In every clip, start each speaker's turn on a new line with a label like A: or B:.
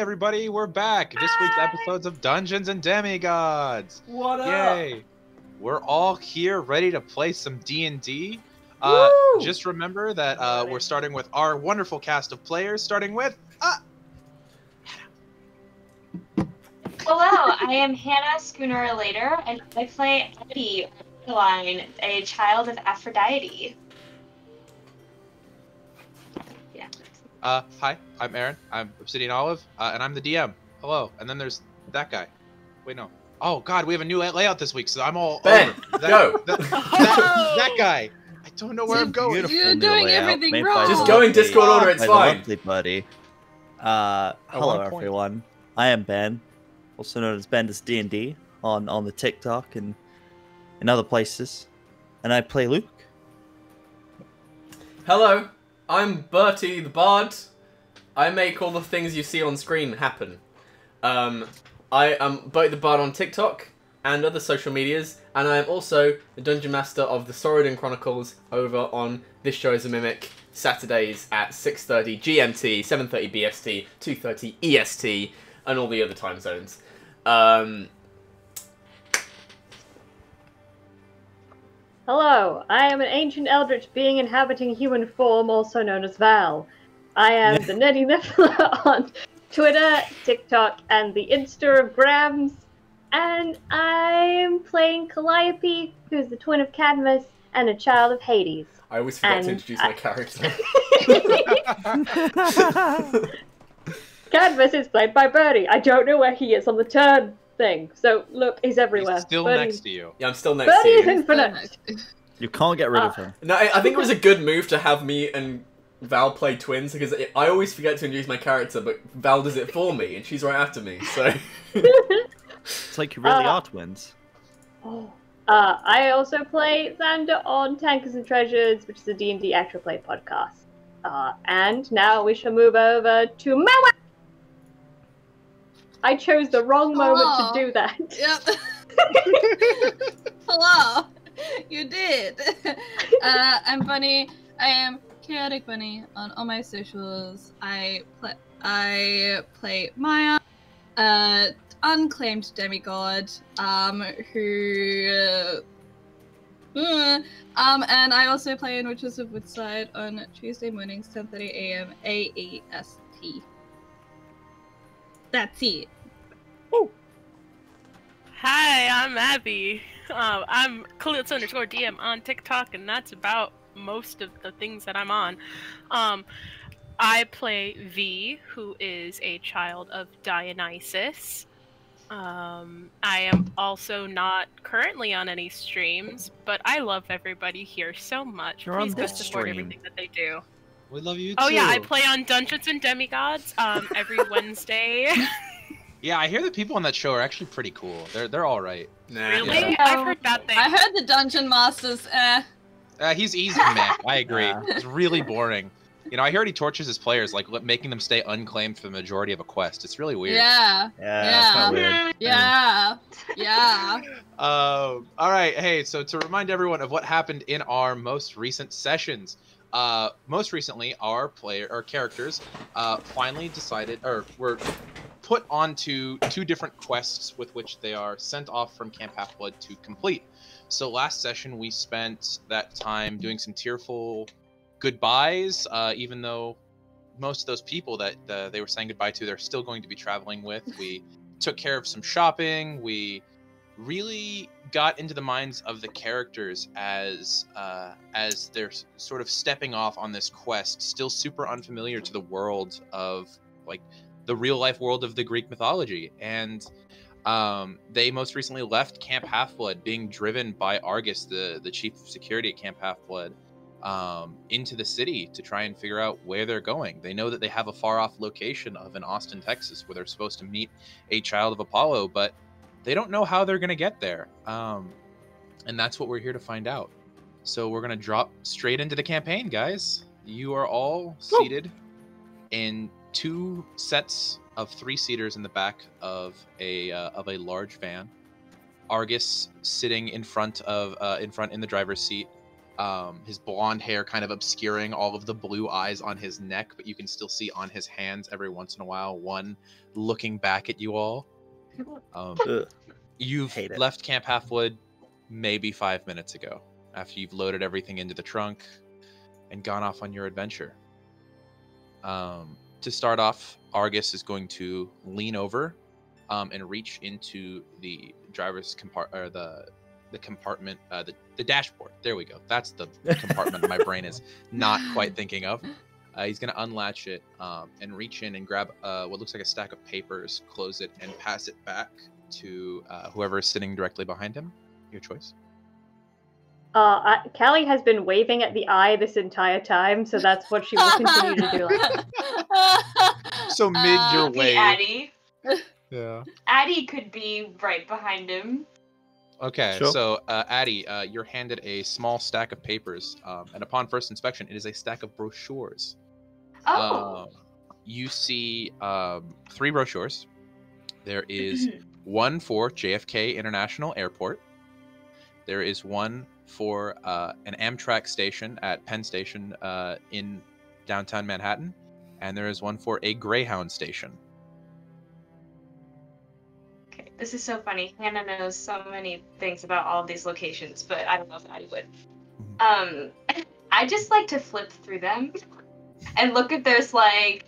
A: everybody, we're back. This week's episodes of Dungeons and Demigods.
B: What up?
A: Yay! We're all here ready to play some D&D. Just remember that we're starting with our wonderful cast of players, starting with
C: Hello, I am Hannah Schooner Later, and I play Adeline, a child of Aphrodite. Yeah.
A: hi, I'm Aaron. I'm Obsidian Olive, and I'm the DM. Hello. And then there's that guy. Wait, no. Oh God, we have a new layout this week, so I'm all
B: Ben,
A: over.
B: go.
A: That guy. I don't know where I'm going.
D: You're doing everything wrong.
B: Just go in Discord order, it's fine.
E: Lovely buddy. Hello everyone. I am Ben, also known as Bender's D&D on the TikTok and in other places, and I play Luke.
B: Hello, I'm Bertie the Bard. I make all the things you see on screen happen. I am Bertie the Bard on TikTok and other social medias, and I am also the Dungeon Master of the Sorodin Chronicles over on This Show is a Mimic, Saturdays at 6:30 GMT, 7:30 BST, 2:30 EST, and all the other time zones.
F: Hello, I am an ancient eldritch being inhabiting human form, also known as Val. I am the Nerdy Niffler on Twitter, TikTok, and the Insta of Grams, and I'm playing Calliope, who's the twin of Cadmus and a child of Hades.
B: I always forget to introduce my character.
F: Cadmus is played by Bertie. I don't know where he is on the turn thing. So, look, he's everywhere.
A: He's still
F: Bertie...
A: next to you.
B: Yeah, I'm still next
F: Bertie
B: to
F: is
B: you.
F: infinite.
E: You can't get rid of him.
B: No, I think it was a good move to have me and Val play twins, because I always forget to introduce my character, but Val does it for me, and she's right after me, so...
E: It's like you really are twins.
F: I also play Xander on Tankers and Treasures, which is a D&D actual play podcast. And now we shall move over to Mawa! I chose the wrong moment to do that.
D: Yep. Hello. You did. I'm Bunny. I am Chaotic Bunny on all my socials. I play Maya, Unclaimed Demigod, and I also play in Witches of Woodside on Tuesday mornings, 10:30 AM AEST. That's it.
G: Oh. Hi, I'm Abby. I'm Khalils_DM on TikTok, and that's about most of the things that I'm on. I play V, who is a child of Dionysus. I am also not currently on any streams, but I love everybody here so much. Please go support everything that they do.
A: We love you too.
G: Oh yeah, I play on Dungeons and Demigods every Wednesday.
A: Yeah, I hear the people on that show are actually pretty cool. They're all right.
B: Nah.
G: Really?
A: Yeah.
G: I've heard bad things.
D: I heard the Dungeon Masters,
A: He's easy, man. I agree. It's really boring. You know, I heard he tortures his players, like making them stay unclaimed for the majority of a quest. It's really weird.
D: Yeah.
E: That's kind of weird.
D: Yeah.
A: All right. Hey, so to remind everyone of what happened in our most recent sessions, most recently, our characters finally decided, or were put onto 2 different quests with which they are sent off from Camp Half-Blood to complete. So last session, we spent that time doing some tearful goodbyes, even though most of those people that they were saying goodbye to, they're still going to be traveling with. We took care of some shopping. We really got into the minds of the characters as they're sort of stepping off on this quest, still super unfamiliar to the world of, like, the real-life world of the Greek mythology. And they most recently left Camp Half-Blood, being driven by Argus, the chief of security at Camp Half-Blood, into the city to try and figure out where they're going. They know that they have a far-off location of in Austin, Texas, where they're supposed to meet a child of Apollo, but they don't know how they're going to get there. And that's what we're here to find out. So we're going to drop straight into the campaign, guys. You are all seated in 2 sets of 3-seaters in the back of a large van. Argus sitting in front in the driver's seat. his blonde hair kind of obscuring all of the blue eyes on his neck, but you can still see on his hands every once in a while one looking back at you all. You've left Camp Halfwood maybe 5 minutes ago, after you've loaded everything into the trunk and gone off on your adventure. To start off, Argus is going to lean over and reach into the driver's compartment, the compartment, the dashboard. There we go. That's the compartment my brain is not quite thinking of. He's going to unlatch it and reach in and grab what looks like a stack of papers, close it, and pass it back to whoever is sitting directly behind him. Your choice.
F: Callie has been waving at the eye this entire time, so that's what she will continue to do.
A: So mid your wave.
C: Addie.
A: Yeah.
C: Addie could be right behind him.
A: Okay,
E: Sure.
A: so Addie, you're handed a small stack of papers, and upon first inspection, it is a stack of brochures.
C: Oh.
A: You see 3 brochures. There is one for JFK International Airport. There is one for an Amtrak station at Penn Station in downtown Manhattan, and there is one for a Greyhound station.
C: Okay, this is so funny. Hannah knows so many things about all of these locations, but I don't know if Addie would. I just like to flip through them and look if there's like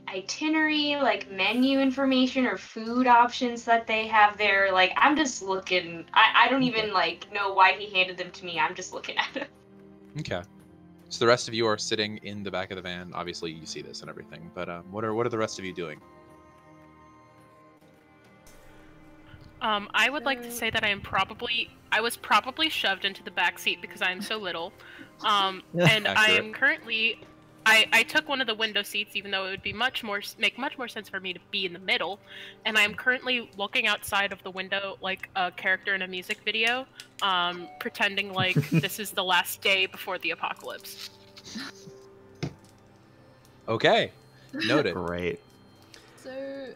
C: itinerary, like menu information or food options that they have there. Like, I'm just looking. I don't even like know why he handed them to me. I'm just looking at them.
A: Okay. So the rest of you are sitting in the back of the van. Obviously, you see this and everything. But what are the rest of you doing?
G: I would like to say that I was probably shoved into the back seat because I am so little. And I am currently. I took one of the window seats, even though it would be make much more sense for me to be in the middle, and I'm currently looking outside of the window like a character in a music video, pretending like this is the last day before the apocalypse.
A: Okay, noted.
E: Great.
D: So,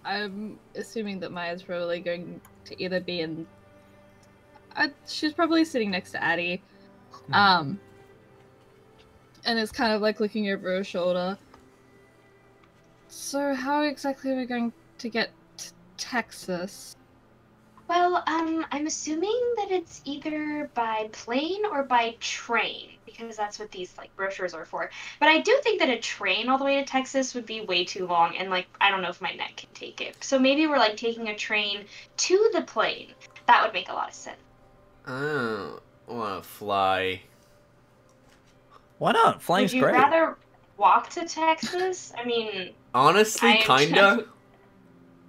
D: I'm assuming that Maya's probably going to either be in. She's probably sitting next to Addie. And is kind of like looking over her shoulder. So how exactly are we going to get to Texas?
C: Well, I'm assuming that it's either by plane or by train, because that's what these like brochures are for. But I do think that a train all the way to Texas would be way too long, and like I don't know if my neck can take it. So maybe we're like taking a train to the plane. That would make a lot of sense.
B: I don't want to fly.
E: Why not? Flying's
C: Would you
E: great.
C: rather walk to Texas? I mean,
B: Honestly, kinda.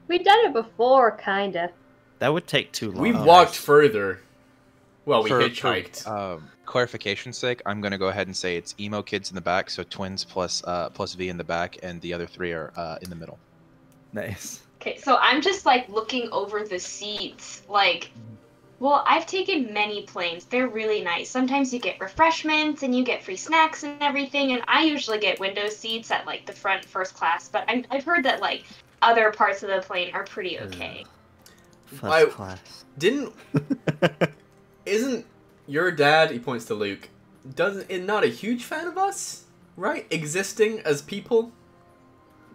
F: We've done it before, kinda.
E: That would take too long.
B: We walked further. Well, we
A: For
B: hitchhiked.
A: Clarification's sake, I'm going to go ahead and say it's emo kids in the back, so twins plus V in the back, and the other 3 are in the middle.
E: Nice.
C: okay, so I'm just like looking over the seats, like. Well, I've taken many planes. They're really nice. Sometimes you get refreshments and you get free snacks and everything, and I usually get window seats at like the front first class, but I've heard that like other parts of the plane are pretty okay.
E: First class.
B: Isn't your dad, he points to Luke, is not a huge fan of us? Right? Existing as people?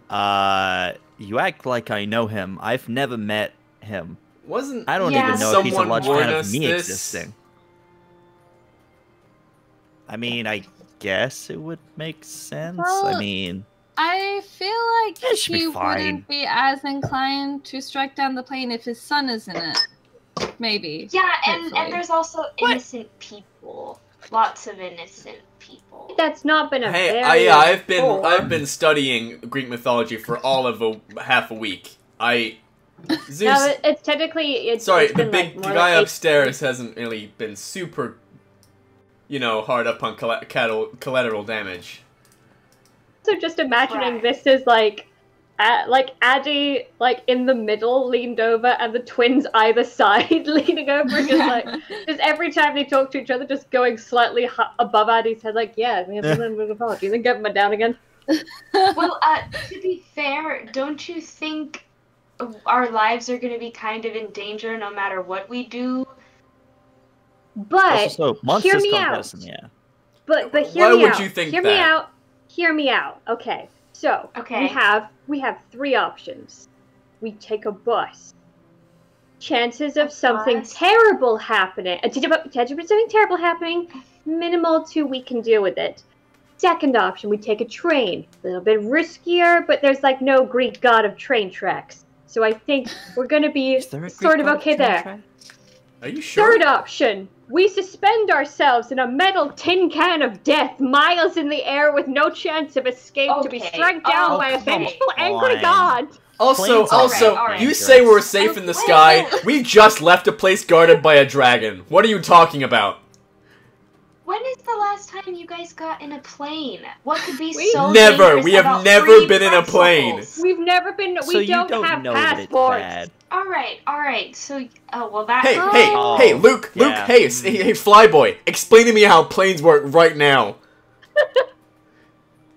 E: You act like I know him. I've never met him. I don't even know if he's a large fan of me existing. I mean, I guess it would make sense.
D: Well,
E: I mean,
D: I feel like
E: it should be
D: he
E: fine.
D: wouldn't be as inclined to strike down the plane if his son is in it. Maybe.
C: Yeah, and
D: hopefully.
C: there's also innocent people. Lots of innocent people.
F: That's not been a very
B: I've been studying Greek mythology for all of half a week. Zeus.
F: No, it's technically
B: Sorry,
F: it's
B: the
F: been,
B: big
F: like, more
B: guy
F: like
B: upstairs hasn't really been super, hard up on collateral damage.
F: So just imagining this as like Addie like in the middle leaned over and the twins either side leaning over, just every time they talk to each other, just going slightly above Addie's head, like we have an apology, then get them down again.
C: Well, to be fair, don't you think our lives are going to be kind of in danger no matter what we do?
F: But
E: Also, monsters
F: hear me
E: can't
F: out.
E: get us in the air.
F: But
B: Why
F: hear me
B: would
F: out.
B: you think
F: hear
B: that?
F: me out. Hear me out. Okay. So
C: Okay.
F: we have 3 options. We take a bus. Chances of
C: A
F: something
C: bus?
F: terrible happening. Chances of something terrible happening. Minimal to we can deal with it. Second option, we take a train. A little bit riskier, but there's like no Greek god of train tracks. So I think we're gonna be
E: Is there a
F: sort
E: Greek
F: of
E: god
F: okay
E: train
F: there.
E: track?
B: Are you sure?
F: Third option, we suspend ourselves in a metal tin can of death, miles in the air with no chance of escape to be
C: Okay.
F: struck down
C: Oh,
F: by a
C: come
F: vengeful angry
E: on.
F: god.
B: Also,
E: Planes
C: are alright.
B: you say we're safe in the sky. We just left a place guarded by a dragon. What are you talking about?
C: When is the last time you guys got in a plane? What could be
F: We-
C: so
B: Never.
C: dangerous
B: We have
C: about
B: never
C: free
B: been in a plane.
C: pretzels?
F: We've never been.
E: So
F: We
E: you
F: don't
E: don't
F: have
E: know that it's
F: passports.
E: bad.
C: All right. So, oh well, that.
B: Hey,
D: Oh.
B: hey, Luke,
E: Yeah.
B: hey, hey, Flyboy, explain to me how planes work right now.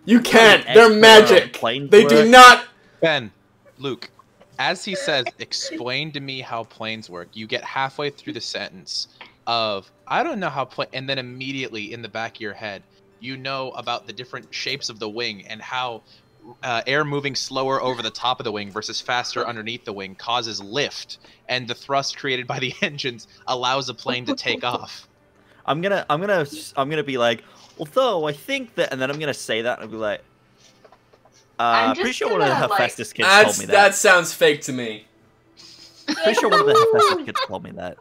B: You can't.
E: An
B: They're
E: expert on
B: magic.
E: planes
B: They do
E: work.
B: not.
A: Ben, Luke, as he says, explain to me how planes work. You get halfway through the sentence of, I don't know how plane, and then immediately in the back of your head, you know about the different shapes of the wing and how air moving slower over the top of the wing versus faster underneath the wing causes lift, and the thrust created by the engines allows a plane to take off.
E: I'm gonna be like, although I think that, and then I'm gonna say that and I'll be like,
C: I'm
E: pretty
C: just
E: sure one of the
C: gonna, like-
E: Hephaestus kids told me
B: That
E: that.
B: sounds fake to me.
E: Pretty sure one of the Hephaestus kids told me that.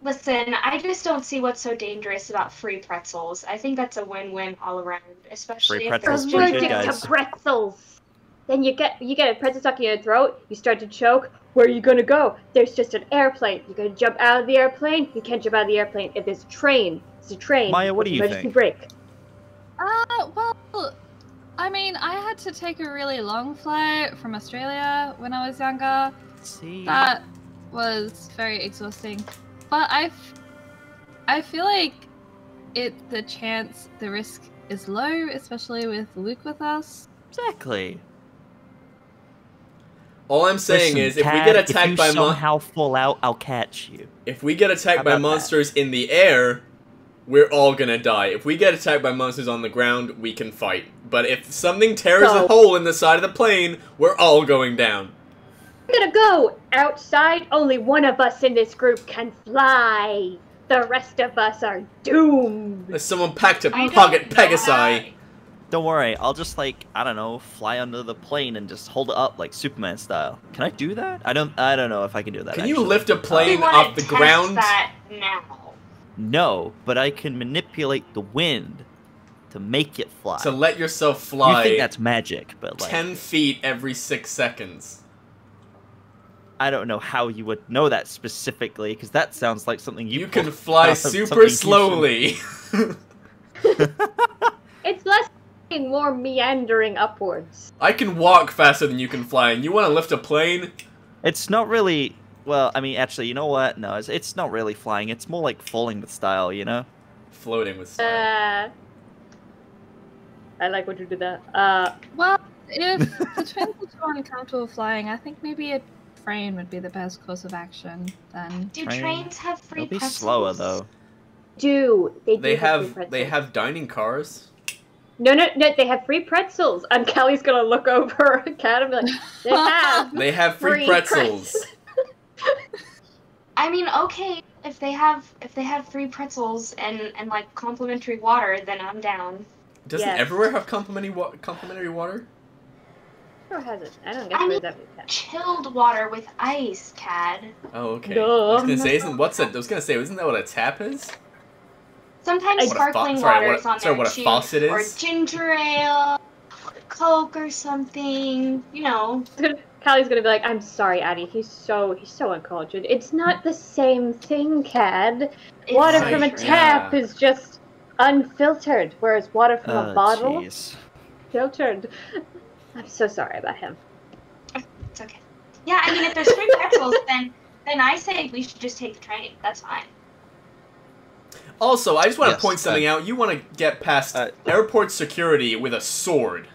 C: Listen, I just don't see what's so dangerous about free pretzels. I think that's a win-win all around, especially
E: Free
C: if
E: pretzels
C: there's
E: pretty good,
F: Allergic
C: ginger.
E: guys.
F: to pretzels. Then you get a pretzel stuck in your throat. You start to choke. Where are you gonna go? There's just an airplane. You gotta jump out of the airplane. You can't jump out of the airplane. If there's a train, it's a train.
E: Maya, what do you
F: Emergency
E: think?
F: brake.
D: Well, I mean, I had to take a really long flight from Australia when I was younger.
E: See,
D: That was very exhausting. But I feel like the risk is low, especially with Luke with us.
E: exactly.
B: All I'm saying
E: Listen,
B: is, if we
E: Tad,
B: get attacked
E: if you
B: by
E: somehow fall out, I'll catch you.
B: if we get attacked
E: How
B: by
E: about that?
B: monsters in the air, we're all gonna die. If we get attacked by monsters on the ground, we can fight. But if something tears
F: So-
B: a hole in the side of the plane, we're all going down.
F: We're gonna go outside. Only one of us in this group can fly. The rest of us are doomed.
B: There's someone packed a
C: I don't
B: pocket
C: know
B: Pegasi.
C: how-
E: Don't worry, I'll just like, I don't know, fly under the plane and just hold it up like Superman style. Can I do that? I don't know if I can do that.
B: Can you
E: actually.
B: lift a
C: We
B: plane
C: wanna
B: off the
C: test
B: ground?
C: that now.
E: No, but I can manipulate the wind to make it fly.
B: To let yourself
E: You
B: fly
E: think that's magic, but like
B: 10 feet every 6 seconds.
E: I don't know how you would know that specifically, because that sounds like something
B: You
E: you
B: can
E: put-
B: fly
E: something
B: super
E: you should-
B: slowly.
F: It's less more meandering upwards.
B: I can walk faster than you can fly, and you want to lift a plane?
E: It's not really. Well, I mean, actually, you know what? No, it's not really flying. It's more like falling with style, you know?
B: Floating with style.
F: I like what you did that.
D: Well, if the twins are too uncomfortable flying, I think maybe a train would be the best course of action then.
C: Do
E: Train.
C: trains have free
E: It'll be
C: pretzels?
E: slower though.
F: They
B: They
F: have free
B: have
F: pretzels.
B: dining cars.
F: No, they have free pretzels. And Callie's gonna look over at Kat and be like, they have.
B: They have free pretzels.
C: I mean, okay, if they have free pretzels and like complimentary water, then I'm down.
B: Doesn't
F: Yes.
B: everywhere have complimentary water?
F: Or has it? I don't get
C: I
F: where
C: mean-
F: that means that.
C: Chilled water with ice, Cad.
B: Oh, okay.
F: Duh.
B: I was gonna say, isn't that what a tap is?
C: Sometimes
F: What a
C: sparkling
B: sorry,
C: water is on there
B: what a
C: too,
B: faucet
C: or
B: is?
C: ginger ale, Coke or something. You know.
F: Callie's gonna be like, I'm sorry, Addie. He's so uncultured. It's not the same thing, Cad.
C: It's
F: Water
B: Right,
F: from a
B: yeah.
F: tap is just unfiltered, whereas water from a bottle
E: Jeez.
F: filtered. I'm so sorry about him.
C: It's okay. Yeah, I mean, if there's free pretzels, then I say we should just take the train. That's fine.
B: Also, I just want to
A: Yes,
B: point something out. You want to get past
E: uh,
B: airport security with a sword.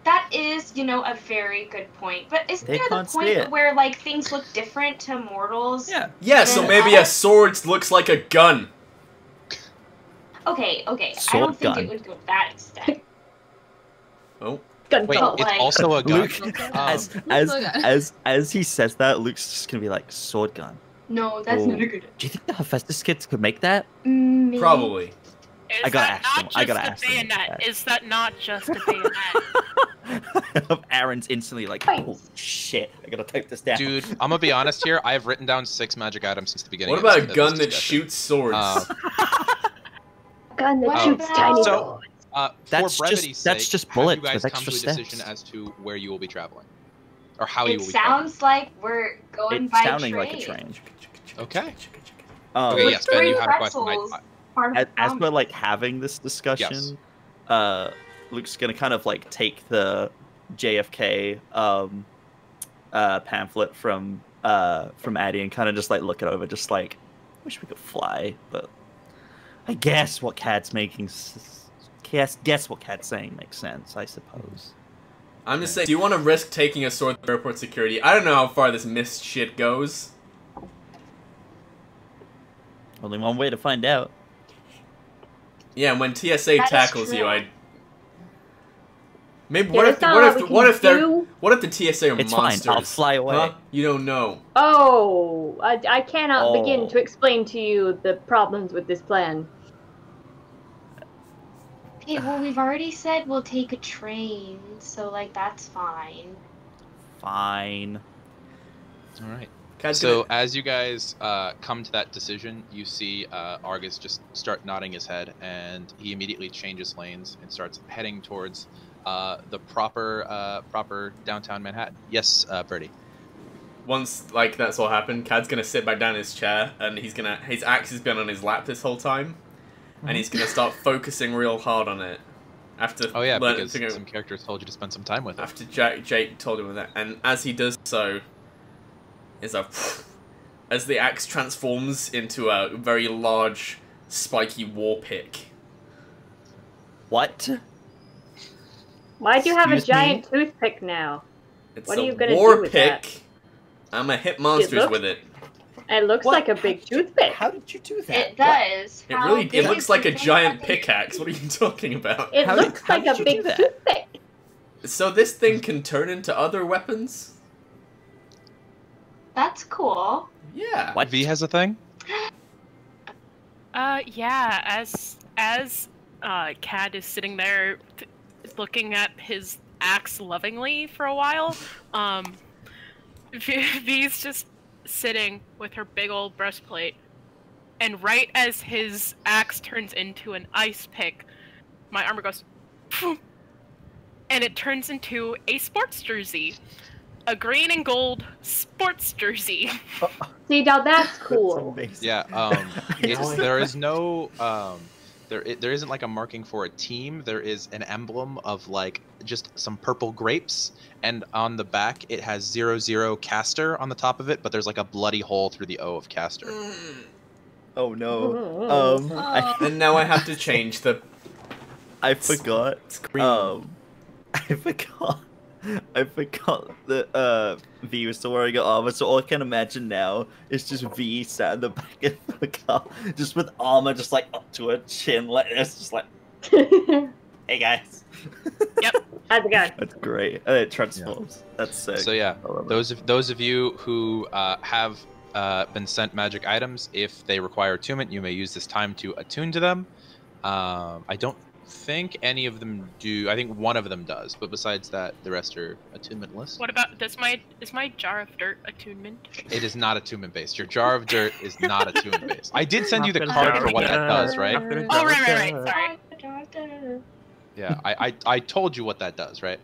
C: That is, a very good point. But isn't
E: They
C: there the
E: can't see
C: point
E: it.
C: where, like, things look different to mortals?
E: Yeah.
B: Yeah, so maybe a sword looks like a gun.
C: Okay. I
E: Sword
C: don't think
E: gun.
C: it would go to that extent.
B: Oh.
F: Gun
A: Wait,
F: talk.
A: it's
C: like-
A: also a gun.
E: Luke,
A: Um,
E: as he says that, Luke's just gonna be like, sword gun.
C: No, that's
E: Oh.
C: not a good.
E: Do you think the Hephaestus kids could make that?
C: Maybe.
B: Probably.
G: Is
E: I gotta
G: that
E: ask
G: not
E: them. I gotta
G: just
E: ask
G: a
E: them about
G: bayonet?
E: that.
G: Is that not just a bayonet?
E: Aaron's instantly like,
F: Thanks.
E: oh shit, I gotta type this down.
A: Dude, I'm gonna be honest here. I have written down 6 magic items since the beginning.
B: What
A: of
B: about
A: this-
B: a
A: of
B: gun
A: this
B: that
A: discussion.
B: shoots swords?
F: Gun that
C: What
F: shoots
C: about-
F: tiny
A: So-
F: doors.
E: That's
A: for brevity's
E: just- that's
A: sake,
E: just
A: have
E: bullets
A: you guys
E: with
A: come to a
E: extra
A: decision
E: steps.
A: as to where you will be traveling, or how you
C: It
A: will be traveling?
C: sounds like we're going
E: It's
C: by
E: sounding
C: train.
E: like a train.
A: Okay.
E: With
A: Okay, yes, Ben, you
C: three
A: had a question.
C: pretzels. Part of
E: as,
C: the
E: as we're like having this discussion, Luke's gonna kind of like take the JFK pamphlet from Addie and kind of just like look it over, just like, wish we could fly, but I guess what Cad's making, guess what Cad's saying makes sense, I suppose.
B: I'm just saying, do you want to risk taking a sword through airport security? I don't know how far this mist shit goes.
E: Only one way to find out.
B: Yeah, when TSA
C: That is
B: tackles
C: true.
B: you, I... Maybe
F: Yeah,
B: what
F: that's
B: if
F: not
B: what
F: what
B: if
F: we
B: what
F: can
B: if they're
F: do.
B: what if the TSA are
E: It's fine,
B: monsters?
E: I'll fly away.
B: Huh? You don't know.
F: Oh, I cannot begin
E: Oh.
F: to explain to you the problems with this plan.
C: Okay, well, we've already said we'll take a train, so, like, that's fine.
E: Fine.
A: All right.
B: Cad's
A: So
B: gonna-
A: as you guys come to that decision, you see Argus just start nodding his head, and he immediately changes lanes and starts heading towards the proper downtown Manhattan. Yes, Birdie.
B: once like that's all happened, Cad's gonna sit back down in his chair, and his axe has been on his lap this whole time, and he's gonna start focusing real hard on it. After
A: Oh yeah,
B: learn-
A: because
B: figure-
A: some characters told you to spend some time with it.
B: after Jake told him that, and as he does so, is a as the axe transforms into a very large, spiky war pick.
E: What?
F: Why do you have
E: Excuse
F: a giant toothpick now?
B: It's
F: What are
B: a
F: you gonna
B: war
F: do with
B: pick.
F: that?
B: I'm a hit monsters
F: looks-
B: with it.
F: It looks
E: What?
F: like a big toothpick.
E: How did you do that?
C: It does.
B: It
C: How
B: really
C: big
B: it looks
C: is
B: like
C: the
B: a
C: thing
B: giant
C: that they-
B: pickaxe. What are you talking about?
F: It
E: How
F: looks
E: how
F: like
E: did
F: a
E: you
F: big
E: do that?
F: toothpick.
B: So this thing can turn into other weapons?
C: That's cool.
B: Yeah.
E: What?
A: V has a thing.
G: Yeah. As Cad is sitting there, looking at his axe lovingly for a while, V's just sitting with her big old breastplate, and right as his axe turns into an ice pick, my armor goes, "Phew," and it turns into a sports jersey. A green and gold sports jersey.
F: See, now that's
E: That's
F: cool.
E: amazing.
A: Yeah. There is no there isn't like a marking for a team. There is an emblem of like just some purple grapes, and on the back it has 00 caster on the top of it, but there's like a bloody hole through the O of caster.
E: Oh no.
D: Oh.
B: And now I have to change the
E: I forgot.
B: screen.
E: I forgot that V was still wearing an armor, so all I can imagine now is just V sat in the back of the car, just with armor just like up to her chin, like it's just like, hey guys.
F: How's it going?
E: That's great. And it transforms. That's sick.
A: So yeah,
E: I love it.
A: those of you who have been sent magic items, if they require attunement, you may use this time to attune to them. I don't think any of them do. I think one of them does, but besides that, the rest are attunementless.
G: What about is my jar of dirt attunement?
A: It is not attunement based. Your jar of dirt is not attunement based. I did send you the card for what that does, right?
G: Oh right. Sorry.
A: Yeah, I told you what that does, right?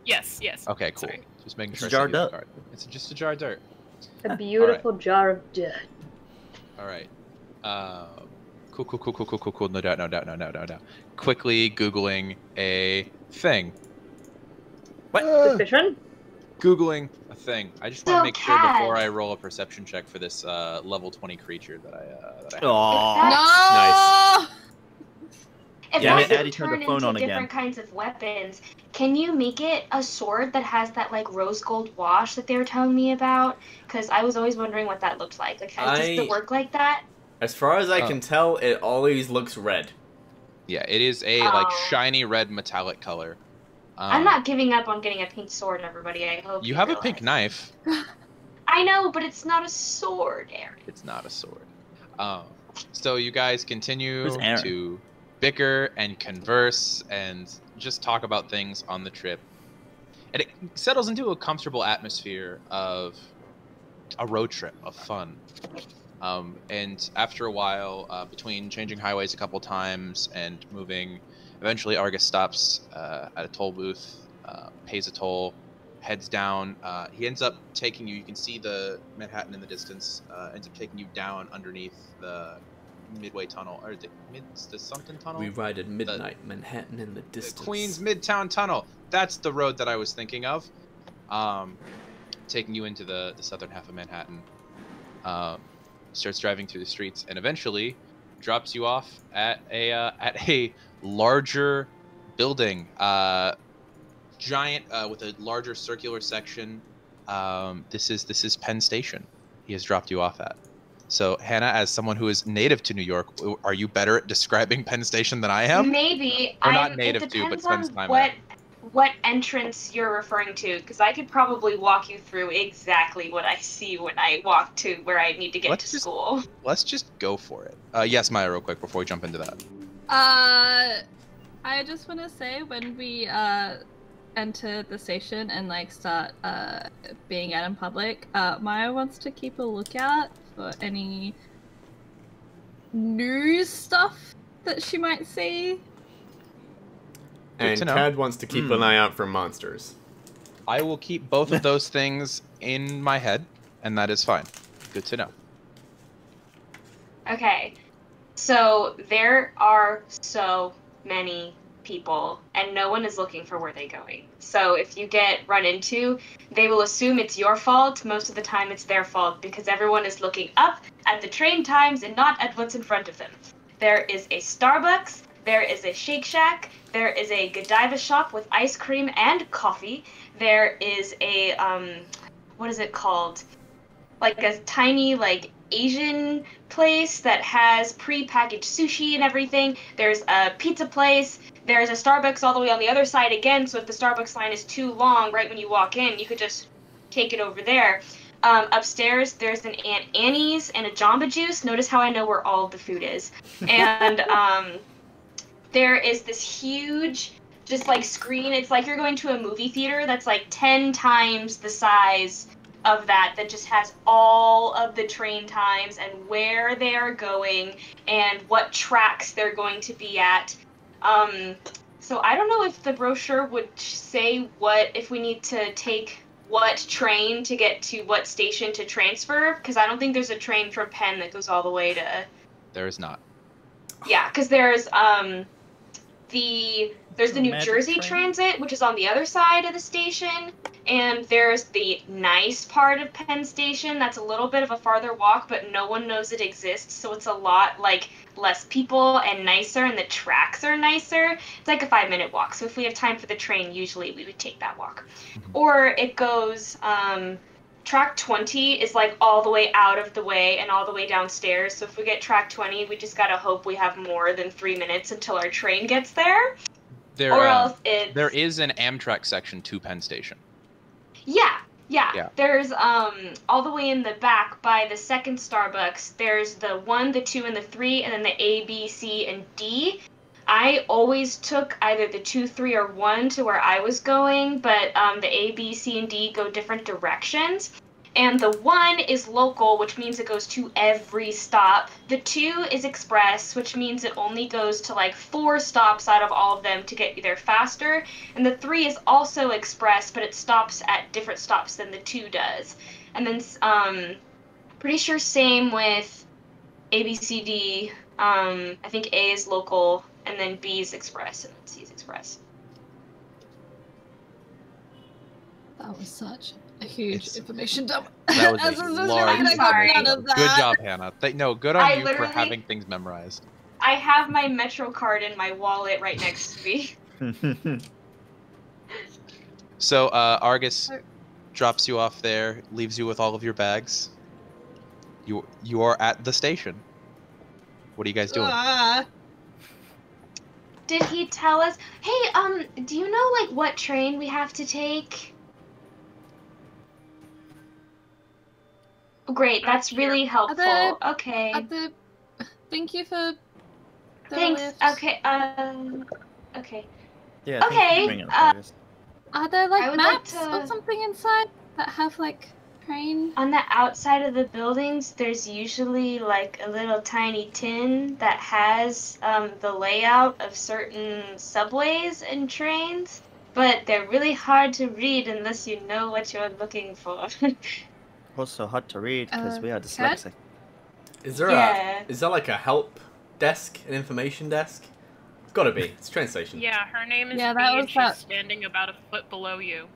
G: Yes.
A: Okay, cool.
G: Sorry.
A: Just making
E: It's
A: sure.
E: a jar
A: I
E: of
A: sent you the
E: dirt.
A: card. It's just a jar of dirt.
F: A beautiful jar of dirt.
A: All right. Cool. No doubt. Quickly Googling a thing.
F: Suspicion?
A: Googling a thing. I just want to
C: So,
A: make sure
C: Cat.
A: before I roll a perception check for this level 20 creature that I have.
E: Aw.
D: No!
C: If
E: Yeah,
C: that
E: Addie
C: can
E: turned the
C: turn
E: phone
C: into
E: on again.
C: different kinds of weapons, can you make it a sword that has that like rose gold wash that they were telling me about? Because I was always wondering what that looked like. Like, does it work like that?
B: As far as I can tell, it always looks red.
A: Yeah, it is a like shiny red metallic color.
C: I'm not giving up on getting a pink sword, everybody. I hope
A: you have a pink knife.
C: I know, but it's not a sword, Aaron.
A: It's not a sword. So you guys continue
E: Who's Aaron?
A: to bicker and converse and just talk about things on the trip. And it settles into a comfortable atmosphere of a road trip, of fun. And after a while, between changing highways a couple times and moving, eventually Argus stops at a toll booth, pays a toll, heads down. He ends up taking you. You can see the Manhattan in the distance. Ends up taking you down underneath the Midway Tunnel, or the something tunnel.
B: We ride at midnight, Manhattan in the distance.
A: The Queens Midtown Tunnel. That's the road that I was thinking of. Taking you into the southern half of Manhattan. Starts driving through the streets, and eventually drops you off at a larger building. Giant with a larger circular section. This is Penn Station. He has dropped you off at. So Hannah, as someone who is native to New York, are you better at describing Penn Station than I am?
C: Maybe.
A: Or not native to, but spends time
C: there. What entrance you're referring to, because I could probably walk you through exactly what I see when I walk to where I need to get to school.
A: Let's just go for it. Yes, Maya, real quick before we jump into that.
D: I just want to say when we enter the station and like start being out in public, Maya wants to keep a lookout for any news stuff that she might see.
B: And Cad wants to keep an eye out for monsters.
A: I will keep both of those things in my head, and that is fine. Good to know.
C: Okay, so there are so many people, and no one is looking for where they're going. So if you get run into, they will assume it's your fault. Most of the time it's their fault, because everyone is looking up at the train times and not at what's in front of them. There is a Starbucks, there is a Shake Shack, there is a Godiva shop with ice cream and coffee. There is a, what is it called? Like a tiny, like, Asian place that has pre-packaged sushi and everything. There's a pizza place. There's a Starbucks all the way on the other side again, so if the Starbucks line is too long right when you walk in, you could just take it over there. Upstairs, there's an Aunt Annie's and a Jamba Juice. Notice how I know where all of the food is. And, there is this huge, just like screen. It's like you're going to a movie theater that's like 10 times the size of that just has all of the train times and where they are going and what tracks they're going to be at. So I don't know if the brochure would say if we need to take what train to get to what station to transfer, because I don't think there's a train from Penn that goes all the way to...
A: There is not.
C: Yeah, because there's the New Jersey Transit, which is on the other side of the station, and there's the nice part of Penn Station that's a little bit of a farther walk, but no one knows it exists, so it's a lot like less people and nicer, and the tracks are nicer. It's like a 5-minute walk, so if we have time for the train, usually we would take that walk. Or it goes, track 20 is like all the way out of the way and all the way downstairs, so if we get track 20, we just gotta hope we have more than 3 minutes until our train gets there. Or else it's...
A: There is an Amtrak section to Penn Station.
C: Yeah. There's all the way in the back by the second Starbucks, there's the 1, the 2, and the 3, and then the A, B, C, and D. I always took either the 2, 3, or 1 to where I was going, but the A, B, C, and D go different directions. And the 1 is local, which means it goes to every stop. The 2 is express, which means it only goes to like 4 stops out of all of them to get you there faster. And the 3 is also express, but it stops at different stops than the 2 does. And then pretty sure same with A, B, C, D. I think A is local, and then B is express, and then C is express.
D: That was such a huge information dump.
A: That was a large.
C: I'm sorry.
A: Good job, Hannah. No, good on you for having things memorized.
C: I have my Metro card in my wallet right next to me.
A: So Argus drops you off there, leaves you with all of your bags. You are at the station. What are you guys doing?
C: Did he tell us? Hey, do you know like what train we have to take? Great, that's really helpful. Okay.
D: Thank you for.
C: Thanks.
D: lift.
C: Okay. Okay.
E: Yeah.
C: Okay,
E: thank you for bringing us this.
D: Are there
C: I
D: like
C: would like
D: maps or
C: to-
D: something inside that have like train?
C: On the outside of the buildings, there's usually like a little tiny tin that has the layout of certain subways and trains, but they're really hard to read unless you know what you're looking for.
E: Also hard to read because we are
D: Cat?
E: dyslexic.
B: Is there
C: Yeah.
B: is there like a help desk, an information desk? It's gotta be. It's a train station.
G: Yeah, her name is
D: Yeah,
G: B,
D: that
G: and
D: was
G: she's
D: that-
G: standing about a foot below you.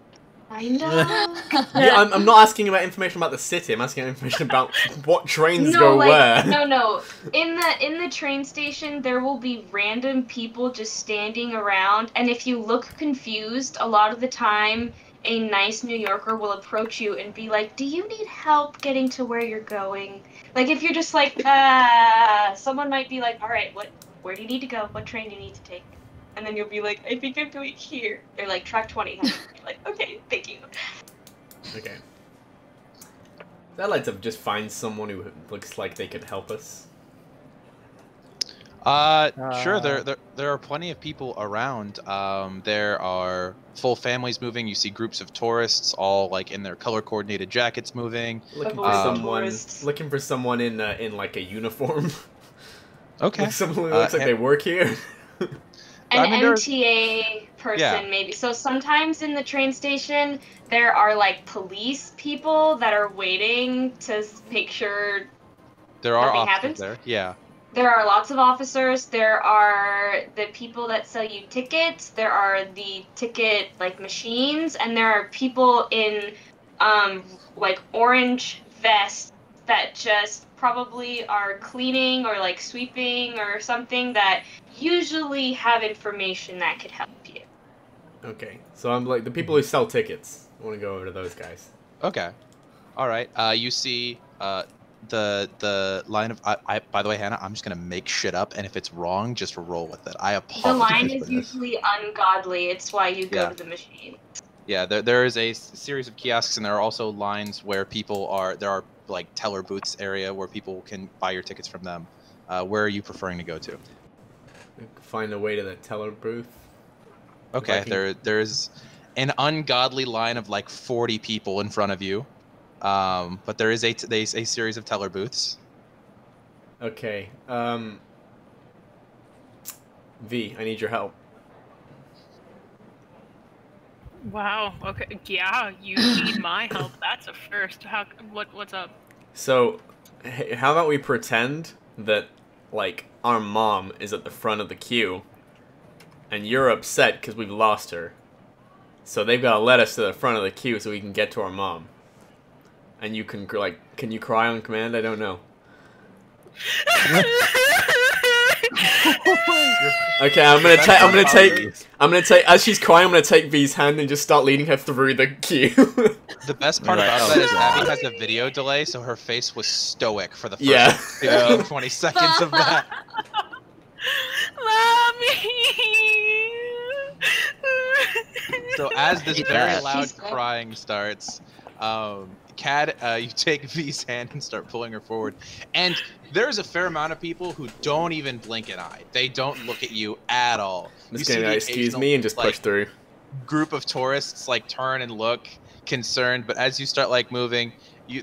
C: I know.
B: Yeah, I'm not asking about information about the city. I'm asking information about what trains go where.
C: No. In the train station, there will be random people just standing around, and if you look confused, a lot of the time, a nice New Yorker will approach you and be like, "Do you need help getting to where you're going?" Like if you're just like, someone might be like, "All right, where do you need to go? What train do you need to take?" And then you'll be like, "I think I'm going here." They're like, "Track 20." And you're like, "Okay, thank you."
B: Okay. I'd like to just find someone who looks like they could help us.
A: Sure. There are plenty of people around. There are full families moving. You see groups of tourists, all like in their color-coordinated jackets, moving.
B: Looking for
C: Avoid
B: someone.
C: tourists.
B: Looking for someone in like a uniform.
A: Okay.
B: Like someone who looks like they work here.
C: An
A: I mean, there's-
C: MTA person,
A: Yeah.
C: maybe. So sometimes in the train station, there are like police people that are waiting to make sure.
A: There are
C: Nothing
A: officers
C: happens?
A: there. Yeah.
C: There are lots of officers. There are the people that sell you tickets. There are the ticket like machines, and there are people in like orange vests that just probably are cleaning or like sweeping or something that usually have information that could help you.
B: Okay, so I'm like the people who sell tickets. I want to go over to those guys.
A: Okay. All right. You see the line of. By the way, Hannah, I'm just gonna make shit up, and if it's wrong, just roll with it. I apologize.
C: The line
A: for
C: is
A: this.
C: usually ungodly. It's why you go
A: Yeah.
C: to the machine.
A: Yeah, there is a series of kiosks, and there are also lines where people are. There are like teller booths area where people can buy your tickets from them. Where are you preferring to go to?
B: Find a way to the teller booth.
A: Okay,
B: can-
A: there's an ungodly line of like 40 people in front of you, but there is a series of teller booths.
B: Okay. V, I need your help.
G: Wow. Okay. Yeah, you need my help. That's a first. What's up?
B: So, how about we pretend that, like, our mom is at the front of the queue, and you're upset because we've lost her. So they've got to let us to the front of the queue so we can get to our mom. And you can, like, can you cry on command? I don't know. Okay, I'm gonna take, as she's crying, I'm gonna take V's hand and just start leading her through the queue.
A: The best part
E: Right,
A: about
E: oh
A: that is
E: God.
A: Abby has a video delay, so her face was stoic for the first
B: Yeah.
A: 15, 20 seconds of that. So as this
E: Eat
A: very
E: that.
A: loud
C: She's good.
A: crying starts, Cad, you take V's hand and start pulling her forward. And there's a fair amount of people who don't even blink an eye. They don't look at you at all.
B: I'm
A: You
B: just
A: see
B: gonna
A: the
B: excuse
A: occasional,
B: me and just
A: like,
B: push through.
A: group of tourists like turn and look concerned, but as you start like moving,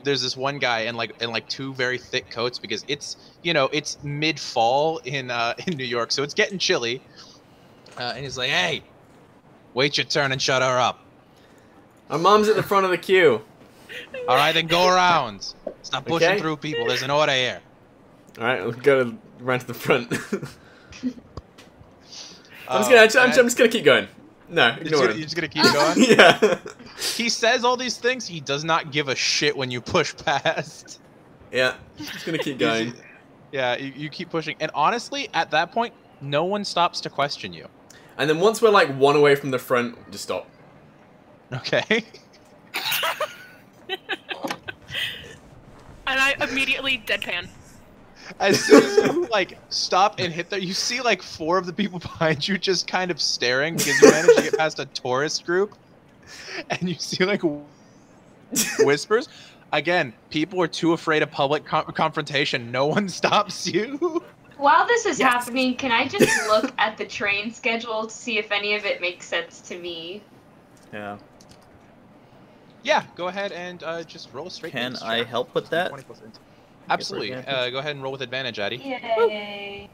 A: there's this one guy in like two very thick coats because it's it's mid-fall in New York, so it's getting chilly, and he's like, "Hey, wait your turn and shut her up.
B: Our mom's at the front of the queue.
A: All right, then go around. Stop pushing
B: Okay.
A: through people. There's an order here."
B: All right, we'll go run to the front. I'm
A: And
B: just gonna keep going. No,
A: you're
B: ignore
A: just
B: him.
A: gonna keep going.
B: Yeah.
A: He says all these things. He does not give a shit when you push past.
B: Yeah, just gonna keep going.
A: Yeah, you keep pushing. And honestly, at that point, no one stops to question you.
B: And then once we're like one away from the front, just stop.
A: Okay.
G: And I immediately deadpan.
A: As soon as you like stop and hit there, you see like 4 of the people behind you just kind of staring because you managed to get past a tourist group, and you see like whispers. Again, people are too afraid of public confrontation. No one stops you.
C: While this is happening, can I just look at the train schedule to see if any of it makes sense to me?
E: Yeah.
A: Yeah, go ahead and just roll a straight.
E: Can I help with that?
A: Absolutely. Go ahead and roll with advantage, Addy.
C: Yay.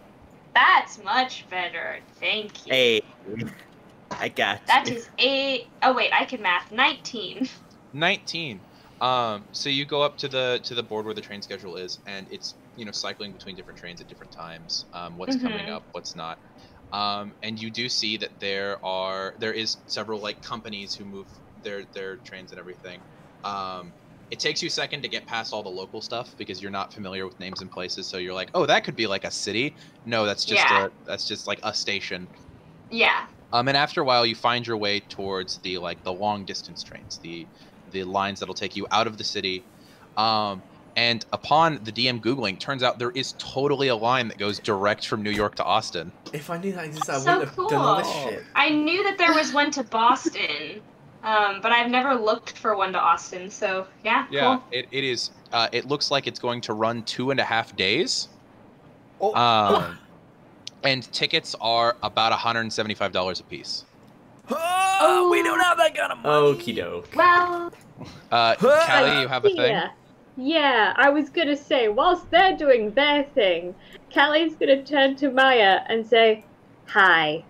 C: That's much better. Thank you.
E: Hey, I got you.
C: That is a... Oh, wait, I can math. 19.
A: 19. So you go up to the board where the train schedule is, and it's, you know, cycling between different trains at different times. What's coming up, what's not. And you do see that there is several like companies who move their trains and everything. It takes you a second to get past all the local stuff because you're not familiar with names and places. So you're like, oh, that could be like a city. No, that's just like a station.
C: Yeah.
A: And after a while, you find your way towards the long distance trains, the lines that'll take you out of the city. And upon the DM Googling, turns out there is totally a line that goes direct from New York to Austin.
B: If I knew that existed, I
C: So
B: wouldn't
C: cool.
B: have done all this shit.
C: I knew that there was one to Boston, but I've never looked for one to Austin, so yeah,
A: Yeah,
C: cool.
A: it is. It looks like it's going to run 2.5 days.
E: Oh.
A: And tickets are about $175 a piece.
E: Oh, we don't have that kind of money.
B: Okie doke.
C: Well,
A: Callie, you have a thing?
F: Yeah, I was gonna say, whilst they're doing their thing, Callie's gonna turn to Maya and say, "Hi.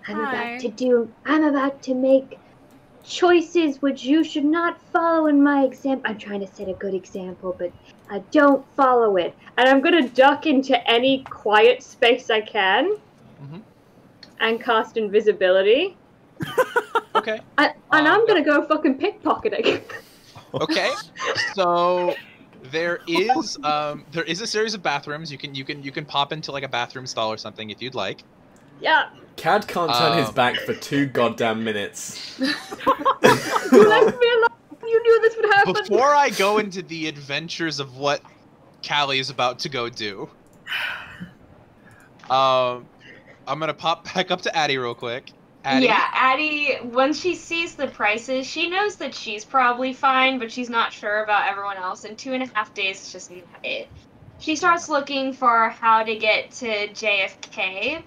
F: I'm about to make choices which you should not follow in my example. I'm trying to set a good example, but I don't follow it. And I'm gonna duck into any quiet space I can and cast invisibility.
A: Okay.
F: And I'm gonna go fucking pickpocketing.
A: Okay. So there is a series of bathrooms. You can pop into like a bathroom stall or something if you'd like.
F: Yeah.
B: Cad can't turn his back for 2 goddamn minutes.
F: You left me alone. You knew this would happen.
A: Before I go into the adventures of what Callie is about to go do, I'm gonna pop back up to Addie real quick. Addie?
C: yeah, Addie, when she sees the prices, she knows that she's probably fine, but she's not sure about everyone else, and 2.5 days is just not it. She starts looking for how to get to JFK,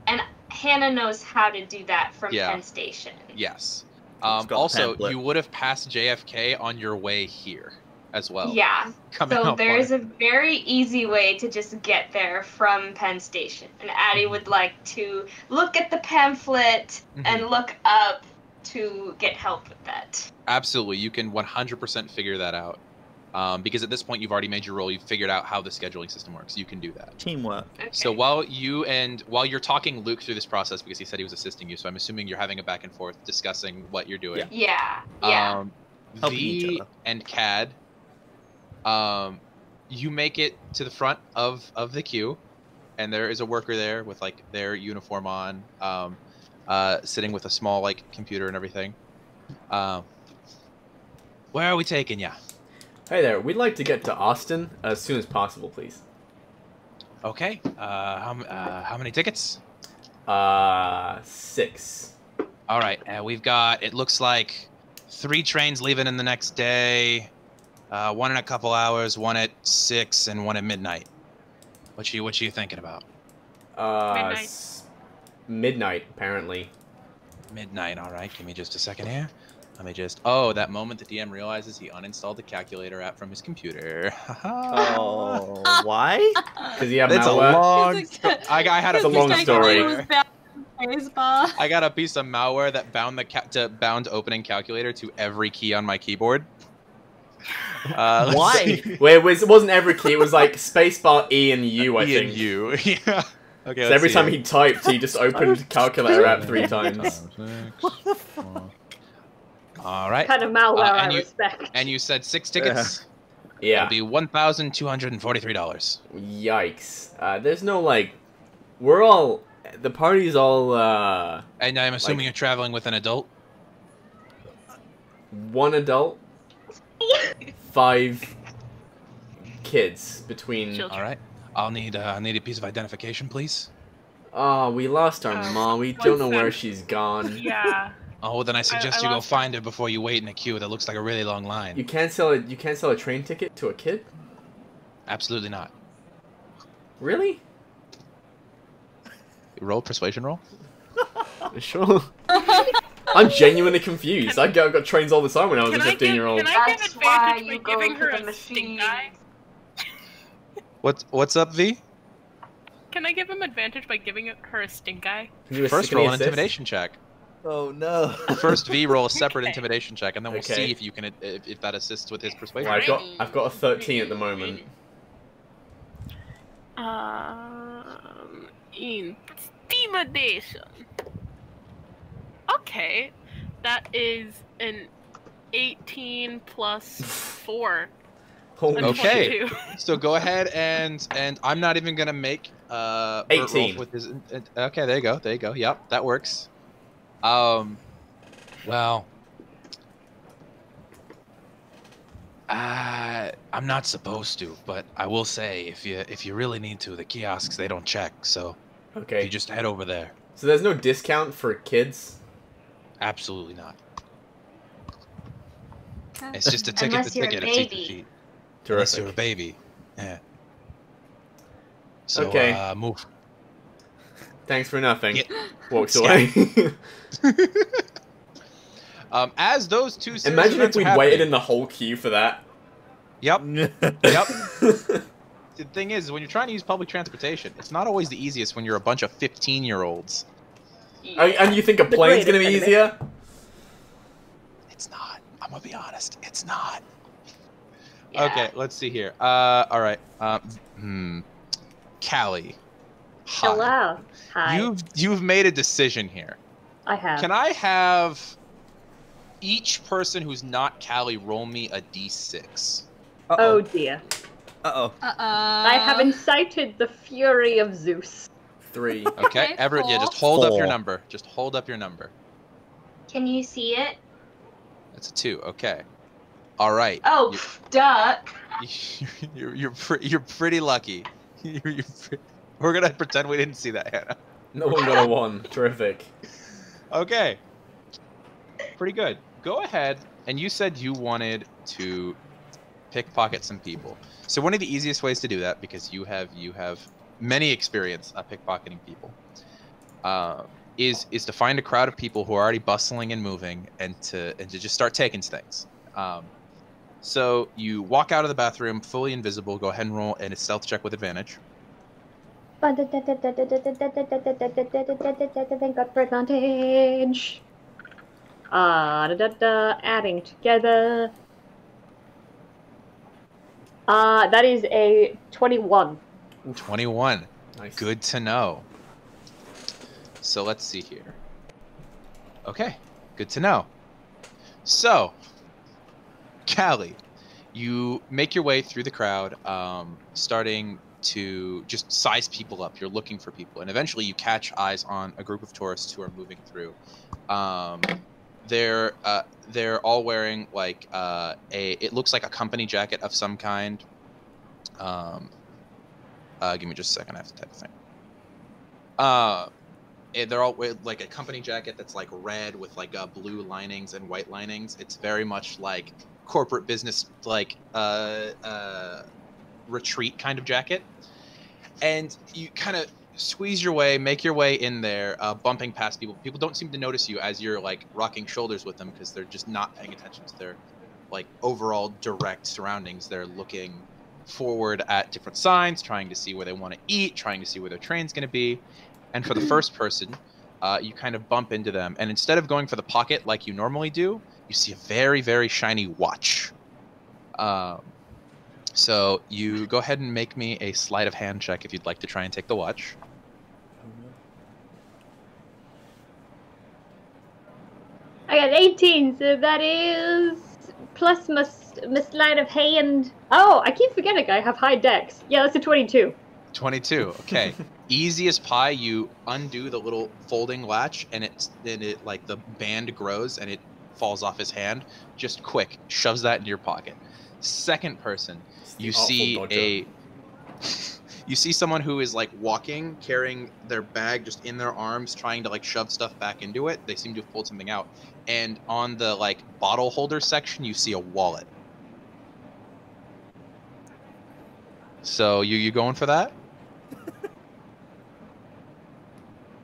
C: and Hannah knows how to do that from Penn Station.
A: Yes.
E: It's got a
A: Also,
E: pamphlet.
A: you would have passed JFK on your way here as well.
C: Yeah,
A: Coming
C: so
A: up
C: there's
A: on
C: a very easy way to just get there from Penn Station. And Addie would like to look at the pamphlet and look up to get help with that.
A: Absolutely, you can 100% figure that out. Because at this point, you've already made your role. You've figured out how the scheduling system works. You can do that.
E: Teamwork.
C: Okay.
A: So while you're talking Luke through this process, because he said he was assisting you, so I'm assuming you're having a back and forth discussing what you're doing.
C: Yeah.
E: Helping each
A: V
E: other.
A: and Cad, you make it to the front of the queue, and there is a worker there with like their uniform on, sitting with a small like computer and everything. Where are we taking ya?
B: Hey there, we'd like to get to Austin as soon as possible, please.
A: Okay. How many tickets?
B: 6.
A: All right. We've got. It looks like 3 trains leaving in the next day. 1 in a couple hours, 1 at 6, and 1 at midnight. What you thinking about?
B: Midnight, apparently.
A: Midnight. All right. Give me just a second here. Let me just. Oh, that moment the DM realizes he uninstalled the calculator app from his computer.
E: Oh, why?
B: Because you have
A: That's a
B: malware.
A: long. I had
B: It's a long story.
A: I got a piece of malware that bound bound opening calculator to every key on my keyboard.
E: Why?
B: Wait, it wasn't every key. It was like spacebar E and U, I
A: E
B: think.
A: and U. Yeah. Okay.
B: So every time he typed, he just opened calculator app 3 times.
A: All right.
F: Kind of malware I
A: and you-
F: respect.
A: And you said 6 tickets.
B: Yeah.
A: It'll be $1,243.
B: Yikes. There's no, like... We're all... The party's all,
A: And I'm assuming
B: like-
A: you're traveling with an adult?
B: one adult, 5 kids between...
G: Children.
A: Alright. I'll need a piece of identification, please.
B: Oh, we lost our mom. We don't know where she's gone.
G: Yeah.
A: Oh, well, then I suggest
G: I
A: you go
G: lost
A: find her before you wait in a queue. That looks like a really long line.
B: You can't sell a train ticket to a kid?
A: Absolutely not.
B: Really?
A: Roll persuasion roll.
B: Sure. I'm genuinely confused. I got trains all the time when I was a 15-year-old.
G: Can I give
C: That's why
G: advantage by
C: you go
G: giving
C: to
G: her
C: the
G: a stink
C: machine.
G: eye?
A: What's up, V?
G: Can I give him advantage by giving her a stink eye?
B: Can you do a
A: First
B: sickly
A: roll an
B: assist?
A: intimidation check.
E: Oh no.
A: First V roll a separate
G: Okay.
A: intimidation check, and then we'll
B: Okay.
A: see if you can if that assists with his persuasion.
B: Well, I've got a 13 at the moment.
G: Intimidation. Okay, that is an 18 plus 4.
B: Holy
A: Okay.
B: shit.
G: 22.
A: So go ahead and I'm not even gonna make Bert roll
B: 18.
A: with his. Okay, there you go. There you go. Yep, that works. Well, I'm not supposed to, but I will say if you really need to, the kiosks they don't check, so
B: Okay.
A: you just head over there.
B: So there's no discount for kids?
A: Absolutely not.
D: Okay.
A: It's just a ticket.
C: Unless
A: The
C: you're a
A: ticket. A seat to
C: baby.
A: seat. Unless you're a
B: Terrific.
A: baby. Yeah. So
B: Okay.
A: move.
B: Thanks for nothing.
A: Yeah.
B: Walks
A: Yeah.
B: away.
A: As those two series
B: Imagine if
A: events are
B: we'd waited
A: happening-
B: in the whole queue for that.
A: Yep. Yep. The thing is, when you're trying to use public transportation, it's not always the easiest when you're a bunch of 15-year-olds.
B: And you think a
F: The
B: plane's gonna be
F: greatest
B: easier?
A: It's not. I'm gonna be honest. It's not.
C: Yeah.
A: Okay, let's see here. All right. Callie. Hi.
F: Hello. Hi.
A: You've made a decision here.
F: I have.
A: Can I have each person who's not Callie roll me a d6?
F: Oh dear.
E: Uh-oh.
F: I have incited the fury of Zeus.
B: 3.
A: Okay,
D: Okay,
A: Everett. Yeah,
D: four.
A: just hold up your
E: Four.
A: number. Just hold up your number.
C: Can you see it?
A: That's a 2. Okay. All right.
C: Oh, duh.
A: You're pretty lucky. We're gonna pretend we didn't see that, Hannah.
B: No one got a 1. Terrific.
A: Okay. Pretty good. Go ahead. And you said you wanted to pickpocket some people. So one of the easiest ways to do that, because you have many experience pickpocketing people, is to find a crowd of people who are already bustling and moving, and to just start taking things. So you walk out of the bathroom fully invisible. Go ahead and roll a stealth check with advantage.
F: Thank God for advantage. Adding together. That is a 21.
A: 21.
B: Nice.
A: Good to know. So let's see here. Okay, good to know. So, Callie, you make your way through the crowd, starting to just size people up. You're looking for people, and eventually you catch eyes on a group of tourists who are moving through. They're all wearing like it looks like a company jacket of some kind. Give me just a second. I have to type a thing. They're all with like a company jacket that's like red with like blue linings and white linings. It's very much like corporate business, like retreat kind of jacket. And you kind of squeeze your way, make your way in there, bumping past people. People don't seem to notice you as you're like rocking shoulders with them, because they're just not paying attention to their like overall direct surroundings. They're looking forward at different signs, trying to see where they want to eat, trying to see where their train's going to be. And for the first person, you kind of bump into them, and instead of going for the pocket like you normally do, you see a very, very shiny watch. So you go ahead and make me a sleight of hand check if you'd like to try and take the watch.
F: I got 18, so that is plus my my sleight of hand. Oh, I keep forgetting I have high dex. Yeah, that's a 22.
A: 22. Okay. Easy as pie. You undo the little folding latch, and it like the band grows and it falls off his hand. Just quick, shoves that into your pocket. Second person, you see you see someone who is like walking, carrying their bag just in their arms, trying to like shove stuff back into it. They seem to have pulled something out. And on the like bottle holder section, you see a wallet. So you going for that?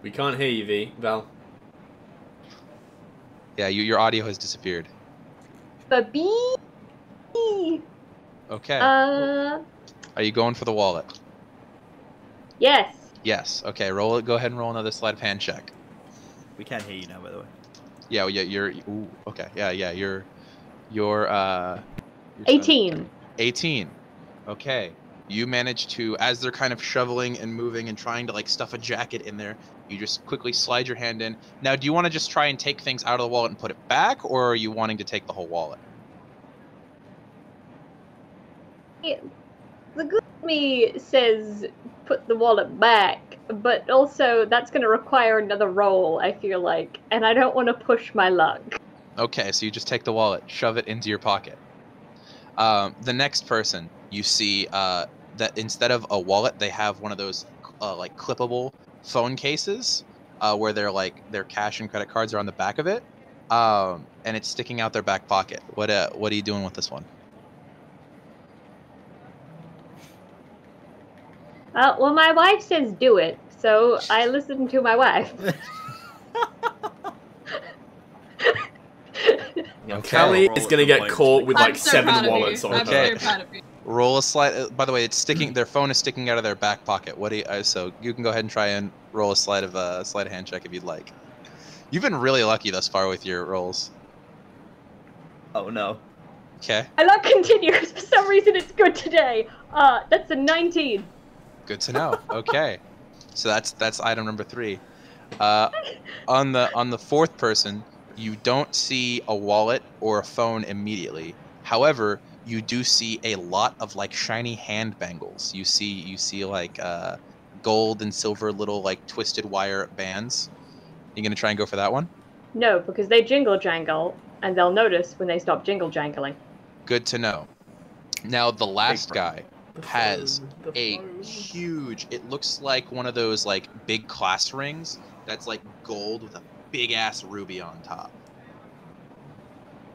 B: We can't hear you, Val.
A: Yeah, your audio has disappeared.
F: Baby.
A: Okay.
F: Uh.
A: Are you going for the wallet?
F: Yes.
A: Yes. Okay. Roll it. Go ahead and roll another sleight of hand check.
E: We can't hear you now, by the way.
A: Yeah. Yeah. You're. Ooh, okay. Yeah. Yeah. You're
F: 18.
A: 18. Okay. You manage to, as they're kind of shoveling and moving and trying to like stuff a jacket in there, you just quickly slide your hand in. Now, do you want to just try and take things out of the wallet and put it back, or are you wanting to take the whole wallet?
F: The good me says put the wallet back, but also that's going to require another roll, I feel like, and I don't want to push my luck.
A: Okay, so you just take the wallet, shove it into your pocket. The next person, you see that instead of a wallet, they have one of those like clippable phone cases where their cash and credit cards are on the back of it, and it's sticking out their back pocket. What are you doing with this one?
F: Well, my wife says do it, so I listen to my wife.
B: Callie is gonna get caught with like 7 wallets on her.
D: I'm very proud of you.
A: Roll a slide. By the way, it's sticking. Their phone is sticking out of their back pocket. What do you? So you can go ahead and try and roll a sleight of hand check if you'd like. You've been really lucky thus far with your rolls.
E: Oh no.
A: Okay.
F: I luck continues. For some reason, it's good today. That's a 19.
A: Good to know. Okay. So that's item number 3. On the fourth person, you don't see a wallet or a phone immediately. However, you do see a lot of like shiny hand bangles. You see like gold and silver little like twisted wire bands. You gonna try and go for that one?
F: No, because they jingle jangle, and they'll notice when they stop jingle jangling.
A: Good to know. Now the last guy has a huge, it looks like one of those like big class rings that's like gold with a big ass ruby on top.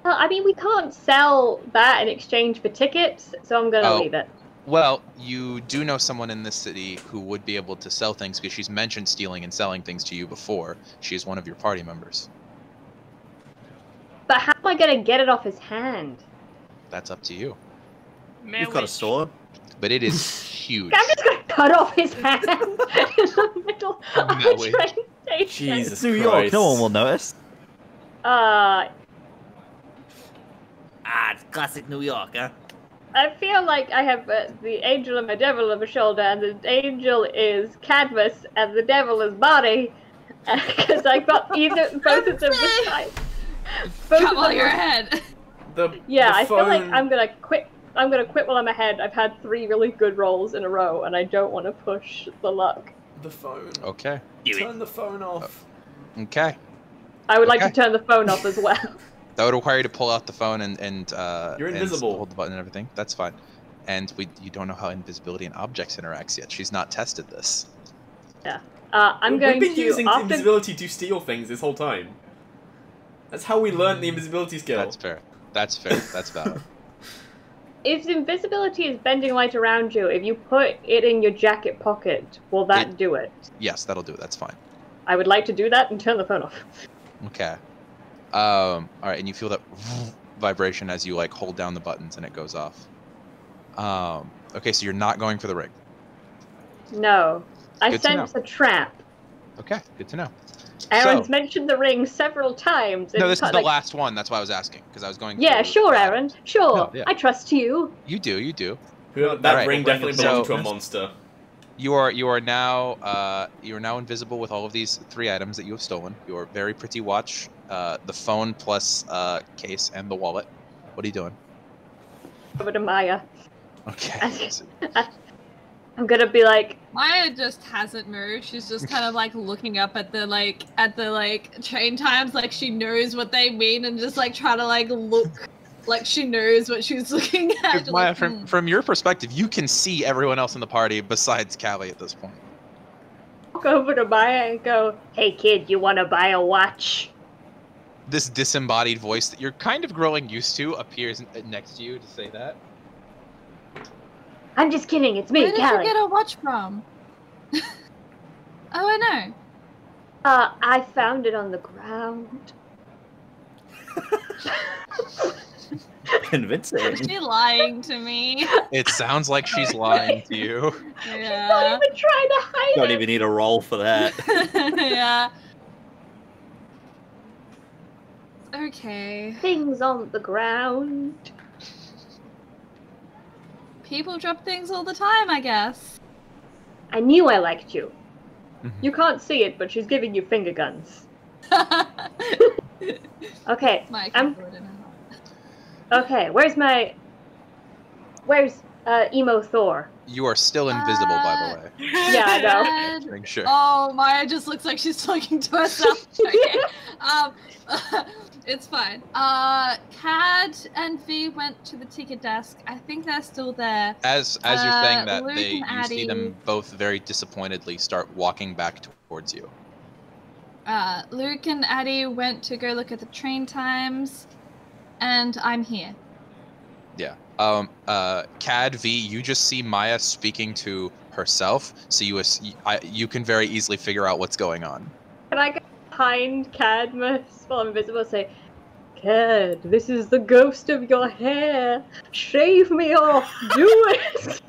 F: Well, I mean, we can't sell that in exchange for tickets, so I'm gonna leave it.
A: Well, you do know someone in this city who would be able to sell things because she's mentioned stealing and selling things to you before. She's one of your party members.
F: But how am I gonna get it off his hand?
A: That's up to you.
E: You've got a sword.
A: But it is huge.
F: I'm just gonna cut off his hand in the middle of the train station.
B: Jesus
E: New York,
B: Christ.
E: no one will notice. It's classic New York, huh?
F: I feel like I have the angel and my devil on my shoulder, and the angel is Cadmus, and the devil is Bonnie, because I got both of them beside.
D: Come on your head.
F: I feel like I'm gonna quit. I'm gonna quit while I'm ahead. I've had 3 really good rolls in a row, and I don't want to push the luck.
B: The phone.
A: Okay.
B: Turn the phone off.
A: Okay.
F: I would like to turn the phone off as well.
A: That would require you to pull out the phone and
B: you're invisible.
A: And hold the button and everything. That's fine. And you don't know how invisibility and objects interacts yet. She's not tested this.
F: Yeah. I'm going to.
B: We've been using invisibility to steal things this whole time. That's how we learned the invisibility skill.
A: That's fair. That's fair. That's valid.
F: If invisibility is bending light around you, if you put it in your jacket pocket, will that do it?
A: Yes, that'll do it. That's fine.
F: I would like to do that and turn the phone off.
A: Okay. All right, and you feel that vibration as you like hold down the buttons and it goes off. Okay, so you're not going for the ring.
F: No, I
A: Good to
F: sense a trap.
A: Okay, good to know.
F: Aaron's mentioned the ring several times.
A: No, this is the last one. That's why I was asking, because I was going.
F: Yeah, sure, Aaron. Sure,
A: No, yeah.
F: I trust you.
A: You do, you do.
B: That ring definitely belongs to a monster.
A: You are now invisible with all of these 3 items that you have stolen. Your very pretty watch, the phone plus case, and the wallet. What are you doing?
F: over to Maya.
A: Okay.
F: I'm gonna be like,
D: Maya just hasn't moved. She's just kind of like looking up at the train times, like she knows what they mean, and just like trying to like look like she knows what she's looking at.
A: Maya,
D: Like,
A: from your perspective, you can see everyone else in the party besides Callie at this point.
F: walk over to Maya and go, "Hey kid, you wanna buy a watch?"
A: This disembodied voice that you're kind of growing used to appears next to you to say that.
F: I'm just kidding. It's me,
D: where did
F: Callie.
D: you get a watch from? Oh, I know.
F: I found it on the ground.
E: Convincing.
D: Is she lying to me?
A: It sounds like she's lying to you.
F: Not
D: Yeah.
F: even trying to hide
E: Don't
F: it.
E: even need a roll for that.
D: Yeah. Okay.
F: Things on the ground.
D: People drop things all the time, I guess.
F: I knew I liked you.
A: Mhm.
F: You can't see it, but she's giving you finger guns. Okay,
D: My
F: I'm-
D: keyboard in her.
F: okay. Where's emo Thor?
A: You are still invisible, by the way.
F: Yeah, I know.
D: Cad-
A: Make sure.
D: Oh, Maya just looks like she's talking to herself. Okay. It's fine. Cad and V went to the ticket desk. I think they're still there.
A: As you're saying that,
D: Luke
A: you
D: and
A: see
D: Addie-
A: them both very disappointedly start walking back towards you.
D: Luke and Addie went to go look at the train times, and I'm here.
A: Yeah. Cad V, you just see Maya speaking to herself, so you can very easily figure out what's going on.
F: Can I go behind Cadmus while I'm invisible and say, Cad, this is the ghost of your hair. Shave me off. Do it.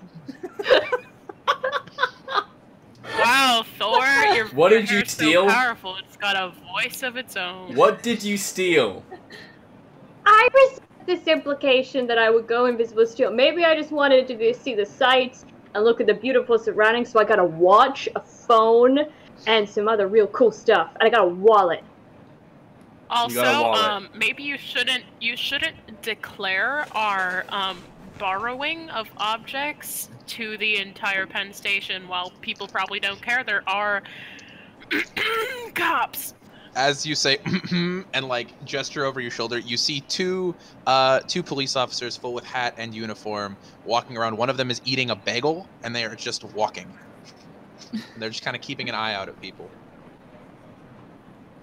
G: Wow, Thor, your
B: What
G: your
B: did you
G: hair's
B: steal?
G: So powerful, it's got a voice of its own.
B: What did you steal?
F: I received this implication that I would go invisible still. Maybe I just wanted to see the sights and look at the beautiful surroundings, so I got a watch, a phone, and some other real cool stuff. And I got a wallet.
G: Also,
B: got a wallet.
G: maybe you shouldn't declare our borrowing of objects to the entire Penn Station. While people probably don't care, there are cops.
A: As you say and like gesture over your shoulder, you see two police officers full with hat and uniform walking around. One of them is eating a bagel, and they are just walking. They're just kind of keeping an eye out at people.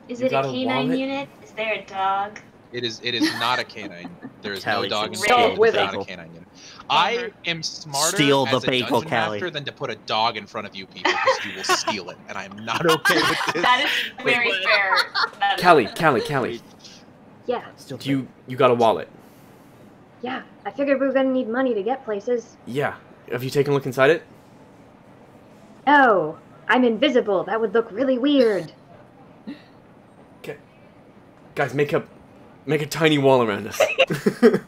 C: Is
B: You
C: it a
B: got a
C: canine
B: wallet?
C: unit? Is there a dog?
A: It is not a canine. There is no
E: Callie,
A: dog in
E: it's
A: the
F: a
A: game
F: dog with
A: without
E: a-
A: a canine unit. I am smarter
E: Steal the
A: as a
E: bagel,
A: dungeon
E: Callie.
A: master than to put a dog in front of you people because you will steal it, and I am not okay with this.
C: That is very
G: Wait,
C: fair. That is-
B: Callie,
F: Yeah,
E: Still
B: you got a wallet?
F: yeah. I figured we were gonna need money to get places.
B: Yeah. Have you taken a look inside it?
F: No, I'm invisible. That would look really weird.
B: Guys, make a tiny wall around us.
G: It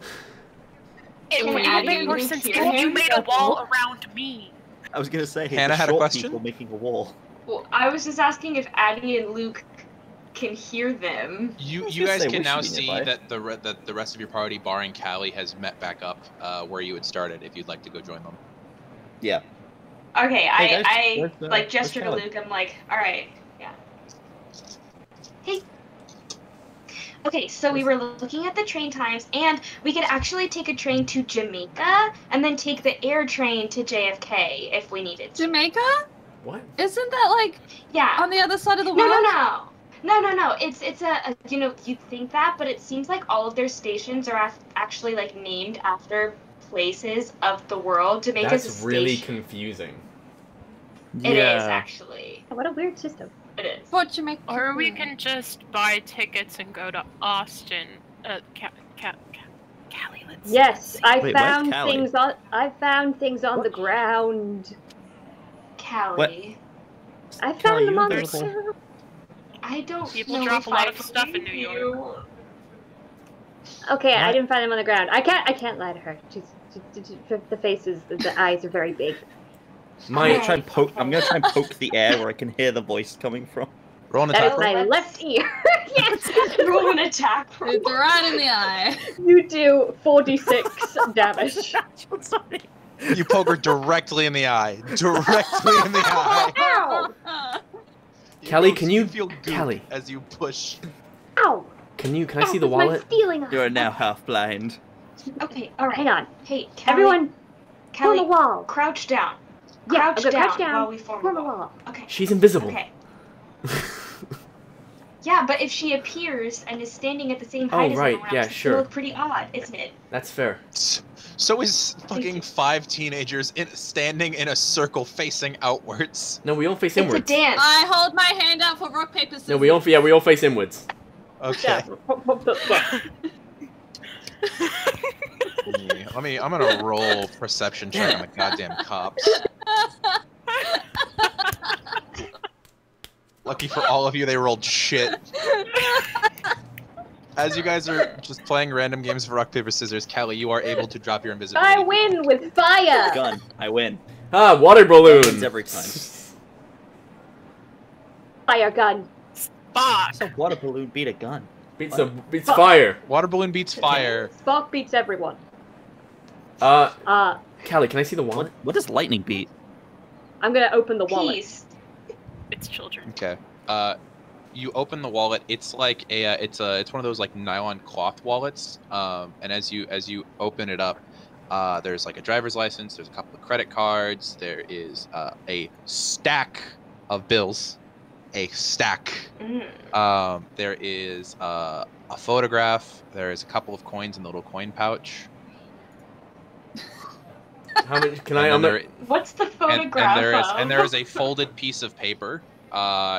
C: Can
G: would
C: Addie
G: make more
C: even
G: sense
C: hear
G: if you
C: him?
G: made a wall around me.
E: I was gonna say,
A: Hannah
E: the
A: had a
E: short
A: question?
E: people making a wall.
C: Well, I was just asking if Addie and Luke can hear them.
A: You
E: was
A: you
E: gonna
A: guys
E: say,
A: can
E: we
A: now
E: should be
A: see
E: nearby.
A: that the rest of your party, barring Callie, has met back up where you had started. If you'd like to go join them.
E: Yeah.
C: Okay,
E: Hey, guys,
C: I
E: where's the-
C: like gesture to
E: where's
C: Luke. I'm like, all right, yeah. Hey. Okay, so we were looking at the train times, and we could actually take a train to Jamaica, and then take the air train to JFK if we needed to.
D: Jamaica?
B: What?
D: Isn't that like
C: Yeah.
D: on the other side of the
C: No,
D: world?
C: no. It's a you know, you'd think that, but it seems like all of their stations are actually like named after places of the world. Jamaica's
B: That's
C: a
B: really
C: station.
B: confusing.
C: It is actually.
F: What a weird system.
C: It is.
D: For Jamaica.
G: Or we can just buy tickets and go to Austin. Callie, let's.
F: Yes, I
E: Wait,
F: found
E: where's Callie?
F: things on. I found things on the ground.
C: Callie.
F: I
E: Callie,
F: found them
E: you
F: on the
E: invisible?
F: ground.
C: I don't
G: People
C: know
G: drop
C: if
G: a lot
C: I
G: of stuff in
C: believe
G: New York.
C: you.
F: Okay, I
E: What?
F: didn't find them on the ground. I can't lie to her. The faces, the eyes are very big.
E: I'm gonna
C: Alright.
E: try and poke the air where I can hear the voice coming from.
A: Roll an
F: That
A: attack
F: is
A: roll.
F: my
C: let's-
F: left ear. Yes!
C: Roll an attack.
D: It's right in the eye.
F: You do 46 damage.
E: Sorry.
A: You poke her directly in the eye. Directly in the eye.
F: Ow!
B: Kelly,
A: feel-
B: can you-
A: feel goop
B: Kelly.
A: as you push?
F: Ow!
B: Can I
F: That
B: see the
F: was my
B: wallet?
F: stealing eye.
E: You are now half blind.
C: Okay, alright.
F: Hang on.
C: Hey, Callie,
F: Everyone,
C: Callie,
F: form a wall.
C: crouch down.
F: Yeah,
C: Crouch
F: I'm gonna
C: down
F: crouch down.
C: while we form
F: Form
C: a
F: a
C: wall.
F: wall.
C: Okay.
B: She's invisible.
C: Okay. Yeah, but if she appears and is standing at the same height as
B: right,
C: everyone
B: yeah,
C: else,
B: sure.
C: it'll look pretty odd, isn't it?
B: That's fair.
A: So is fucking
C: you.
A: 5 teenagers standing in a circle facing outwards.
B: No, we all face
C: It's a
B: inwards.
C: dance.
D: I hold my hand out for rock, paper, scissors.
B: No, we all face inwards.
A: Okay.
F: Yeah.
A: Yeah, I'm gonna roll perception check on the goddamn cops. Lucky for all of you, they rolled shit. As you guys are just playing random games of rock, paper, scissors, Callie, you are able to drop your invisibility.
F: I win with fire!
E: Gun. I win.
B: Ah, water balloon.
E: Wins every time.
F: Fire gun.
G: Fuck.
E: So water balloon beat a gun.
B: Beats fire.
A: Water balloon beats fire.
F: Spark beats everyone.
B: Callie, can I see the wallet?
E: What does lightning beat?
F: I'm gonna open the wallet.
C: Peace.
G: It's children.
A: Okay. You open the wallet. It's like it's one of those like nylon cloth wallets. And as you open it up, there's like a driver's license. There's a couple of credit cards. There is a stack of bills. A stack.
C: Mm.
A: There is a photograph. There is a couple of coins in the little coin pouch.
B: How much can
A: And
B: I?
A: then there-
C: What's the photograph of?
A: and there is a folded piece of paper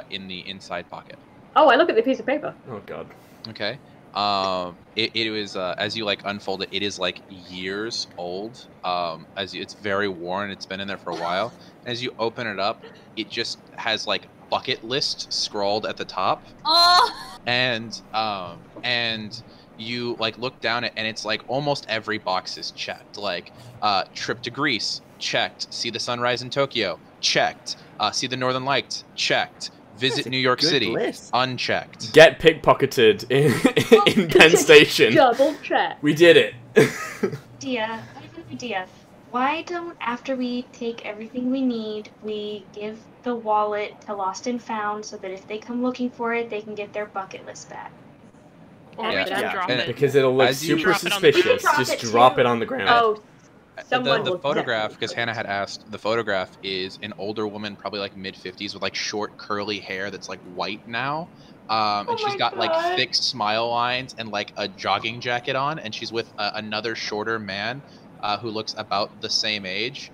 A: in the inside pocket.
F: Oh, I look at the piece of paper.
B: Oh god.
A: Okay. It was as you like unfold it, it is like years old. It's very worn. It's been in there for a while. As you open it up, it just has like bucket list scrawled at the top,
D: Oh,
A: and you like look down it, and it's like almost every box is checked. Like trip to Greece, checked. See the sunrise in Tokyo, checked. See the Northern Lights, checked. Visit
E: That's a
A: New York
E: good
A: City,
E: list.
A: unchecked.
B: Get pickpocketed in Penn Station.
F: Double check.
B: We did it.
C: Idea. I have an idea. Why don't, after we take everything we need, we give the wallet to Lost and Found so that if they come looking for it, they can get their bucket list back?
G: Or
A: Yeah,
G: we just
A: yeah.
G: drop
A: And-
G: it.
B: Because it'll look
A: As you-
B: super
G: Drop it on the ground.
B: suspicious.
C: Drop
B: Just
C: it
B: drop
C: too.
B: it on the ground.
F: Oh, someone
A: The
F: will
A: photograph, because
F: definitely-
A: Hannah had asked, the photograph is an older woman, probably like mid-50s, with like short curly hair that's like white now. And
C: Oh
A: she's
C: my
A: got like
C: God.
A: thick smile lines and like a jogging jacket on, and she's with another shorter man who looks about the same age.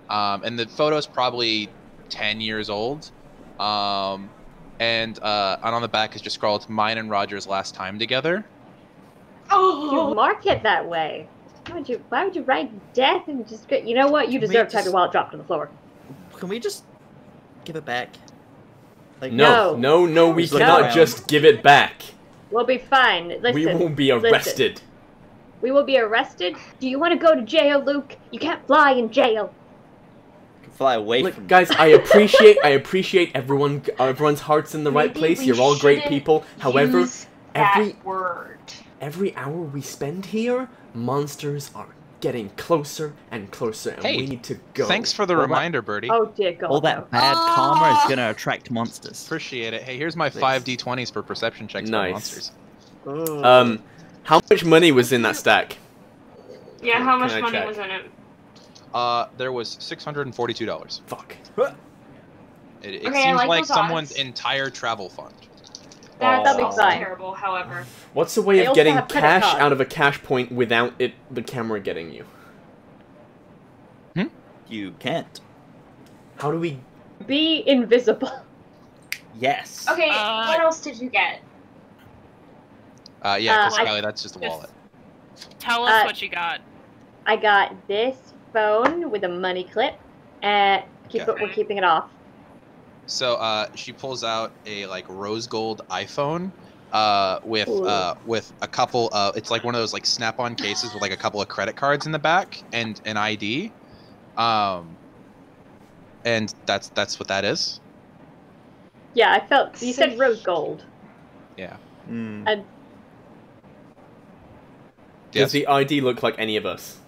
A: And the photo's probably 10 years old. And on the back is just scrawled, "Mine and Roger's last time together."
C: Oh!
F: You mark it that way. Why would you write death and just go, you know what? You
E: Can we
F: deserve to have
E: just-
F: your wallet dropped on the floor.
E: Can we just give it back? Like,
B: No, we
E: Just look
B: cannot
E: around.
B: just give it back.
F: We'll be fine. Listen,
B: We will be
F: listen.
B: arrested.
F: We will be arrested? Do you want to go to jail, Luke? You can't fly in jail.
E: can fly away
B: Look,
E: from
B: guys, I appreciate everyone's heart's in the right
C: Maybe
B: place.
C: we
B: You're all great
C: shouldn't
B: people. However,
C: use that
B: every
C: word.
B: hour we spend here, monsters are getting closer and closer, and
A: Hey,
B: we need to go.
A: Thanks for the
E: All that-
A: reminder, Birdie.
F: Oh dear God.
E: all
F: no.
E: that bad karma is gonna attract monsters.
A: Appreciate it. Hey, here's my
B: Thanks.
A: 5d20s for perception checks
B: Nice.
A: for monsters.
B: How much money was in that stack?
C: Yeah, how much
B: Can I
C: money
B: check?
C: was in it?
A: There was $642.
B: Fuck.
A: It
C: Okay, I
A: seems
C: like
A: like
C: those
A: someone's
C: odds.
A: entire travel fund.
C: That's
F: That'd be
C: also
F: fine.
C: terrible, however.
B: What's the way
F: They
B: of
F: also
B: getting
F: have credit
B: cash
F: cards.
B: out of a cash point without the camera getting you?
E: You can't.
B: How do we?
F: Be invisible.
E: Yes.
C: Okay, what else did you get?
A: Yeah, because
F: I-
A: Kylie, that's just a wallet.
G: Tell us
F: Uh,
G: what you got.
F: I got this phone with a money clip. We're keeping it off.
A: So she pulls out a like rose gold iPhone with
F: Ooh.
A: with a couple it's like one of those like snap-on cases with like a couple of credit cards in the back and an ID. And that's what that is.
F: Yeah, I felt. You said
C: Sick.
F: rose gold.
A: Yeah.
F: And
B: Does the ID look like any of us?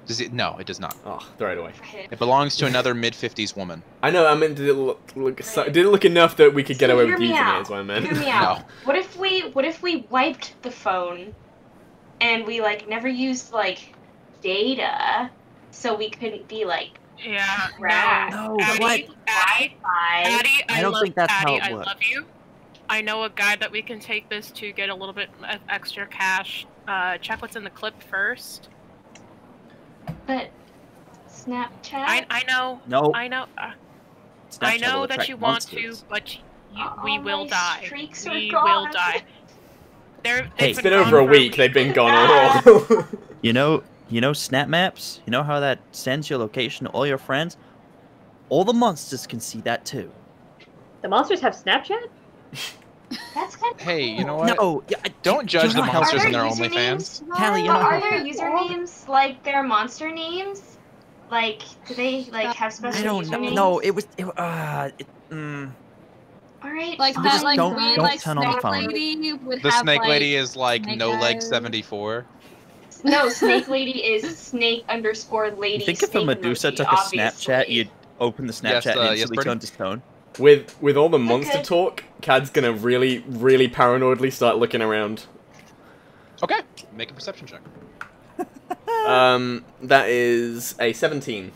A: Does it? No, it does not.
B: Oh, throw it away.
A: It belongs to another mid-50s woman.
B: I know. I meant, did it look enough that we could get
C: So
B: away
C: hear
B: with
C: me
B: using
C: out.
B: it? Is what I meant.
C: Hear me out. What if we wiped the phone, and we like never used like data, so we couldn't be like
G: Yeah.
C: tracked?
E: No,
G: Addie,
E: what?
G: Addie,
C: Wi-Fi.
E: I don't think that's how it
G: I
E: works.
G: love you. I know a guy that we can take this to get a little bit of extra cash. Check what's in the clip first.
C: But Snapchat.
G: I know.
E: No.
G: I know.
E: Snapchat
G: I know
E: will
G: that
E: attract
G: you want
E: monsters.
G: to, but
C: My
G: we will die.
C: streaks are
G: We
C: gone.
G: will die.
E: Hey,
B: It's been over a week. They've been gone all.
E: You know Snap Maps? You know how that sends your location to all your friends? All the monsters can see that too.
F: the monsters have Snapchat?
C: That's kind of
A: Hey, you know
C: cool.
A: what?
E: No, yeah,
A: Don't judge the
E: you're not
A: monsters
C: Are
A: in
C: there
A: their
C: usernames?
A: OnlyFans.
E: Callie, you
C: But
E: know
C: are
E: how-
C: their usernames like their monster names? Like, do they like have special
E: I don't know.
C: usernames?
E: No, it was.
C: All right.
D: Like
C: fine.
D: that, like
E: don't-
D: weird,
E: don't
D: like
E: turn on the
D: snake
E: phone.
D: lady would
A: The
D: have
A: snake
D: like,
A: lady is like
D: snake
A: no leg
D: eyes.
A: 74.
C: No, Snake Lady is snake_lady.
E: You think if a
C: snake
E: Medusa
C: emoji,
E: took a
C: obviously.
E: Snapchat, you'd open the Snapchat
A: Yes,
E: and
A: yes,
E: instantly
A: Bertie?
E: turn to stone?
B: With all the monster
C: Okay.
B: talk, Cad's gonna really, really paranoidly start looking around.
A: Okay, make a perception check.
B: That is a 17.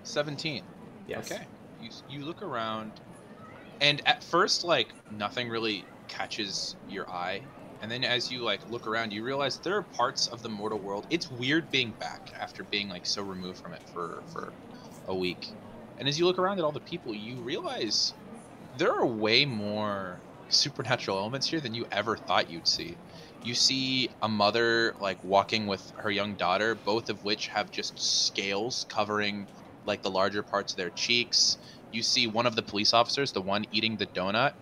A: 17.
B: Yes.
A: Okay. You look around, and at first, like, nothing really catches your eye. And then as you, like, look around, you realize there are parts of the mortal world. It's weird being back after being, like, so removed from it for a week. And as you look around at all the people, you realize there are way more supernatural elements here than you ever thought you'd see. You see a mother, like, walking with her young daughter, both of which have just scales covering, like, the larger parts of their cheeks. You see one of the police officers, the one eating the donut,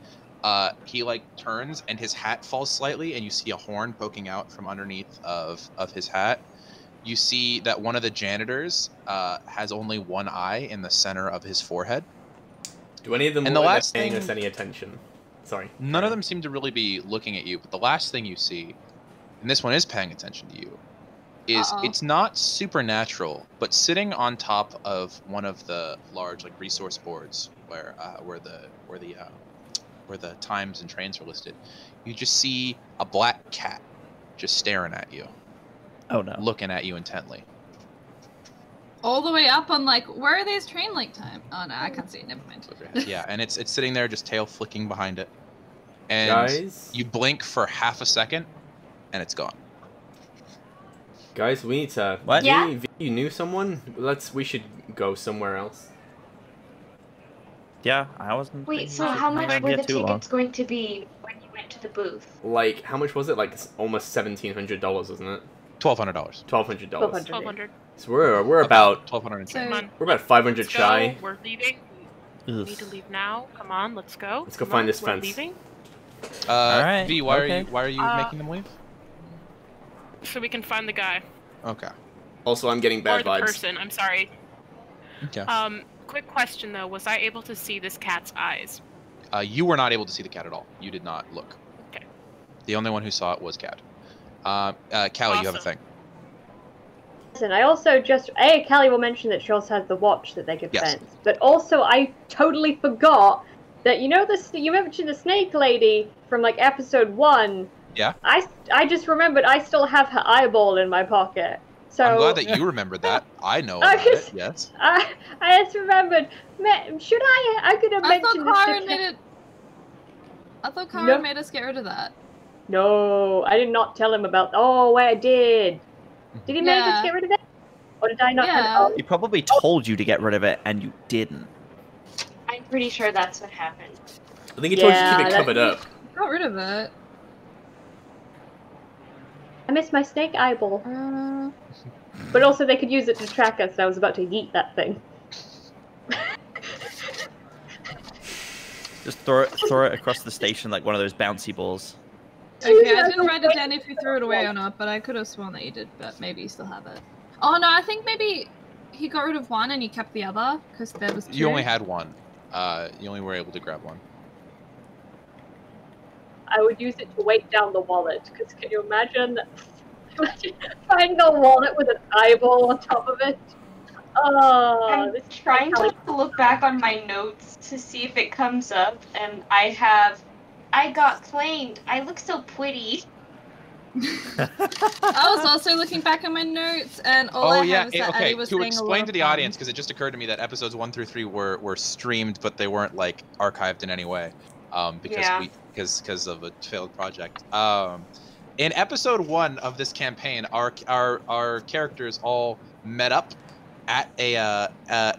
A: he, like, turns and his hat falls slightly, and you see a horn poking out from underneath of his hat. You see that one of the janitors has only one eye in the center of his forehead.
B: Do any of them
A: And
B: look
A: the
B: like
A: last
B: they're paying
A: thing-
B: us any attention? Sorry.
A: None of them seem to really be looking at you, but the last thing you see, and this one is paying attention to you, is
D: Uh-oh.
A: it's not supernatural, but sitting on top of one of the large, like, resource boards where the times and trains are listed, you just see a black cat just staring at you,
E: Oh no.
A: looking at you intently.
D: all the way up on like where are these train link time? Oh no, I can't see it. Never mind.
A: Yeah, and it's sitting there, just tail flicking behind it, and
B: Guys?
A: you blink for half a second, and it's gone.
B: Guys, we need to...
E: What?
C: Yeah?
B: You knew someone? We should go somewhere else.
E: Yeah, I wasn't.
C: Wait,
E: thinking
C: so
E: we should
C: how much
E: hang
C: were
E: here
C: the
E: too long.
C: tickets going to be when you went to the booth?
B: Like, how much was it? Like, almost $1,700, wasn't it?
A: $1,200.
B: $1,200.
F: 1,200.
B: So we're about...
A: $1,200.
D: So-
G: Come on.
B: We're about 500
G: Let's
B: shy.
G: go. We're leaving. We
E: Ugh.
G: need to leave now. Come on, let's go.
B: Let's go
G: Come
B: find
G: on,
B: this
G: we're
B: fence.
G: Leaving
E: Alright,
A: V, why
E: okay.
A: are you making them leave?
G: so we can find the guy
A: Okay.
B: Also, I'm getting
G: or
B: bad
G: the
B: vibes.
G: person. I'm sorry.
A: Okay.
G: Quick question though: was I able to see this cat's eyes?
A: You were not able to see the cat at all. You did not look.
G: Okay.
A: The only one who saw it was Cat. Callie, you have a
G: Awesome.
A: thing.
F: Listen, I also just Callie will mention that she also has the watch that they could
A: Yes.
F: fence, but also I totally forgot that you mentioned the snake lady from like episode 1.
A: Yeah.
F: I just remembered I still have her eyeball in my pocket. So
A: I'm glad that you remembered that. I know
F: I
A: about
F: just-
A: it. Yes.
F: I just remembered. Should I could have
D: I thought
F: mentioned
D: Karen
F: this.
D: made it. I thought Karen
F: No.
D: made us get rid of that.
F: No, I did not tell him about. Oh, wait, I did. Did he make us
D: Yeah.
F: get rid of it? Or did I not?
D: Yeah.
E: He probably told you to get rid of it, and you didn't.
C: I'm pretty sure that's what happened.
B: I think he told you to
F: Yeah,
B: keep it
F: that-
B: covered up.
D: Got rid of it.
F: I missed my snake eyeball. But also they could use it to track us, and I was about to yeet that thing.
E: Just throw it across the station like one of those bouncy balls.
D: Okay, I didn't write it down if you threw it away or not, but I could have sworn that you did, but maybe you still have it. Oh no, I think maybe he got rid of one and he kept the other, because there was 2.
A: You only had one. You only were able to grab one.
F: I would use it to weight down the wallet. Because can you imagine finding a wallet with an eyeball on top of it? Oh,
C: I'm trying to look back on my notes to see if it comes up, and I got claimed. I look so pretty.
D: I was also looking back at my notes, and all I have is that Eddie was
A: to
D: saying a lot
A: explain
D: of
A: to the
D: fun.
A: audience, because it just occurred to me that episodes 1 through 3 were streamed, but they weren't like archived in any way, because of a failed project. In episode 1 of this campaign, our characters all met up at a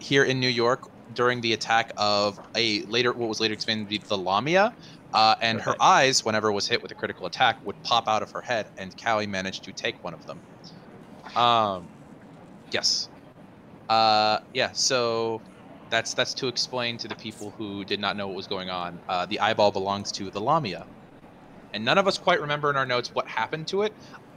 A: here in New York during the attack of what was later expanded to be the Lamia. And her eyes, whenever it was hit with a critical attack, would pop out of her head, and Callie managed to take one of them. Yes. Yeah, so that's to explain to the people who did not know what was going on. The eyeball belongs to the Lamia. And none of us quite remember in our notes what happened to it.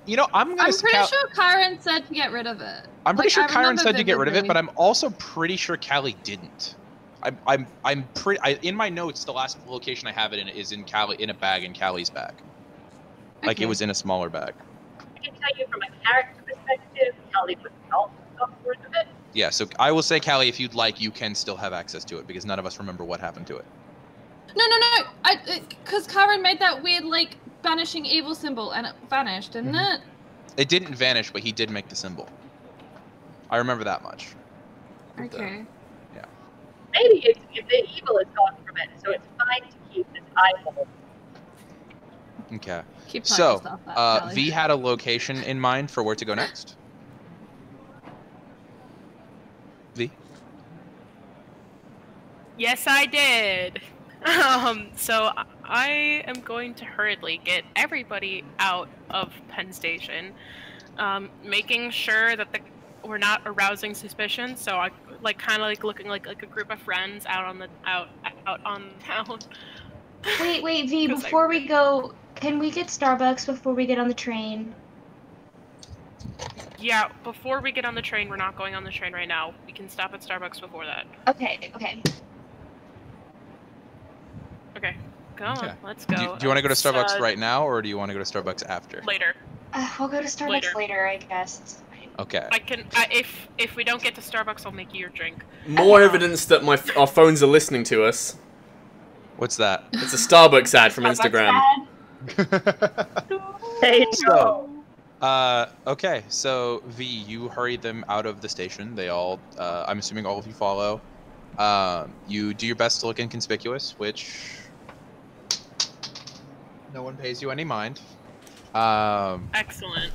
A: You know, I'm pretty
D: sure Kyron said to get rid of it.
A: I'm pretty sure Kyron said to get rid of it, but I'm also pretty sure Callie didn't. I'm pretty. In my notes, the last location I have it in is in a bag in Callie's bag. Like it was in a smaller bag.
F: I can tell you from a character perspective, Callie would not have gotten rid of it.
A: Yeah, so I will say, Callie, if you'd like, you can still have access to it because none of us remember what happened to it.
D: No. Because Kyron made that weird like banishing evil symbol and it vanished, didn't it?
A: It didn't vanish, but he did make the symbol. I remember that much.
D: Okay.
F: Maybe the evil is gone from it, so it's fine to keep this eyeball.
A: Okay.
D: Keep
A: so,
D: that,
A: V had a location in mind for where to go next. V?
G: Yes, I did. So I am going to hurriedly get everybody out of Penn Station, making sure that we're not arousing suspicion. So I kind of looking like a group of friends out on town.
C: Wait, V. Before we go, can we get Starbucks before we get on the train?
G: Yeah, before we get on the train, we're not going on the train right now. We can stop at Starbucks before that.
C: Okay.
G: Okay, come on, let's go.
A: Do you want to go to Starbucks right now, or do you want to go to Starbucks after?
G: Later.
C: We'll go to Starbucks later, I guess.
A: Okay.
G: If we don't get to Starbucks, I'll make you your drink.
B: More evidence that our phones are listening to us.
A: What's that?
B: It's a Starbucks ad from Instagram.
A: Okay, so V, you hurry them out of the station. They all, I'm assuming all of you follow. You do your best to look inconspicuous, which no one pays you any mind.
G: Excellent.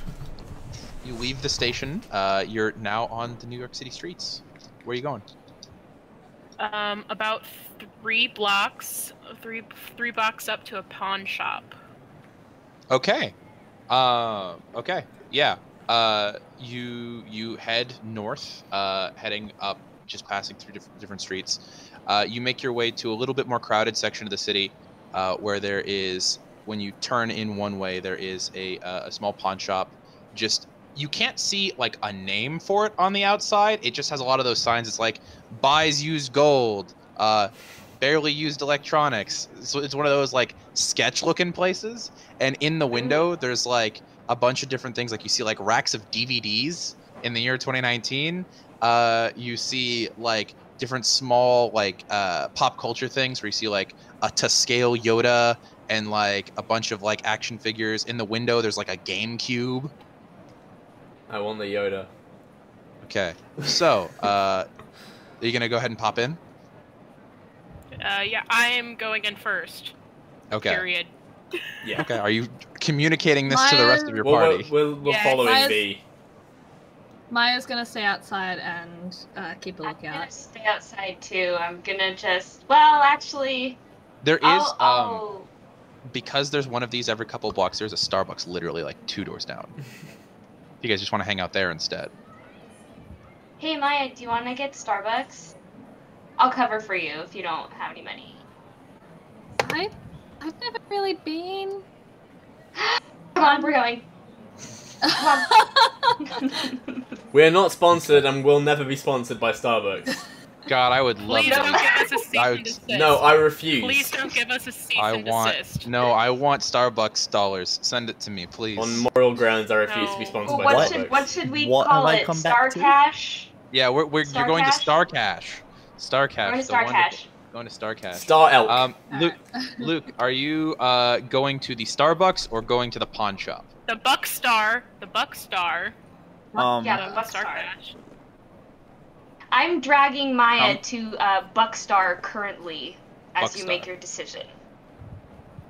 A: You leave the station. You're now on the New York City streets. Where are you going?
G: About 3 blocks up to a pawn shop.
A: Okay. Okay. Yeah. You head north, heading up, just passing through different streets. You make your way to a little bit more crowded section of the city, where there is, when you turn in one way, there is a small pawn shop. Just, you can't see like a name for it on the outside. It just has a lot of those signs. It's like buys used gold, barely used electronics. So it's one of those like sketch looking places. And in the window, there's like a bunch of different things. Like you see like racks of DVDs in the year 2019. You see like different small like pop culture things where you see like a to scale Yoda and like a bunch of like action figures. In the window, there's like a GameCube.
B: I want the Yoda.
A: Okay, so are you gonna go ahead and pop in?
G: Yeah, I am going in first.
A: Okay.
G: Period.
B: Yeah.
A: Okay. Are you communicating this to the rest of your party?
B: We'll follow in V.
D: Maya's gonna stay outside and keep a
C: I'm
D: lookout.
C: gonna stay outside too. I'm gonna just, well, actually,
A: There is
C: I'll...
A: because there's one of these every couple blocks. There's a Starbucks literally like 2 doors down. If you guys just want to hang out there instead.
C: Hey Maya, do you want to get Starbucks? I'll cover for you if you don't have any money.
D: I've never really been.
C: Come on, we're going. Come on.
B: We're not sponsored and will never be sponsored by Starbucks.
A: God, I would love
G: Please
A: to.
G: don't give us a cease and desist.
B: No, I refuse.
G: Please don't give us a cease
A: I
G: and
A: want
G: desist.
A: no. I want Starbucks dollars. Send it to me, please.
B: On moral grounds, I refuse to be
G: No.
B: sponsored
C: Well,
B: by
C: what
B: Starbucks.
C: should we
E: What
C: call
E: have I
C: it?
E: come
C: Star
E: back to?
C: Cash?
A: Yeah, you're
C: Star
A: going to
C: Cash?
A: Star Cash. Star Cash.
C: Going to
A: the
C: Star
A: wonderful-
C: Cash.
A: Going to Star Cash.
B: Star Elk.
A: Luke, are you going to the Starbucks or going to the pawn shop?
G: The Buck Star. The Buck Star.
C: Yeah,
G: The
C: Buck
G: Star
C: Star.
G: Cash.
C: I'm dragging Maya to Buckstar currently as you
A: Buckstar.
C: make your decision.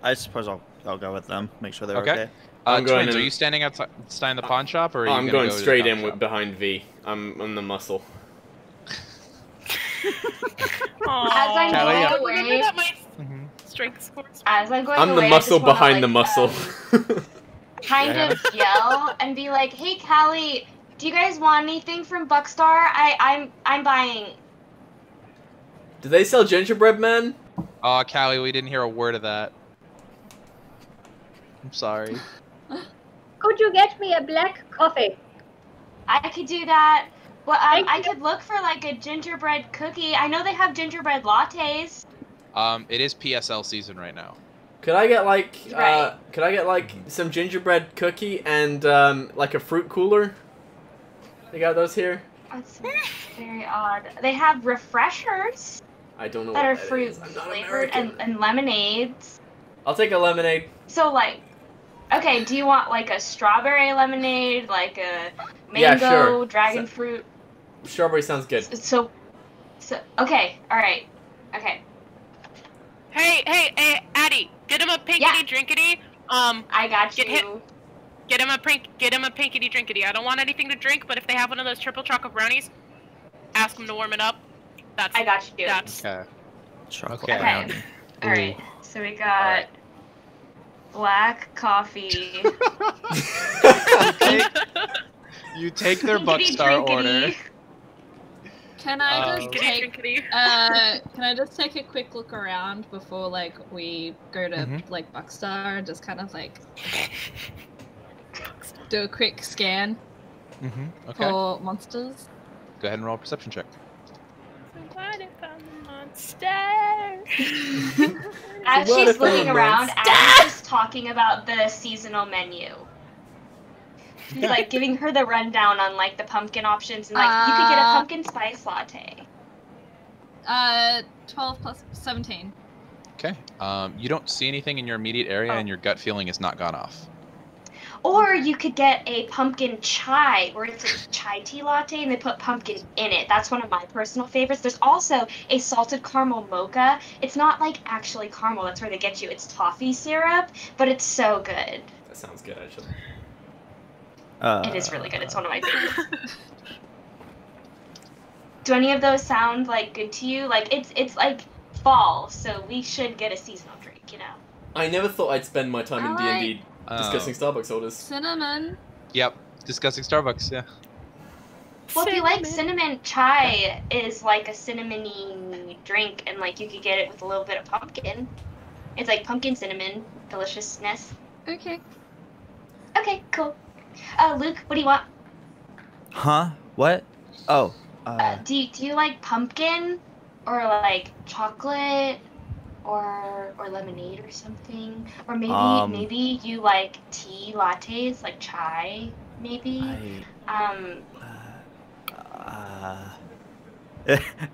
E: I suppose I'll go with them. Make sure they're
A: Okay.
E: okay.
B: I'm going
A: Twins,
B: in-
A: are you standing outside the pawn shop, or are you
B: I'm
A: gonna
B: going
A: go to the
B: straight
A: pawn
B: in
A: shop?
B: behind V. I'm the muscle.
C: As I'm
A: Callie,
C: going
A: yeah.
C: away,
G: Remember that my
A: Mhm.
G: strength scores.
C: as I'm going
B: I'm
C: away,
B: the
C: I
B: muscle
C: just wanna,
B: behind the
C: like,
B: muscle.
C: kind
A: Yeah.
C: of yell and be like, "Hey, Callie, do you guys want anything from Buckstar? I'm buying."
B: Do they sell gingerbread men?
A: Oh, Callie, we didn't hear a word of that. I'm sorry.
F: Could you get me a black coffee?
C: I could do that. Well, I
F: Thank you.
C: could look for like a gingerbread cookie. I know they have gingerbread lattes.
A: It is PSL season right now.
B: Could I get like
C: Right.
B: could I get like some gingerbread cookie and like a fruit cooler? They got those here?
C: That's very odd. They have refreshers
B: I don't know
C: that
B: what
C: are
B: that
C: fruit
B: is. I'm not
C: flavored
B: American.
C: and lemonades.
B: I'll take a lemonade.
C: So like, okay, do you want like a strawberry lemonade, like a
B: Yeah,
C: mango,
B: sure.
C: dragon fruit?
B: Strawberry sounds good.
C: So, okay, all right, okay.
G: Hey, Addie, get him a pinkity
C: Yeah.
G: drinkity.
C: I got
G: Get
C: you.
G: hit. Get him a pinkity drinkity. I don't want anything to drink, but if they have one of those triple chocolate brownies, ask them to warm it up. That's
C: I got you.
G: that's
A: Okay.
E: Chocolate
A: Okay.
E: brownie.
C: All right. So we got
A: Alright.
C: black coffee.
A: You take their
C: Pinkity
A: Buckstar
C: drinkity.
A: order.
D: Can I just
G: pinkity
D: take
G: drinkity.
D: can I just take a quick look around before like we go to
A: Mhm.
D: like Buckstar and just kind of like do a quick scan
A: Mm-hmm. Okay.
D: for monsters?
A: Go ahead and roll a perception check.
G: Somebody found the monster.
C: As
B: What
C: she's
B: if I'm
C: looking
B: a
C: around,
B: monster?
C: Addie's just talking about the seasonal menu. He's like giving her the rundown on like the pumpkin options and like you could get a pumpkin spice latte.
D: 12 plus 17.
A: Okay. You don't see anything in your immediate area, and your gut feeling has not gone off.
C: Or you could get a pumpkin chai, where it's a chai tea latte and they put pumpkin in it. That's one of my personal favorites. There's also a salted caramel mocha. It's not like actually caramel, that's where they get you. It's toffee syrup, but it's so good.
B: That sounds good actually.
C: It is really good. It's one of my favorites. Do any of those sound like good to you? Like it's like fall, so we should get a seasonal drink, you know.
B: I never thought I'd spend my time in
D: I
B: D&D discussing Starbucks orders.
D: Cinnamon.
A: Yep. Discussing Starbucks. Yeah.
C: Well, if you like cinnamon, chai is like a cinnamony drink, and like you could get it with a little bit of pumpkin. It's like pumpkin cinnamon deliciousness.
D: Okay.
C: Okay, cool. Luke, what do you want?
E: Huh? What? Oh.
C: Do you like pumpkin, or like chocolate, or lemonade or something? Or maybe you like tea lattes, like chai, maybe.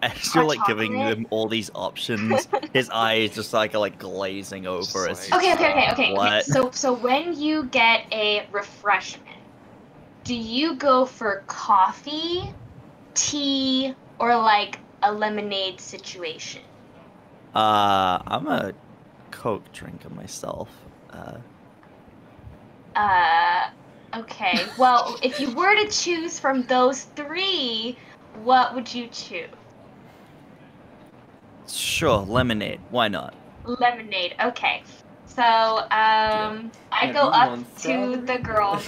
E: As you're like giving
C: chocolate?
E: them all these options, his eyes just like are like glazing over.
A: Just
E: It's
A: like-
C: Okay.
E: What?
C: So when you get a refreshment, do you go for coffee, tea, or like a lemonade situation?
E: I'm a Coke drinker myself.
C: Okay. Well, if you were to choose from those three, what would you choose?
E: Sure, lemonade. Why not?
C: Lemonade. Okay. So, I go up
B: Everyone
C: to
B: strawberry.
C: the girls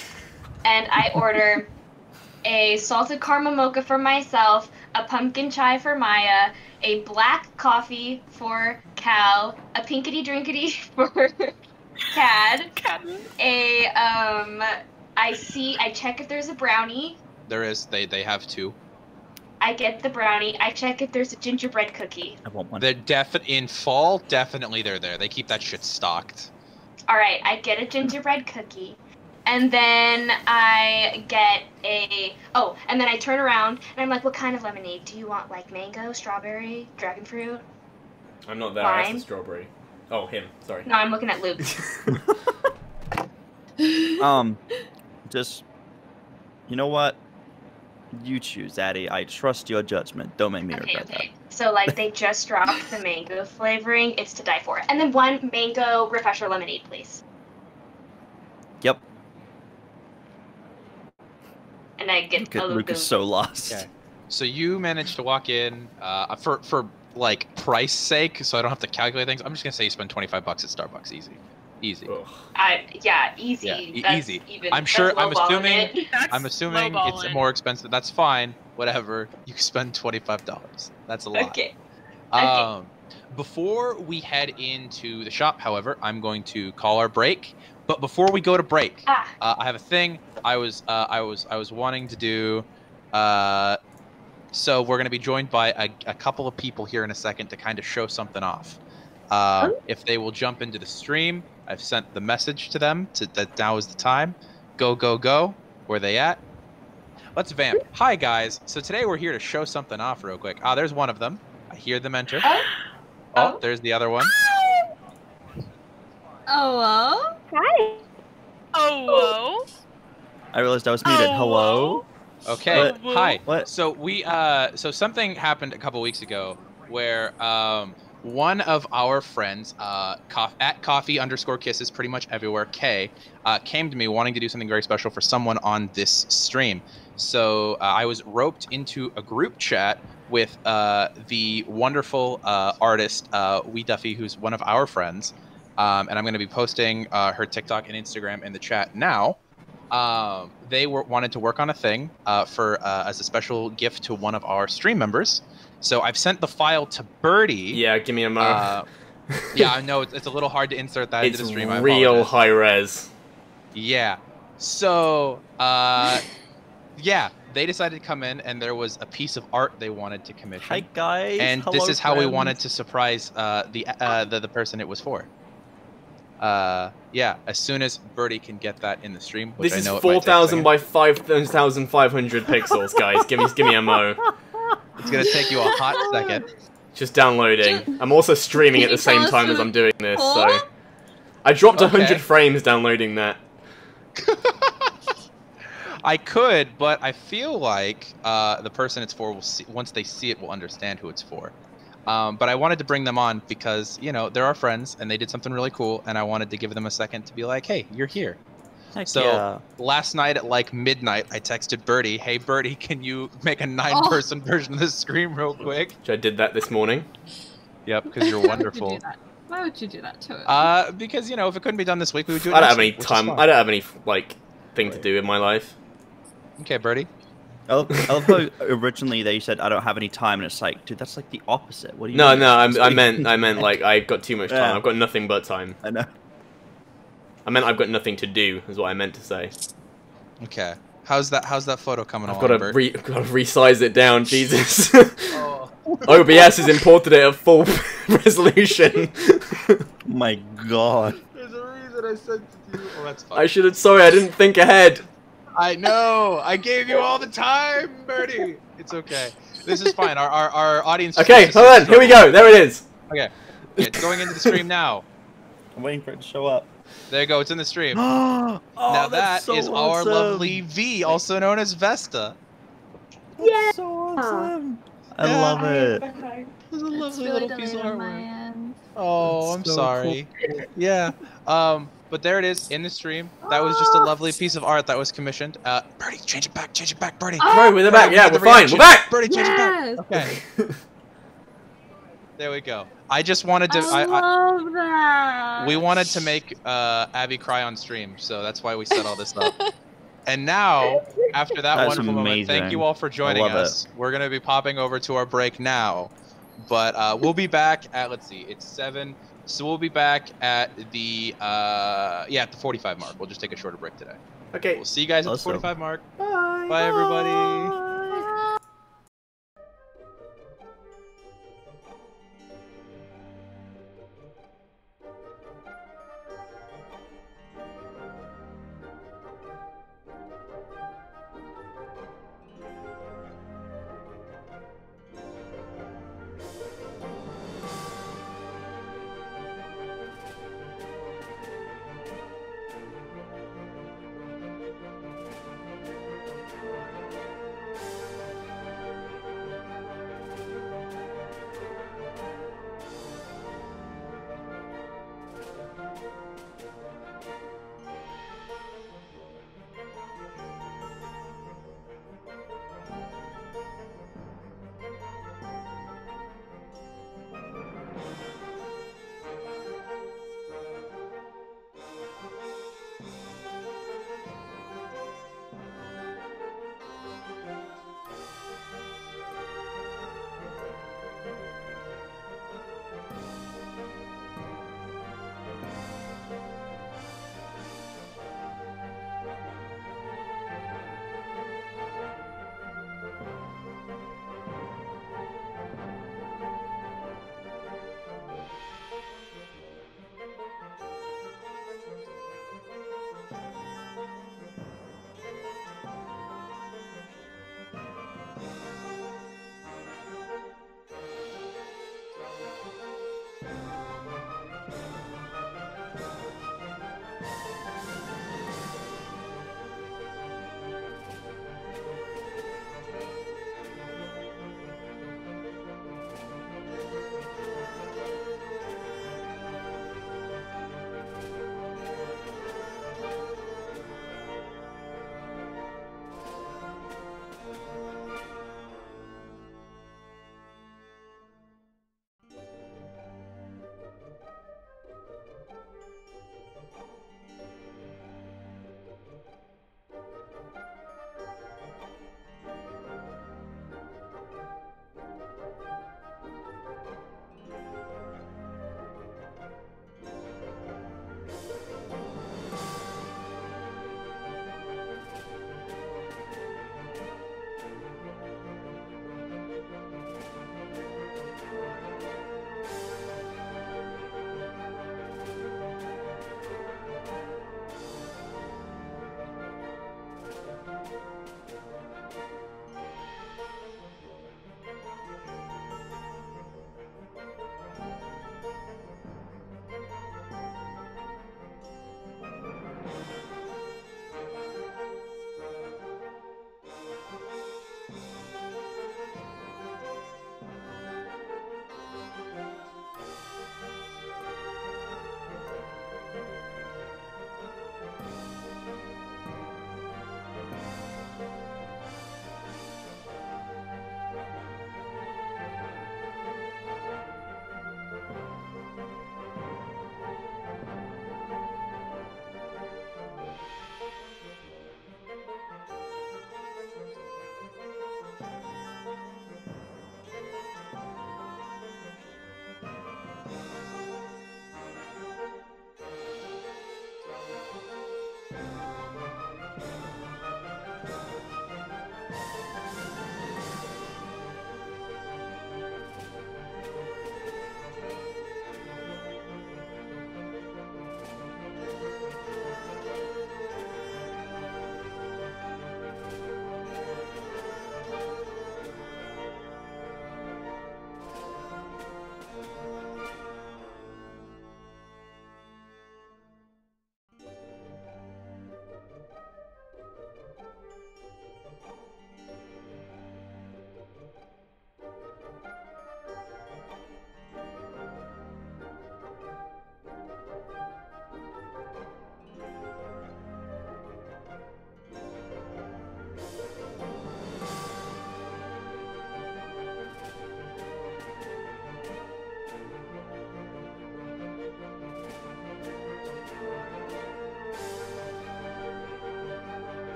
C: and I order a salted caramel mocha for myself, a pumpkin chai for Maya, a black coffee for Cal, a pinkity drinkity for Cad,
G: Cadmus.
C: I check if there's a brownie.
A: There is. They have two.
C: I get the brownie. I check if there's a gingerbread cookie.
E: I want one.
A: They're in fall. Definitely, they're there. They keep that shit stocked.
C: All right, I get a gingerbread cookie, and then I get a and then I turn around and I'm like, "What kind of lemonade? Do you want like mango, strawberry, dragon fruit?"
B: I'm not there. That's
C: Lime.
B: the strawberry. Oh, him. Sorry.
C: No, I'm looking at Luke.
E: Just, you know what? You choose, Addie. I trust your judgment. Don't make me regret
C: Okay. So like they just dropped the mango flavoring. It's to die for. And then one mango refresher lemonade, please.
E: that. Yep.
C: And I get a
E: Luke is so lost.
A: Okay. So you managed to walk in for like price sake, so I don't have to calculate things. I'm just gonna say you spend $25 at Starbucks, easy. Easy.
B: Ugh.
C: Easy.
A: Yeah,
C: That's
A: easy.
C: Even,
A: I'm sure.
C: that's lowballing it.
A: I'm assuming it's more expensive. That's fine. Whatever. You can spend $25. That's a lot.
C: Okay.
A: Before we head into the shop, however, I'm going to call our break. But before we go to break, I have a thing I was wanting to do. So we're going to be joined by a couple of people here in a second to kind of show something off. If they will jump into the stream, I've sent the message to them that now is the time. Go, go, go. Where they at? Let's vamp. Hi, guys. So today we're here to show something off real quick. There's one of them. I hear them enter. Oh, there's the other one.
D: Oh,
F: Hi.
G: Oh,
E: I realized I was muted. Hello?
A: Okay.
G: What?
A: Hi.
E: What?
A: So so something happened a couple weeks ago where one of our friends, at coffee_kisses pretty much everywhere, Kay, came to me wanting to do something very special for someone on this stream. So I was roped into a group chat with the wonderful artist Wee Duffy, who's one of our friends, and I'm going to be posting her TikTok and Instagram in the chat now. They wanted to work on a thing for as a special gift to one of our stream members. So I've sent the file to Birdie.
B: Yeah, give me a mo.
A: Yeah, I know it's a little hard to insert that into the stream.
B: It's
A: I
B: real
A: apologize.
B: high res.
A: Yeah. So yeah, they decided to come in, and there was a piece of art they wanted to commission.
E: Hi, guys.
A: And
E: Hello,
A: this is how we
E: friends.
A: wanted to surprise the person it was for. Yeah, as soon as Birdie can get that in the stream, which
B: This
A: I know
B: is
A: it might take a
B: 4,000
A: second.
B: by 5,500 pixels, guys. Give me a mo.
A: It's gonna take you a hot second.
B: Just downloading. I'm also streaming at the same time as I'm doing this, so
D: Huh?
B: I dropped
A: Okay.
B: 100 frames downloading that.
A: I could, but I feel like the person it's for will see, once they see it will understand who it's for. But I wanted to bring them on because, you know, they're our friends and they did something really cool, and I wanted to give them a second to be like, hey, you're here.
E: Heck
A: So
E: yeah.
A: last night at like midnight, I texted Birdie, hey Birdie, can you make a 9-person version of this stream real quick?
B: Which I did that this morning.
A: Yep, because you're
D: Why would you
A: wonderful.
D: do that? Why would you do that to it?
A: Because, you know, if it couldn't be done this week, we would do it
B: I don't
A: next
B: have any
A: week, which is
B: time.
A: fine.
B: I don't have any like thing to do in my life.
A: Okay, Birdie.
E: I love how originally they said I don't have any time, and it's like, dude, that's like the opposite. What do you
B: No,
E: mean?
B: no, I meant like I've got too much time.
E: Yeah.
B: I've got nothing but time.
E: I know.
B: I meant I've got nothing to do. Is what I meant to say.
A: Okay. How's that photo coming
B: I've
A: along,
B: got
A: Bert?
B: to resize it down. Jesus.
A: Oh.
B: OBS has imported it at full resolution.
E: My God.
A: There's a reason I sent it to you. Oh, that's fine.
B: I should have. Sorry, I didn't think ahead.
A: I know. I gave you all the time, Birdie. It's okay. This is fine. Our audience.
B: Okay, hold on. Here we go. There it is.
A: Okay. Yeah, it's going into the stream now.
E: I'm waiting for it to show up.
A: There you go. It's in the stream.
E: Oh,
A: now
E: that's
A: that
E: so
A: is our
E: awesome.
A: lovely V, also known as Vesta.
E: That's so awesome. I love it.
A: It's a lovely
D: It's really
A: little piece of
D: delayed on my
A: artwork.
D: end.
A: Oh, I'm
E: That's so
A: sorry. Yeah. But there it is in the stream. That was just a lovely piece of art that was commissioned. Birdie, change it back, Birdie.
B: Right, we're back. Yeah, we're
A: The
B: fine.
A: reaction.
B: We're back.
A: Birdie, change
D: Yes.
A: it back. Okay. There we go. I just wanted to.
D: I love that.
A: We wanted to make Abby cry on stream, so that's why we set all this up. And now, after that
E: That's
A: wonderful moment, thank you
E: amazing.
A: all for joining
E: love
A: us. We're gonna be popping over to our break now, but we'll be back at, let's see, it's 7, so we'll be back at the at the 45 mark. We'll just take a shorter break today.
B: Okay.
A: We'll see you guys at the
E: Awesome.
A: 45 mark.
B: Bye.
A: Bye everybody.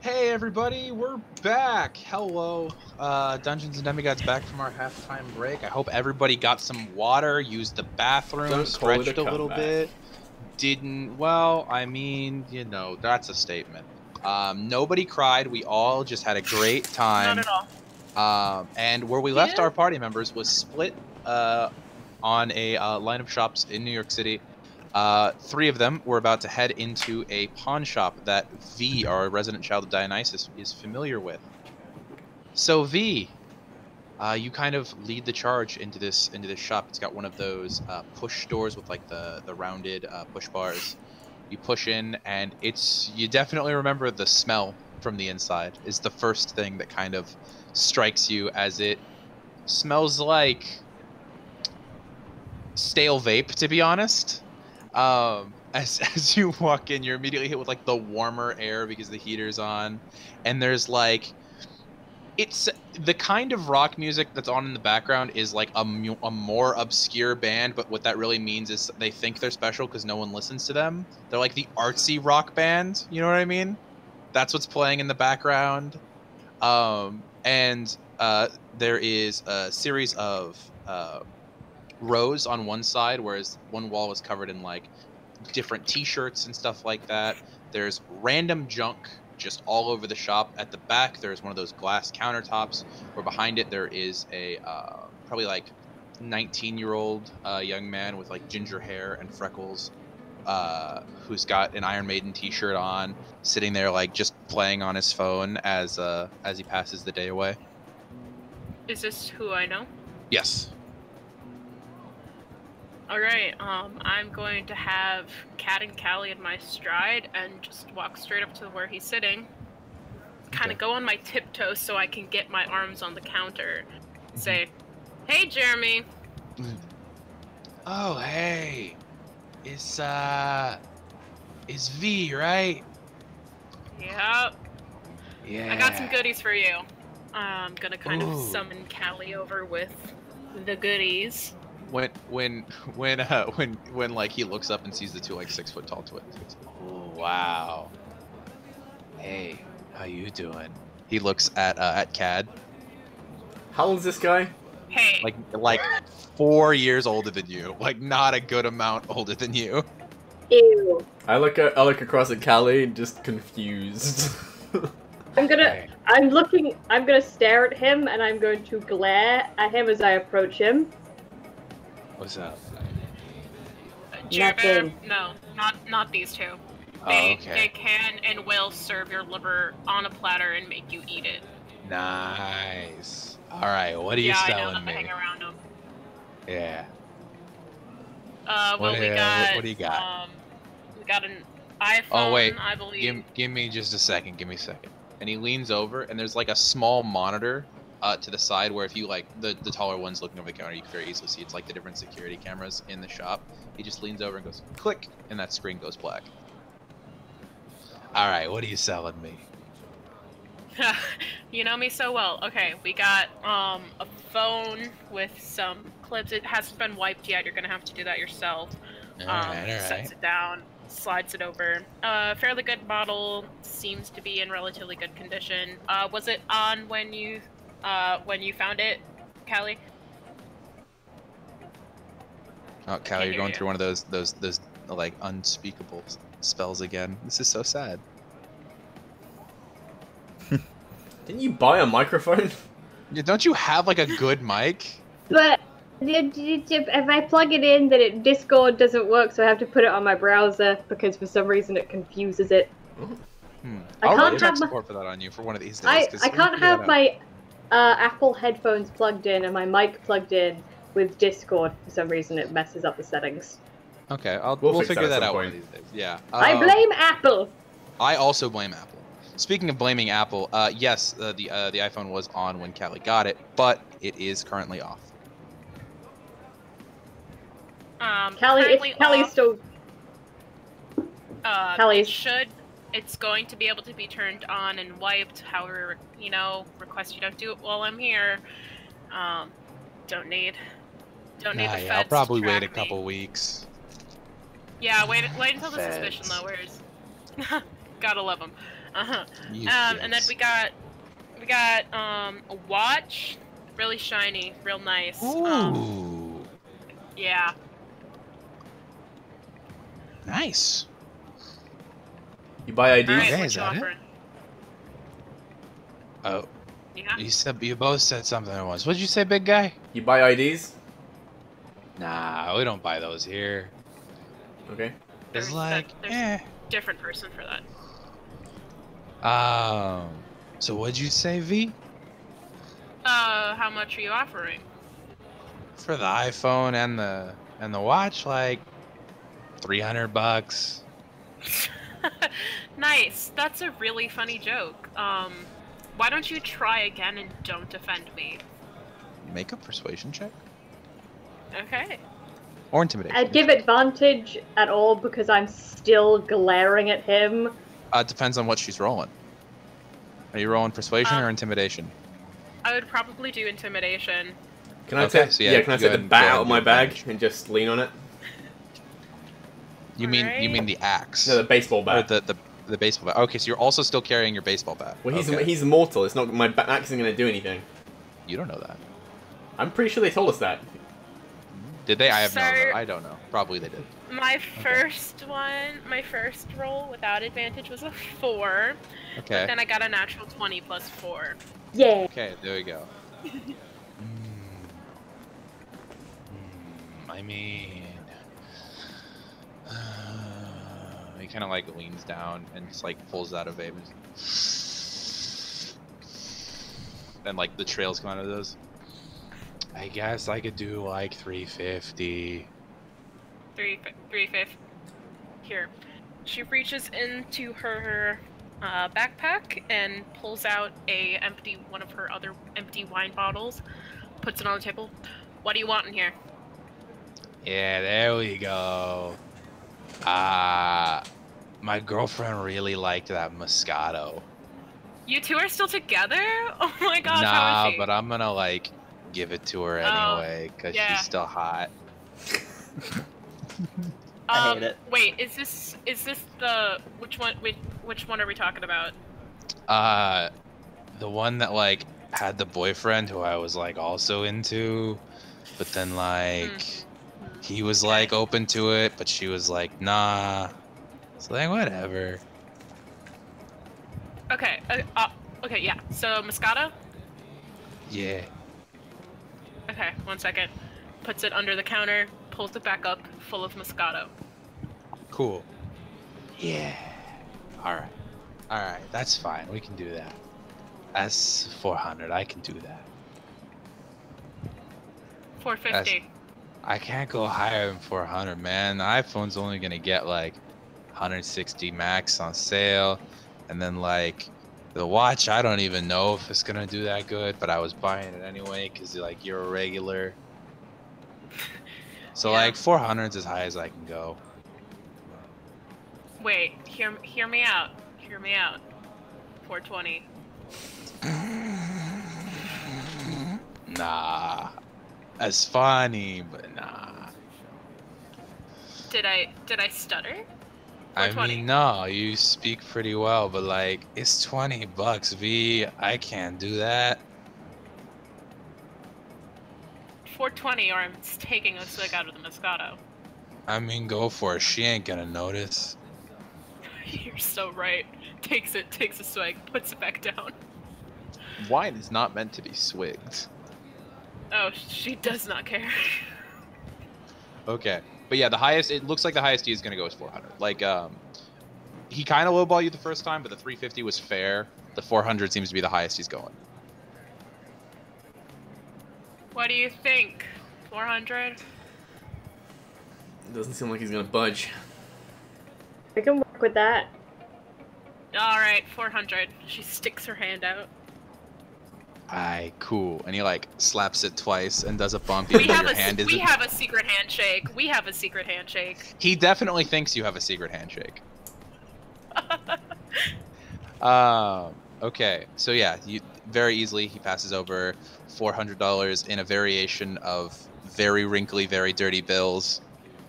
A: Hey everybody, we're back. Hello, Dungeons and Demigods back from our halftime break. I hope everybody got some water, used the bathroom,
B: Don't call it
A: stretched a little bit. Didn't, well, I mean, you know, that's a statement. Nobody cried. We all just had a great time.
G: Not at all.
A: And where we left our party members was split on a line of shops in New York City. 3 of them were about to head into a pawn shop that V, our resident child of Dionysus, is familiar with. So V, you kind of lead the charge into this shop. It's got one of those push doors with like the rounded push bars. You push in, and you definitely remember the smell from the inside. Is the first thing that kind of strikes you, as it smells like stale vape, to be honest. As you walk in, you're immediately hit with like the warmer air because the heater's on, and there's like, it's the kind of rock music that's on in the background is like a more obscure band, but what that really means is they think they're special because no one listens to them. They're like the artsy rock band, you know what I mean? That's what's playing in the background. And there is a series of rows on one side, whereas one wall is covered in like different t-shirts and stuff like that. There's random junk just all over the shop. At the back there's one of those glass countertops, where behind it there is a probably like 19-year-old young man with like ginger hair and freckles, who's got an Iron Maiden t-shirt on, sitting there like just playing on his phone as he passes the day away.
G: Is this who I know?
A: Yes.
G: Alright, I'm going to have Cat and Callie in my stride and just walk straight up to where he's sitting. Kind of go on my tiptoes so I can get my arms on the counter. Say, hey Jeremy!
A: Oh, hey. It's V, right?
G: Yep.
A: Yeah.
G: I got some goodies for you. I'm gonna kind of summon Callie over with the goodies.
A: When like he looks up and sees the 2 like 6 foot tall twins. Oh, wow. Hey, how you doing? He looks at Cad.
B: How old is this guy?
G: Hey.
A: Like 4 years older than you. Like not a good amount older than you.
F: Ew.
B: I look across at Callie, just confused.
F: I'm gonna stare at him, and I'm going to glare at him as I approach him.
A: What's up?
G: Jerbear, no, not these two. They can and will serve your liver on a platter and make you eat it.
A: Nice. All right, what are you
G: selling
A: me?
G: I know that I hang around them.
A: Yeah.
G: Well,
A: what do you got?
G: We got an iPhone.
A: Oh wait,
G: I believe.
A: Give me just a second. Give me a second. And he leans over, and there's like a small monitor to the side where if you like the taller one's looking over the counter, you can very easily see it's like the different security cameras in the shop. He just leans over and goes click, and that screen goes black. All right, what are you selling me?
G: You know me so well. Okay, we got a phone with some clips. It hasn't been wiped yet. You're gonna have to do that yourself.
A: All right.
G: Sets it down, slides it over. Fairly good model. Seems to be in relatively good condition. Was it on when you found it, Callie?
A: Oh, Callie, you're going through one of those like unspeakable spells again. This is so sad.
B: Didn't you buy a microphone?
A: Yeah, don't you have like a good mic?
F: But if I plug it in, then Discord doesn't work, so I have to put it on my browser because for some reason it confuses it.
A: I'll run tech support for that on you for one of these days.
F: I can't have my Apple headphones plugged in and my mic plugged in with Discord. For some reason, it messes up the settings.
A: Okay, we'll figure that out one of these days. Yeah.
F: I blame Apple.
A: I also blame Apple. Speaking of blaming Apple, yes, the iPhone was on when Callie got it, but it is currently off.
F: Callie's still.
G: It's going to be able to be turned on and wiped. However, request you don't do it while I'm here. Don't need the feds.
A: I'll probably
G: to
A: wait
G: track
A: a couple weeks.
G: Yeah, wait until the suspicion lowers. Gotta love them. And then we got a watch, really shiny, real nice.
A: Ooh.
G: Yeah.
A: Nice.
B: You buy IDs?
G: Alright,
A: Okay,
G: what
A: is
G: you
A: that it?
G: offering?
A: Oh,
G: Yeah.
A: you both said something at once. What'd you say, big guy?
B: You buy IDs?
A: Nah, we don't buy those here.
B: Okay.
A: It's
G: There's
A: like,
G: a different person for that.
A: So what'd you say, V?
G: How much are you offering?
A: For the iPhone and the watch, like $300.
G: Nice. That's a really funny joke. Why don't you try again and don't offend me?
A: Make a persuasion check
G: Okay.
A: or intimidation.
F: I'd give advantage at all because I'm still glaring at him.
A: It depends on what she's rolling. Are you rolling persuasion or intimidation?
G: I would probably do intimidation.
B: Can I
A: Okay,
B: take?
A: so
B: yeah,
A: yeah,
B: can I
A: go
B: take
A: ahead
B: the
A: and-
B: bat
A: go
B: out
A: ahead
B: of my
A: and do
B: bag
A: advantage.
B: and just lean on it?
A: You mean the axe?
B: No, the baseball
A: Or
B: bat.
A: the baseball bat. Okay, so you're also still carrying your baseball bat.
B: Well,
A: Okay.
B: he's immortal. It's not my axe isn't gonna do anything.
A: You don't know that.
B: I'm pretty sure they told us that.
A: Did they? I have
G: Sir-
A: no. I don't know. Probably they did.
G: My first roll without advantage was a 4.
A: Okay.
G: Then I got a natural 20 plus 4.
F: Yeah.
A: Okay, there we go. I mean, he kind of like leans down and just like pulls out a vape, and like the trails come out of those. I guess I could do like 350.
G: 350. Here. She reaches into her backpack and pulls out one of her other empty wine bottles, puts it on the table. What do you want in here?
A: Yeah, there we go. My girlfriend really liked that Moscato.
G: You two are still together? Oh my gosh, how
A: Nah,
G: is she?
A: but I'm gonna like give it to her anyway because
G: yeah.
A: she's still hot.
E: I hate it.
G: Wait, is this the which one are we talking about?
A: The one that like had the boyfriend who I was like also into, but then like he was like open to it, but she was like nah. It's like whatever.
G: Okay, okay, yeah. So Moscato?
A: Yeah.
G: Okay, 1 second. Puts it under the counter, pulls it back up, full of Moscato.
A: Cool. Yeah. All right. All right. That's fine. We can do that. That's 400. I can do that.
G: 450.
A: I can't go higher than 400, man. The iPhone's only gonna get like 160 max on sale, and then like the watch, I don't even know if it's gonna do that good, but I was buying it anyway because like you're a regular. So
G: Yeah.
A: like 400's as high as I can go.
G: Wait, hear me out. Hear me out. 420.
A: Nah. That's funny, but nah.
G: Did I stutter?
A: I
G: 420.
A: mean, no, you speak pretty well, but like, it's $20, V. I can't do that.
G: 420, or I'm taking a swig out of the Moscato.
A: I mean, go for it. She ain't gonna notice.
G: You're so right. Takes a swig, puts it back down.
A: Wine is not meant to be swigged.
G: Oh, she does not care.
A: Okay, but yeah, the highest. It looks like the highest he is gonna go is 400. Like, he kind of lowballed you the first time, but the 350 was fair. The 400 seems to be the highest he's going.
G: What do you think? 400?
B: It doesn't seem like he's gonna budge.
F: We can work with that.
G: Alright, 400. She sticks her hand out.
A: Aye, cool. And he like slaps it twice and does a bump.
G: We
A: even though
G: have
A: your hand
G: we
A: isn't.
G: have a secret handshake. We have a secret handshake.
A: He definitely thinks you have a secret handshake. Okay, so yeah, you very easily he passes over $400 in a variation of very wrinkly, very dirty bills.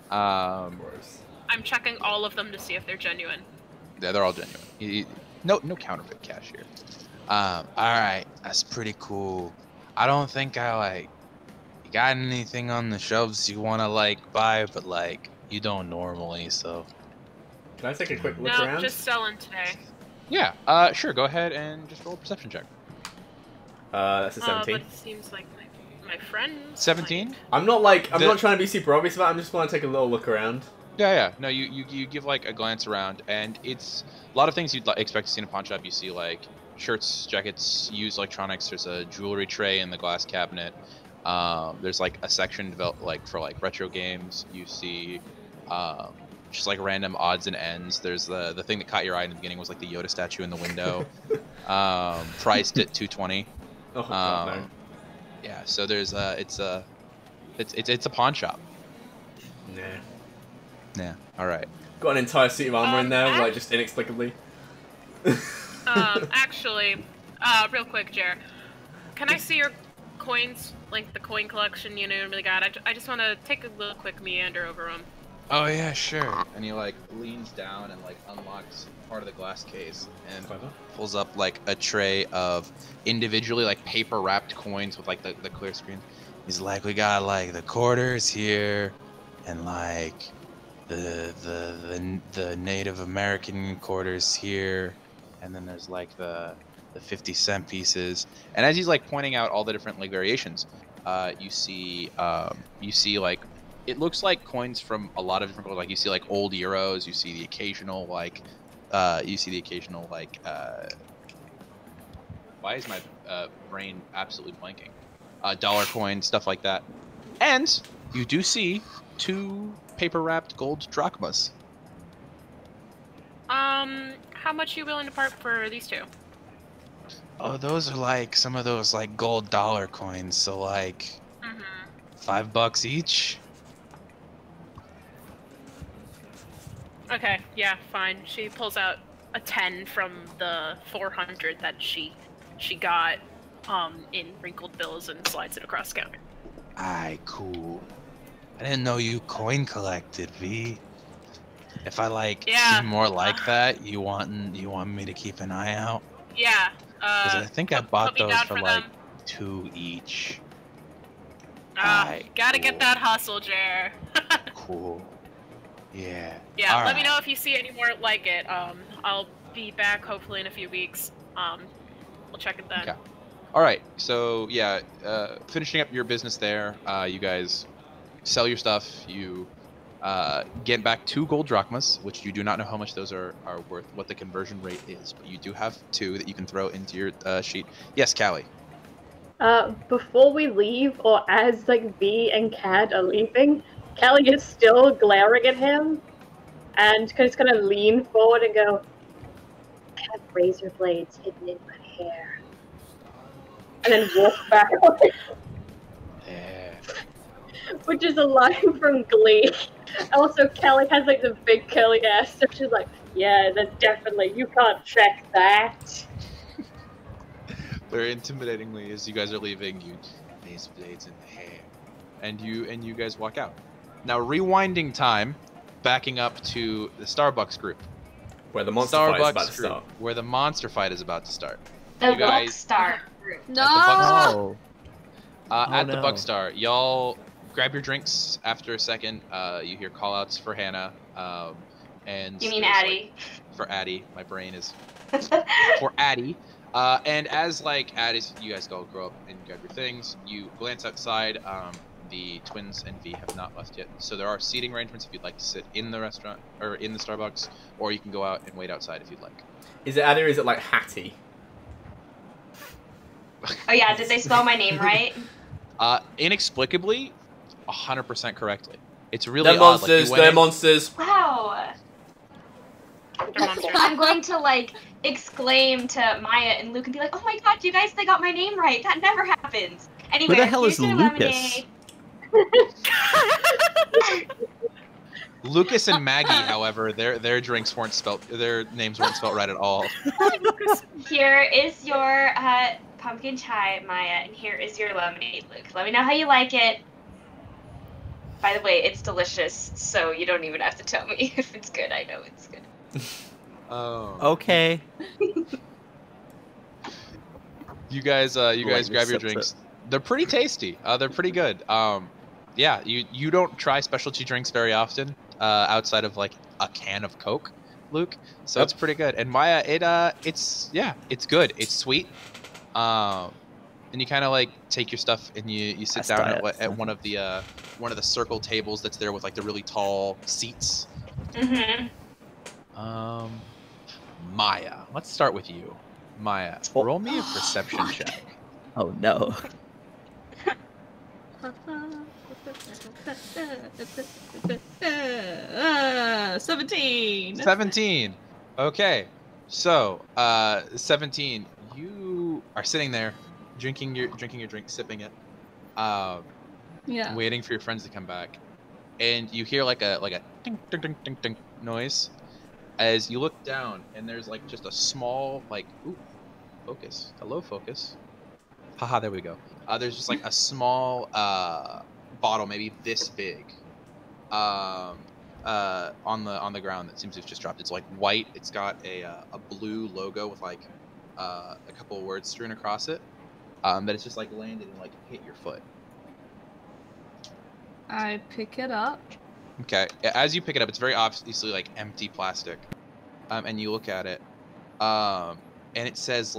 B: Of course.
G: I'm checking all of them to see if they're genuine.
A: They're all genuine. No counterfeit cash here. All right, that's pretty cool. I don't think I like. You got anything on the shelves you want to like buy, but like you don't normally, so.
B: Can I take a quick look
G: No,
B: around?
G: just selling today.
A: Yeah. Sure. Go ahead and just roll a perception check.
B: That's a 17.
G: But it seems like my friend.
A: 17.
B: I'm not trying to be super obvious about it. I'm just want to take a little look around.
A: Yeah. No, you give like a glance around, and it's a lot of things you'd expect to see in a pawn shop. You see like shirts, jackets, used electronics. There's a jewelry tray in the glass cabinet. There's like a section developed like for like retro games. You see just like random odds and ends. There's the thing that caught your eye in the beginning was like the Yoda statue in the window, priced at $220.
B: Oh God, no.
A: Yeah, so there's it's a pawn shop.
B: Nah.
A: Yeah. All right.
B: Got an entire suit of armor in there, like just inexplicably.
G: Actually, real quick, Jer, can I see your coins, like the coin collection you really got? I just want to take a little quick meander over them.
A: Oh yeah, sure. And he like leans down and like unlocks part of the glass case and pulls up like a tray of individually like paper wrapped coins with like the clear screen. He's like, we got like the quarters here, and like the Native American quarters here, and then there's like the 50-cent pieces. And as he's like pointing out all the different like variations, you see like it looks like coins from a lot of different, like you see like old euros, you see the occasional like why is my brain absolutely blanking? Dollar coins, stuff like that. And you do see 2 paper wrapped gold drachmas.
G: How much are you willing to part for these 2?
A: Oh, those are like some of those like gold dollar coins, so like $5 each.
G: Okay, yeah, fine. She pulls out a 10 from the 400 that she got in wrinkled bills and slides it across the counter.
A: Aye, cool. I didn't know you coin collected, V. If I like see more like that, you want me to keep an eye out?
G: Yeah.
A: Because I think I bought those for like
G: them.
A: 2 each.
G: Gotta get that hustle, Jer.
A: Cool. Yeah.
G: Yeah,
A: All
G: let me
A: right.
G: know if you see any more like it. I'll be back hopefully in a few weeks. We'll check it then.
A: Okay. All right. So yeah, finishing up your business there, you guys sell your stuff. You get back 2 gold drachmas, which you do not know how much those are worth, what the conversion rate is, but you do have 2 that you can throw into your sheet. Yes, Callie.
F: Before we leave, or as like V and Cad are leaving, Callie is still glaring at him, and just gonna lean forward and go, "I have razor blades hidden in my hair," and then walk back away.
A: Yeah.
F: Which is a line from Glee. Also, Callie has like the big curly hair, so she's like, "Yeah, that's definitely, you can't check that."
A: Very intimidatingly, as you guys are leaving, you razor blades in the hair, and you guys walk out. Now rewinding time, backing up to the Starbucks group.
B: Where the monster fight is about to start.
A: Where the monster fight is about to start.
C: The
A: You guys-
C: Buckstar group.
D: No.
E: Oh.
A: At the
E: no.
A: Buckstar, y'all grab your drinks. After a second, you hear call-outs for Hannah. And
C: You mean
A: there's,
C: Addie?
A: like, for Addie. My brain is for Addie. And as like Addie, you guys go grow up and grab your things. You glance outside. The twins and V have not left yet, so there are seating arrangements if you'd like to sit in the restaurant or in the Starbucks, or you can go out and wait outside if you'd like.
B: Is it Addy or is it like Hattie?
C: Oh yeah, did they spell my name right?
A: Inexplicably, 100% correctly. It's really
B: They're
A: odd.
B: monsters.
A: Like,
B: They're monsters.
C: Wow.
G: They're monsters.
C: I'm going to like exclaim to Maya and Luke and be like, "Oh my god, you guys, they got my name right. That never happens." Anyway,
E: Who the hell
C: here's
E: is
C: your
E: Lucas?
C: lemonade.
A: Lucas and Maggie, however, their drinks weren't spelled. Their names weren't spelled right at all.
C: Here is your pumpkin chai, Maya, and here is your lemonade, Luke. Let me know how you like it. By the way, it's delicious, so you don't even have to tell me if it's good. I know it's good.
E: Okay.
A: You guys grab your
E: sips
A: drinks.
E: it.
A: They're pretty tasty. They're pretty good. Yeah, you don't try specialty drinks very often, outside of like a can of Coke, Luke. So
B: Yep.
A: it's pretty good. And Maya, it's good. It's sweet. And you kind of like take your stuff and you sit
E: Best
A: down
E: diet.
A: at one of the circle tables that's there with like the really tall seats.
C: Mm-hmm.
A: Maya, let's start with you. Maya,
E: Oh.
A: roll me a perception check.
E: Oh no.
D: 17.
A: 17. Okay. So, 17. You are sitting there, drinking your drink, sipping it,
D: Yeah.
A: waiting for your friends to come back, and you hear like a ding ding ding ding ding noise as you look down, and there's like just a small focus. Hello, focus. Haha, there we go. There's just like a small bottle, maybe this big, on the ground that seems to have just dropped. It's like white. It's got a blue logo with like a couple of words strewn across it. But it's just like landed and like hit your foot.
D: I pick it up.
A: Okay. As you pick it up, it's very obviously like empty plastic. And you look at it, and it says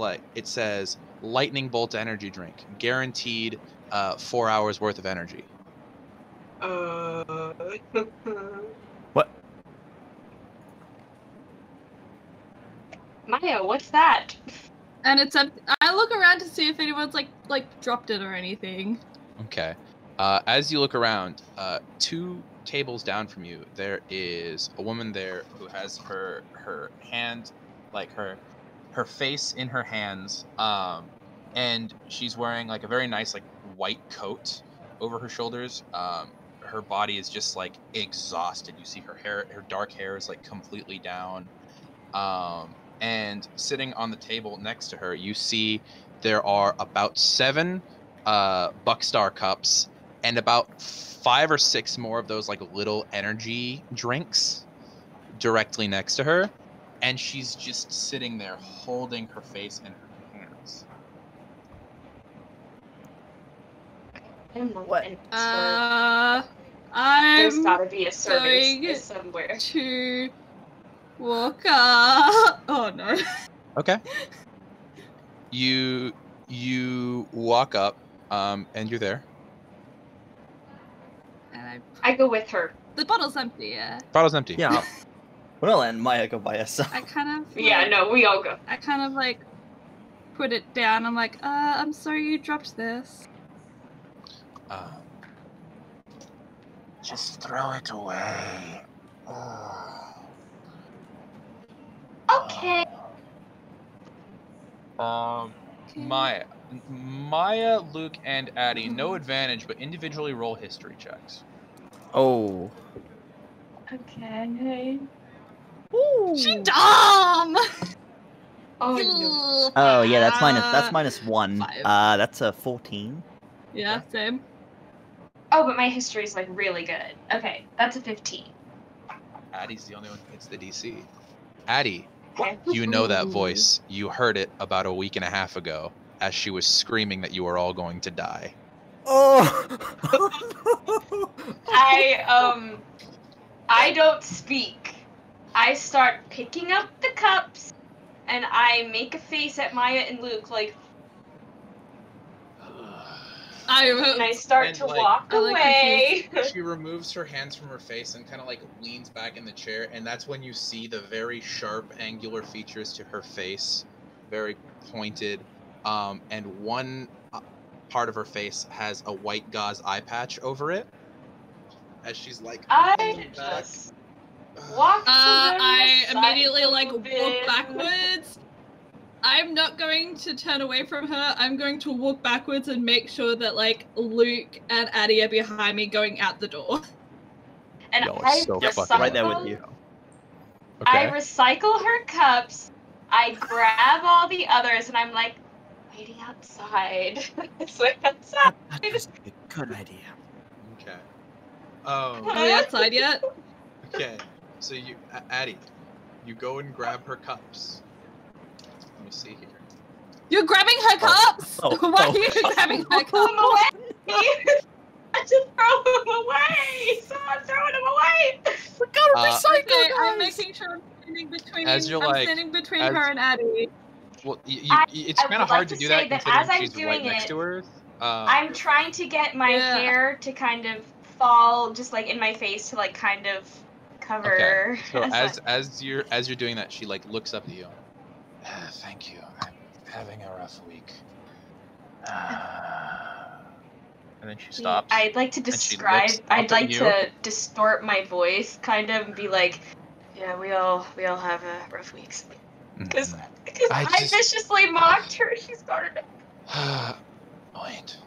A: lightning bolt energy drink, guaranteed 4 hours worth of energy.
E: What?
C: Maya, what's that?
D: And it's empty. I look around to see if anyone's like dropped it or anything.
A: Okay. As you look around, 2 tables down from you, there is a woman there who has her hand, like her face in her hands, and she's wearing like a very nice like white coat over her shoulders. Her body is just like exhausted. You see her dark hair is like completely down. And sitting on the table next to her, you see there are about 7 Buckstar cups and about 5 or 6 more of those like little energy drinks directly next to her, and she's just sitting there holding her face in her hands.
E: What?
C: There's
D: I'm
C: gotta be a
D: going
C: service somewhere.
D: to walk up. Oh no.
A: Okay. You walk up, and you're there.
D: And
C: I go with her.
D: the bottle's empty. Yeah.
A: Bottle's empty.
E: Yeah. Well, and Maya go by herself.
D: I kind of.
C: Yeah, no, we all go.
D: I kind of like put it down. I'm like, I'm sorry you dropped this.
A: Just throw it away.
C: Okay.
A: Maya, Luke, and Addie, no advantage, but individually roll history checks.
E: Oh.
C: Okay.
D: She dumb.
C: Oh no.
E: Oh yeah, that's -1.
D: 5.
E: That's a 14.
D: Yeah, same.
C: Oh, but my history is like really good. Okay, that's a 15.
A: Addie's the only one who hits the DC. Addie,
C: Okay.
A: you know that voice. You heard it about a week and a half ago as she was screaming that you were all going to die.
E: Oh.
C: I don't speak. I start picking up the cups, and I make a face at Maya and Luke, like, and I start
A: And,
C: to
A: like,
C: walk
D: I, like,
C: away.
A: She removes her hands from her face and kind of like leans back in the chair, and that's when you see the very sharp, angular features to her face, very pointed, and one part of her face has a white gauze eye patch over it, as she's like.
C: I
A: leaning back.
C: just walk to the
D: I
C: side
D: immediately
C: a
D: like
C: little
D: walk
C: bit.
D: backwards. I'm not going to turn away from her. I'm going to walk backwards and make sure that like Luke and Addie are behind me going out the door.
C: And
A: Y'all are
C: I
A: so
C: recycle,
A: fucking
E: Right there with you.
C: I
A: Okay.
C: recycle her cups. I grab all the others, and I'm like, waiting outside. It's like outside.
E: That's a good idea.
A: Okay.
D: Are we outside yet?
A: Okay. So Addie, You go and grab her cups. Let me see here.
D: You're grabbing her cups?
E: Oh,
D: Why
E: oh.
D: are you grabbing her
C: Throw him
D: cups?
C: away! I just throw him away! Someone throwing him away!
D: Okay, I'm making sure I'm standing between,
A: As you're like-
D: standing between
A: as-
D: her and Addie.
A: Well,
C: I
A: it's kind
C: would
A: of hard
C: like
A: to
C: to
A: do
C: say
A: that
C: that as
A: considering
C: I'm
A: she's right
C: doing
A: next
C: it,
A: to her.
C: I'm trying to get my
D: Yeah.
C: hair to kind of fall just like in my face to like kind of cover.
A: So
C: as
A: as you're doing that, she like looks up at you. Thank you. I'm having a rough week. And then she stops.
C: I'd like to
A: she
C: describe.
A: looks up
C: I'd
A: at
C: like
A: you.
C: to distort my voice, kind of, and be like, "Yeah, we all have rough weeks." Because I
A: just-
C: viciously mocked her. She started.
A: Wait.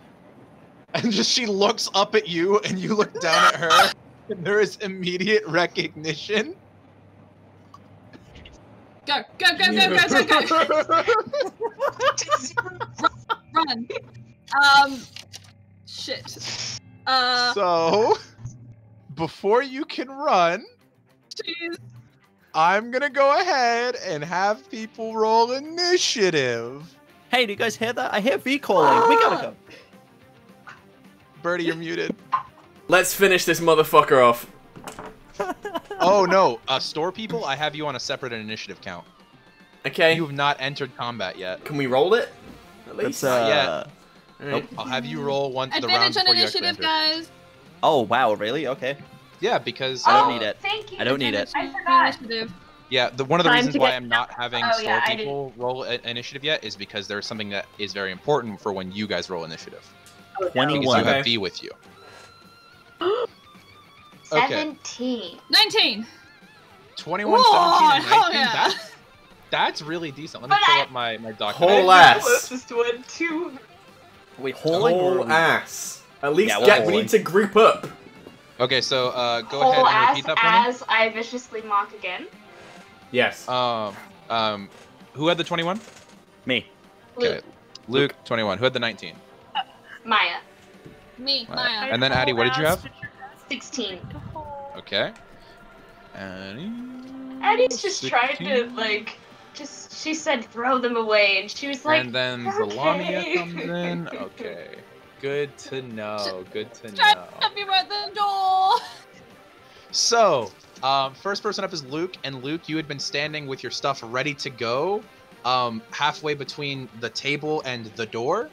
A: And just she looks up at you, and you look down at her, and there is immediate recognition.
D: Go, go, go, go, go, go, go! Run. Shit.
A: So, before you can run,
D: Jeez.
A: I'm gonna go ahead and have people roll initiative.
E: Hey, do you guys hear that? I hear V calling. We gotta go.
A: Birdie, you're muted.
B: Let's finish this motherfucker off.
A: Oh no, store people, I have you on a separate initiative count.
B: Okay.
A: You have not entered combat yet.
B: Can we roll it? At least.
E: Let's,
A: Not yet.
B: Alright.
A: I'll have you roll once the round
D: Advantage on
A: before you actually
D: initiative,
A: enter.
D: guys.
E: Oh, wow, really? Okay.
A: Yeah, because
E: I don't need it.
C: Thank you.
E: I don't need it.
C: I forgot.
D: Initiative.
A: yeah, one of the
F: Time
A: reasons
F: to
A: why
F: get-
A: I'm not having
C: Oh,
A: store
C: yeah, I
A: people roll initiative yet is because there's something that is very important for when you guys roll initiative. Because
E: 21.
A: you have
B: Okay.
A: V with you.
C: 17.
D: 19.
A: 21,
D: Whoa,
A: 17, and 19.
D: hell yeah.
A: That's really decent. Let me
C: But
A: pull
C: I-
A: up my document.
B: Whole ass.
C: Closest one to.
E: Wait, holding
B: Whole
E: or-
B: ass. At least
E: Yeah, we're
B: we
E: holding.
B: need to group up.
A: Okay, so go
C: Whole
A: ahead and
C: ass
A: repeat that for me.
C: as I viciously mock again.
B: Yes.
A: Who had the 21?
E: Me.
A: Okay. Luke, 21. Who had the 19?
C: Maya,
D: Me,
A: Right.
D: Maya.
A: And then Addie, what did you have?
C: 16.
A: Okay. Addie.
C: Addie's just trying to
A: 16.
C: like, she said throw them away, and she was like,
A: And then
C: okay.
A: Zalamia comes in. Okay. Good to know. Good to
D: Try
A: know.
D: to be right at the door.
A: So, first person up is Luke, and Luke, you had been standing with your stuff ready to go, halfway between the table and the door.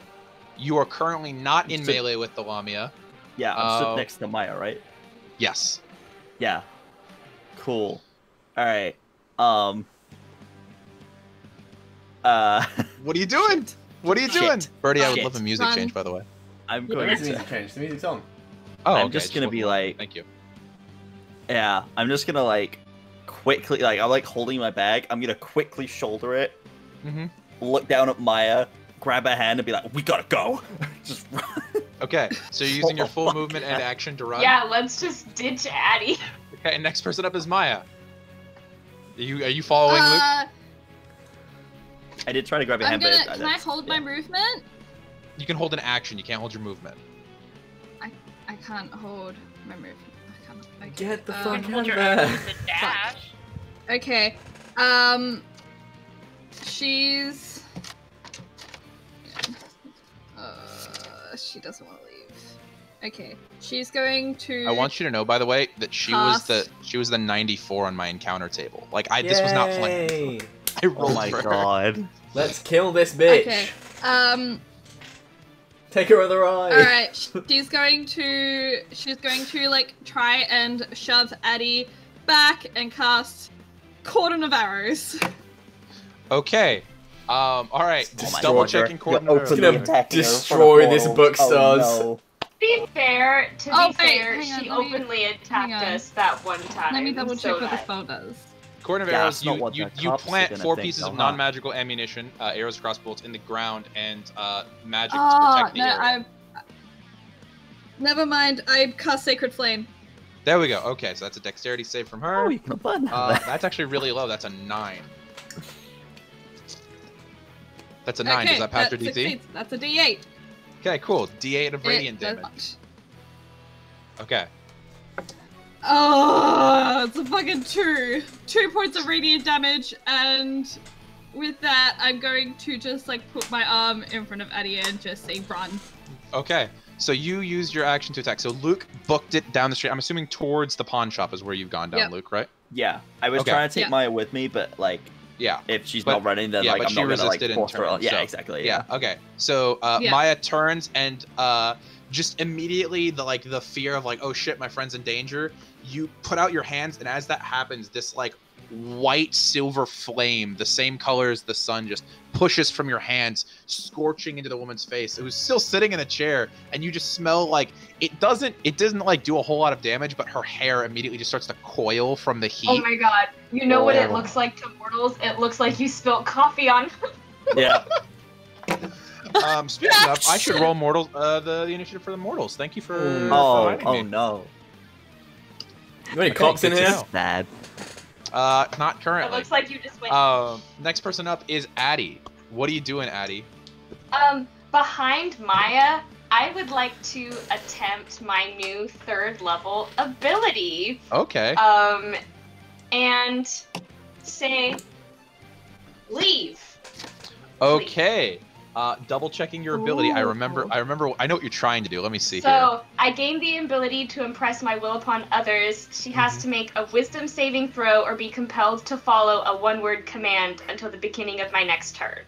A: You are currently not in
E: So-
A: melee with the Lamia.
E: Yeah, I'm
A: Oh.
E: stood next to Maya, right?
A: Yes.
E: Yeah. Cool. Alright.
A: What are you doing? What are you
E: Shit.
A: doing? Birdie, I would
E: Shit.
A: love a music
D: Run.
A: change, by the way.
E: I'm
B: There
E: going
B: is
E: to...
B: music change. The music's on.
A: Oh,
E: I'm
A: okay,
E: just gonna be
A: wasn't-
E: like-
A: Thank you.
E: Yeah, I'm just gonna, like, quickly... Like, I'm, like, holding my bag. I'm gonna quickly shoulder it,
A: Mm-hmm.
E: look down at Maya, grab her hand, and be like, we gotta go! Just run.
A: Okay, so you're using your full
E: Fuck
A: movement and
E: yeah.
A: action to run.
C: yeah, let's just ditch Addie.
A: Okay, and next person up is Maya. Are you following Luke?
E: I did try to grab your
D: I'm
E: hand,
D: gonna.
E: but...
D: Can I hold my movement?
A: You can hold an action. You can't hold your movement.
D: I can't hold my movement. I can't. Okay.
B: Get the
D: um,
B: fuck
G: Hold
B: out
G: your
B: there.
G: action to dash.
D: Okay. She's. She doesn't want to leave. Okay. She's going to.
A: I want you to know, by the way, that she was
D: Pass.
A: the 94 on my encounter table. Like this was not planned.
B: Yay.
A: I rolled
E: Oh my
A: for her.
E: god.
B: Let's kill this bitch.
D: Okay.
B: Take her other eye.
D: All right. She's going to like try and shove Addie back and cast Cordon of Arrows.
A: Okay. All right.
B: Destroy
A: Double
B: her.
A: checking
E: You're
A: coordinator.
B: It's gonna
E: openly attacking her in front of
B: destroy this
E: portals.
B: book, stars.
E: Oh,
C: To be fair,
D: Oh, wait,
C: fair,
D: hang on,
C: she
D: let me-
C: openly
D: hang
C: attacked
D: on.
C: us that one time.
D: Let me double
C: so
D: check what the
C: that-
D: spell does.
A: Coordinator
E: Yeah,
A: arrows.
E: that's not
A: You
E: what
A: you,
E: the
A: you
E: cops are
A: plant
E: gonna
A: 4
E: think,
A: pieces
E: though,
A: of
E: huh?
A: non-magical ammunition, arrows, crossbolts in the ground, and magic to
D: Oh
A: protect the
D: no!
A: area.
D: Never mind. I cast Sacred Flame.
A: There we go. Okay, so that's a dexterity save from her.
E: Oh, you can button
A: That's actually really low. That's a 9. That's a 9.
D: Okay,
A: Does that pass your DC?
D: succeeds. That's a D8.
A: Okay, cool. D8 of radiant
D: It does
A: damage.
D: not.
A: Okay.
D: Oh, it's a fucking 2. 2 points of radiant damage, and with that, I'm going to just like put my arm in front of Adia and just say run.
A: Okay, so you used your action to attack. So Luke booked it down the street. I'm assuming towards the pawn shop is where you've gone down,
D: Yep.
A: Luke, right?
E: Yeah, I was trying to take Maya with me, but like,
A: yeah,
E: if she's not running, then like
A: but
E: I'm
A: she
E: not gonna like
A: resisted
E: force her.
A: turn,
E: Yeah,
A: so,
E: exactly.
A: Yeah. Okay. So Maya turns and just immediately the fear of like, oh shit, my friend's in danger. You put out your hands, and as that happens, this like white silver flame, the same color as the sun, just pushes from your hands, scorching into the woman's face, who's still sitting in a chair, and you just smell like it doesn't like do a whole lot of damage, but her hair immediately just starts to coil from the heat.
C: Oh my god. You know what it looks like to mortals? It looks like you spilled coffee on.
E: Yeah.
A: Speaking of, I should roll mortals the initiative for the mortals. Thank you for reminding me.
E: No.
B: You got any clocks in
A: good to
B: here?
A: know.
E: Bad.
A: Not currently.
C: It looks like you just went.
A: Next person up is Addie. What are you doing, Addie?
C: Behind Maya, I would like to attempt my new 3rd level ability.
A: Okay.
C: And say, leave.
A: Okay. Double checking your ability. I remember. I know what you're trying to do. Let me see here.
C: So I gain the ability to impress my will upon others. She has to make a wisdom saving throw or be compelled to follow a 1-word command until the beginning of my next turn.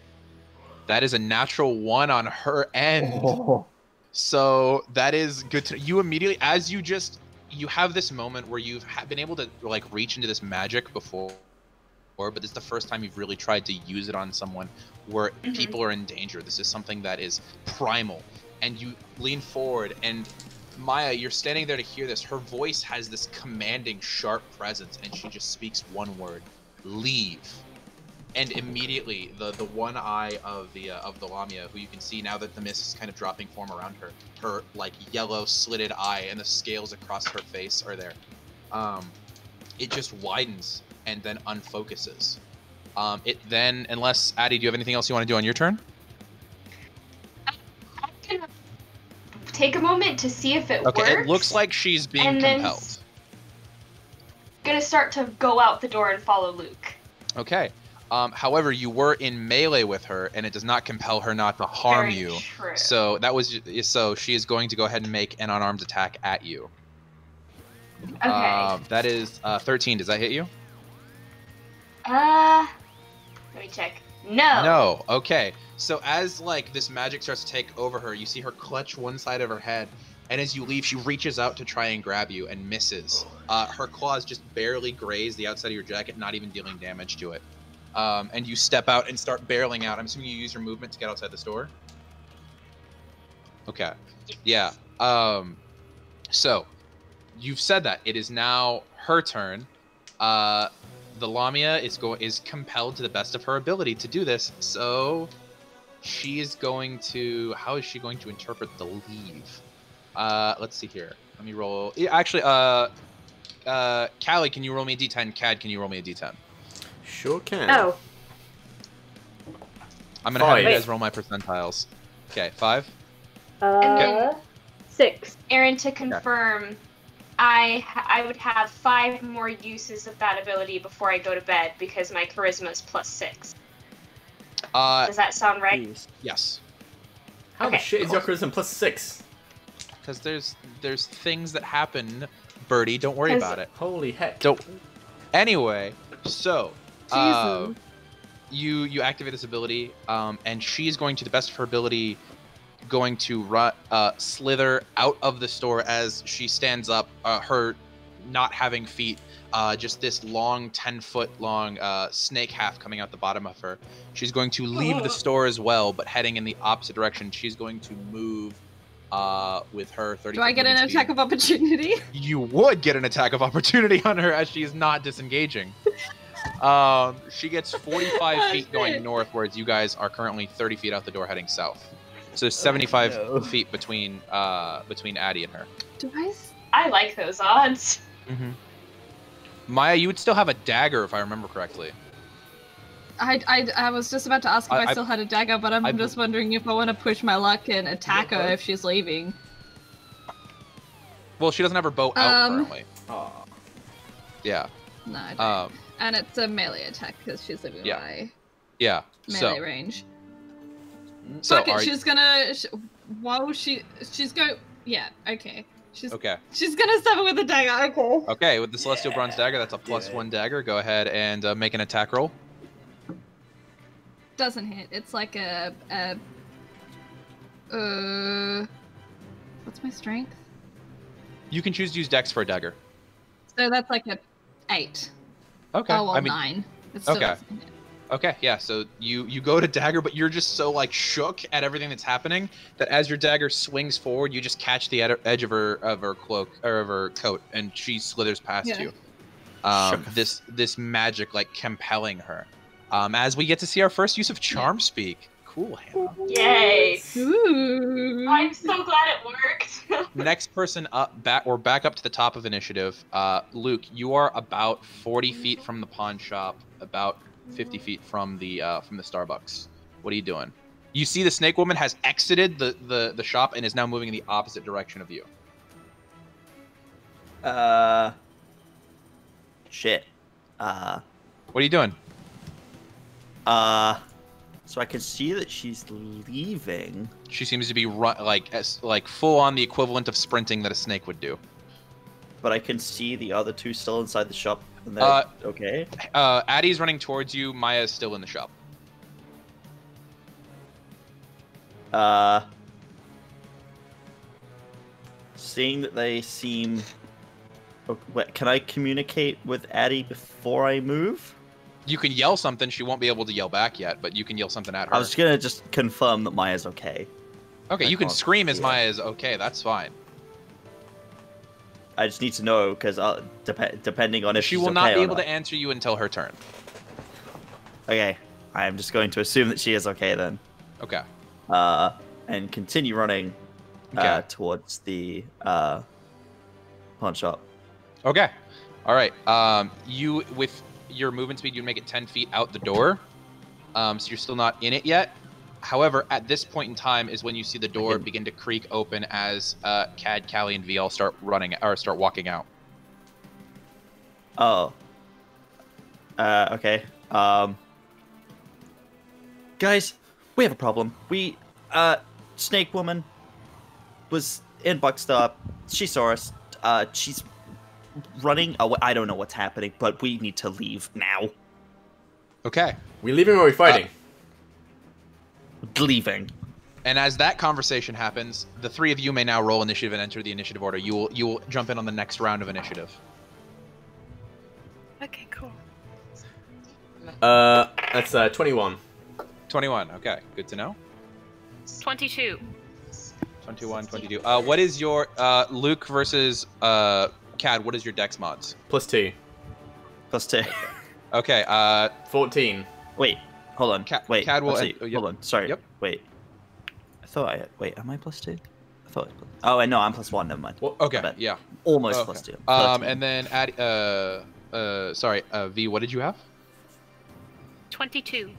A: That is a natural 1 on her end.
E: Oh.
A: So that is good to you immediately as you have this moment where you've been able to like reach into this magic before, but this is the first time you've really tried to use it on someone where people are in danger. This is something that is primal, and you lean forward, and Maya, you're standing there to hear this. Her voice has this commanding, sharp presence, and she just speaks one word: leave. And immediately, the one eye of the Lamia, who you can see now that the mist is kind of dropping form around her like yellow slitted eye and the scales across her face are there. It just widens and then unfocuses. It then, unless Addie, do you have anything else you want to do on your turn?
C: I'm gonna take a moment to see if it works.
A: Okay, it looks like she's being compelled.
C: Then gonna start to go out the door and follow Luke.
A: Okay. However, you were in melee with her, and it does not compel her not to harm
C: Very
A: you.
C: true.
A: So she is going to go ahead and make an unarmed attack at you.
C: Okay.
A: That is 13. Does that hit you?
C: Let me check. No.
A: No. Okay. So as like this magic starts to take over her, you see her clutch one side of her head, and as you leave, she reaches out to try and grab you and misses. Her claws just barely graze the outside of your jacket, not even dealing damage to it. And you step out and start barreling out. I'm assuming you use your movement to get outside the store? Okay. Yeah. So, you've said that. It is now her turn. The Lamia is compelled to the best of her ability to do this, so she is going to... How is she going to interpret the leave? Let's see here. Let me roll... Actually, Callie, can you roll me a d10? Cad, can you roll me a d10?
B: Sure can.
F: Oh.
A: I'm gonna have you guys roll my percentiles. Okay, 5.
C: And then
F: 6.
C: Aaron, to confirm, I would have 5 more uses of that ability before I go to bed because my charisma is +6. Does that sound right?
A: Yes.
B: How the shit is your charisma +6?
A: Because there's things that happen, Birdie. Don't worry about it.
B: Holy heck.
A: Don't. Anyway, so
D: Jesus.
A: you activate this ability, and she's going to the best of her ability, going to slither out of the store as she stands up. Her not having feet, just this long 10-foot long snake half coming out the bottom of her. She's going to leave the store as well, but heading in the opposite direction. She's going to move with her 30.
D: Do I get an attack of opportunity?
A: You would get an attack of opportunity on her as she is not disengaging. She gets 45 feet going north, whereas you guys are currently 30 feet out the door heading south. So 75 feet between Addie and her.
C: I like those odds.
A: Mm-hmm. Maya, you would still have a dagger if I remember correctly.
D: I was just about to ask if I still had a dagger, but I'm just wondering if I want to push my luck and attack her if she's leaving.
A: Well, she doesn't have her bow out currently. Yeah.
D: No, I don't. And it's a melee attack because she's leaving
A: Yeah.
D: my
A: Yeah.
D: melee range.
A: So
D: Fuck it, she's gonna. She's go. Yeah. Okay. She's gonna stab it with a dagger. Okay.
A: Okay, with the Celestial Bronze Dagger, that's a +1 dagger. Go ahead and make an attack roll.
D: Doesn't hit. It's like what's my strength?
A: You can choose to use Dex for a dagger.
D: So that's like a 8.
A: Okay.
D: Oh, well,
A: I mean,
D: 9. It still doesn't hit.
A: Okay, yeah, so you go to dagger, but you're just so, like, shook at everything that's happening that as your dagger swings forward, you just catch the edge of her cloak, or of her coat, and she slithers past you. This magic, like, compelling her. As we get to see our first use of Charm Speak. Cool, Hannah.
C: Yay!
D: Ooh.
C: I'm so glad it worked.
A: Next person up, back up to the top of initiative. Luke, you are about 40 feet from the pawn shop, about 50 feet from the Starbucks. What are you doing? You see the snake woman has exited the shop and is now moving in the opposite direction of you.
E: Shit.
A: What are you doing?
E: So I can see that she's leaving.
A: She seems to be like full on the equivalent of sprinting that a snake would do.
E: But I can see the other two still inside the shop. And okay.
A: Addie's running towards you. Maya's still in the shop.
E: Seeing that they seem... Can I communicate with Addie before I move?
A: You can yell something. She won't be able to yell back yet, but you can yell something at her.
E: I was gonna just confirm that Maya's okay.
A: Okay, you can scream as Maya is okay. That's fine.
E: I just need to know because depending on if
A: she
E: she's
A: will not
E: okay
A: be
E: or
A: able to answer you until her turn.
E: Okay, I am just going to assume that she is okay then.
A: Okay.
E: And continue running towards the pawn shop.
A: Okay. All right. You with your movement speed, you make it 10 feet out the door. So you're still not in it yet. However, at this point in time is when you see the door begin to creak open as Cad, Callie, and VL start walking out.
E: Oh. Okay. Guys, we have a problem. Snake Woman was in Buckstop. She saw us. She's running. Oh, I don't know what's happening, but we need to leave now.
A: Okay.
B: We leaving or are we fighting?
E: Leaving.
A: And as that conversation happens, the three of you may now roll initiative and enter the initiative order. You will jump in on the next round of initiative.
G: Okay, cool.
B: That's 21.
A: 21. Okay, good to know.
G: 22.
A: 21, 22. What is your Luke versus Cad? What is your Dex mods?
B: +2.
E: +2.
A: Okay.
B: 14.
E: Wait. Hold on.
A: Wait. Cad will.
E: Hold on. Sorry.
A: Yep.
E: Wait. Wait. Am I +2? I thought. Oh, no. I'm +1. Never mind.
A: Well, okay. Yeah.
E: Almost +2. 13.
A: And then V. What did you have?
G: 22.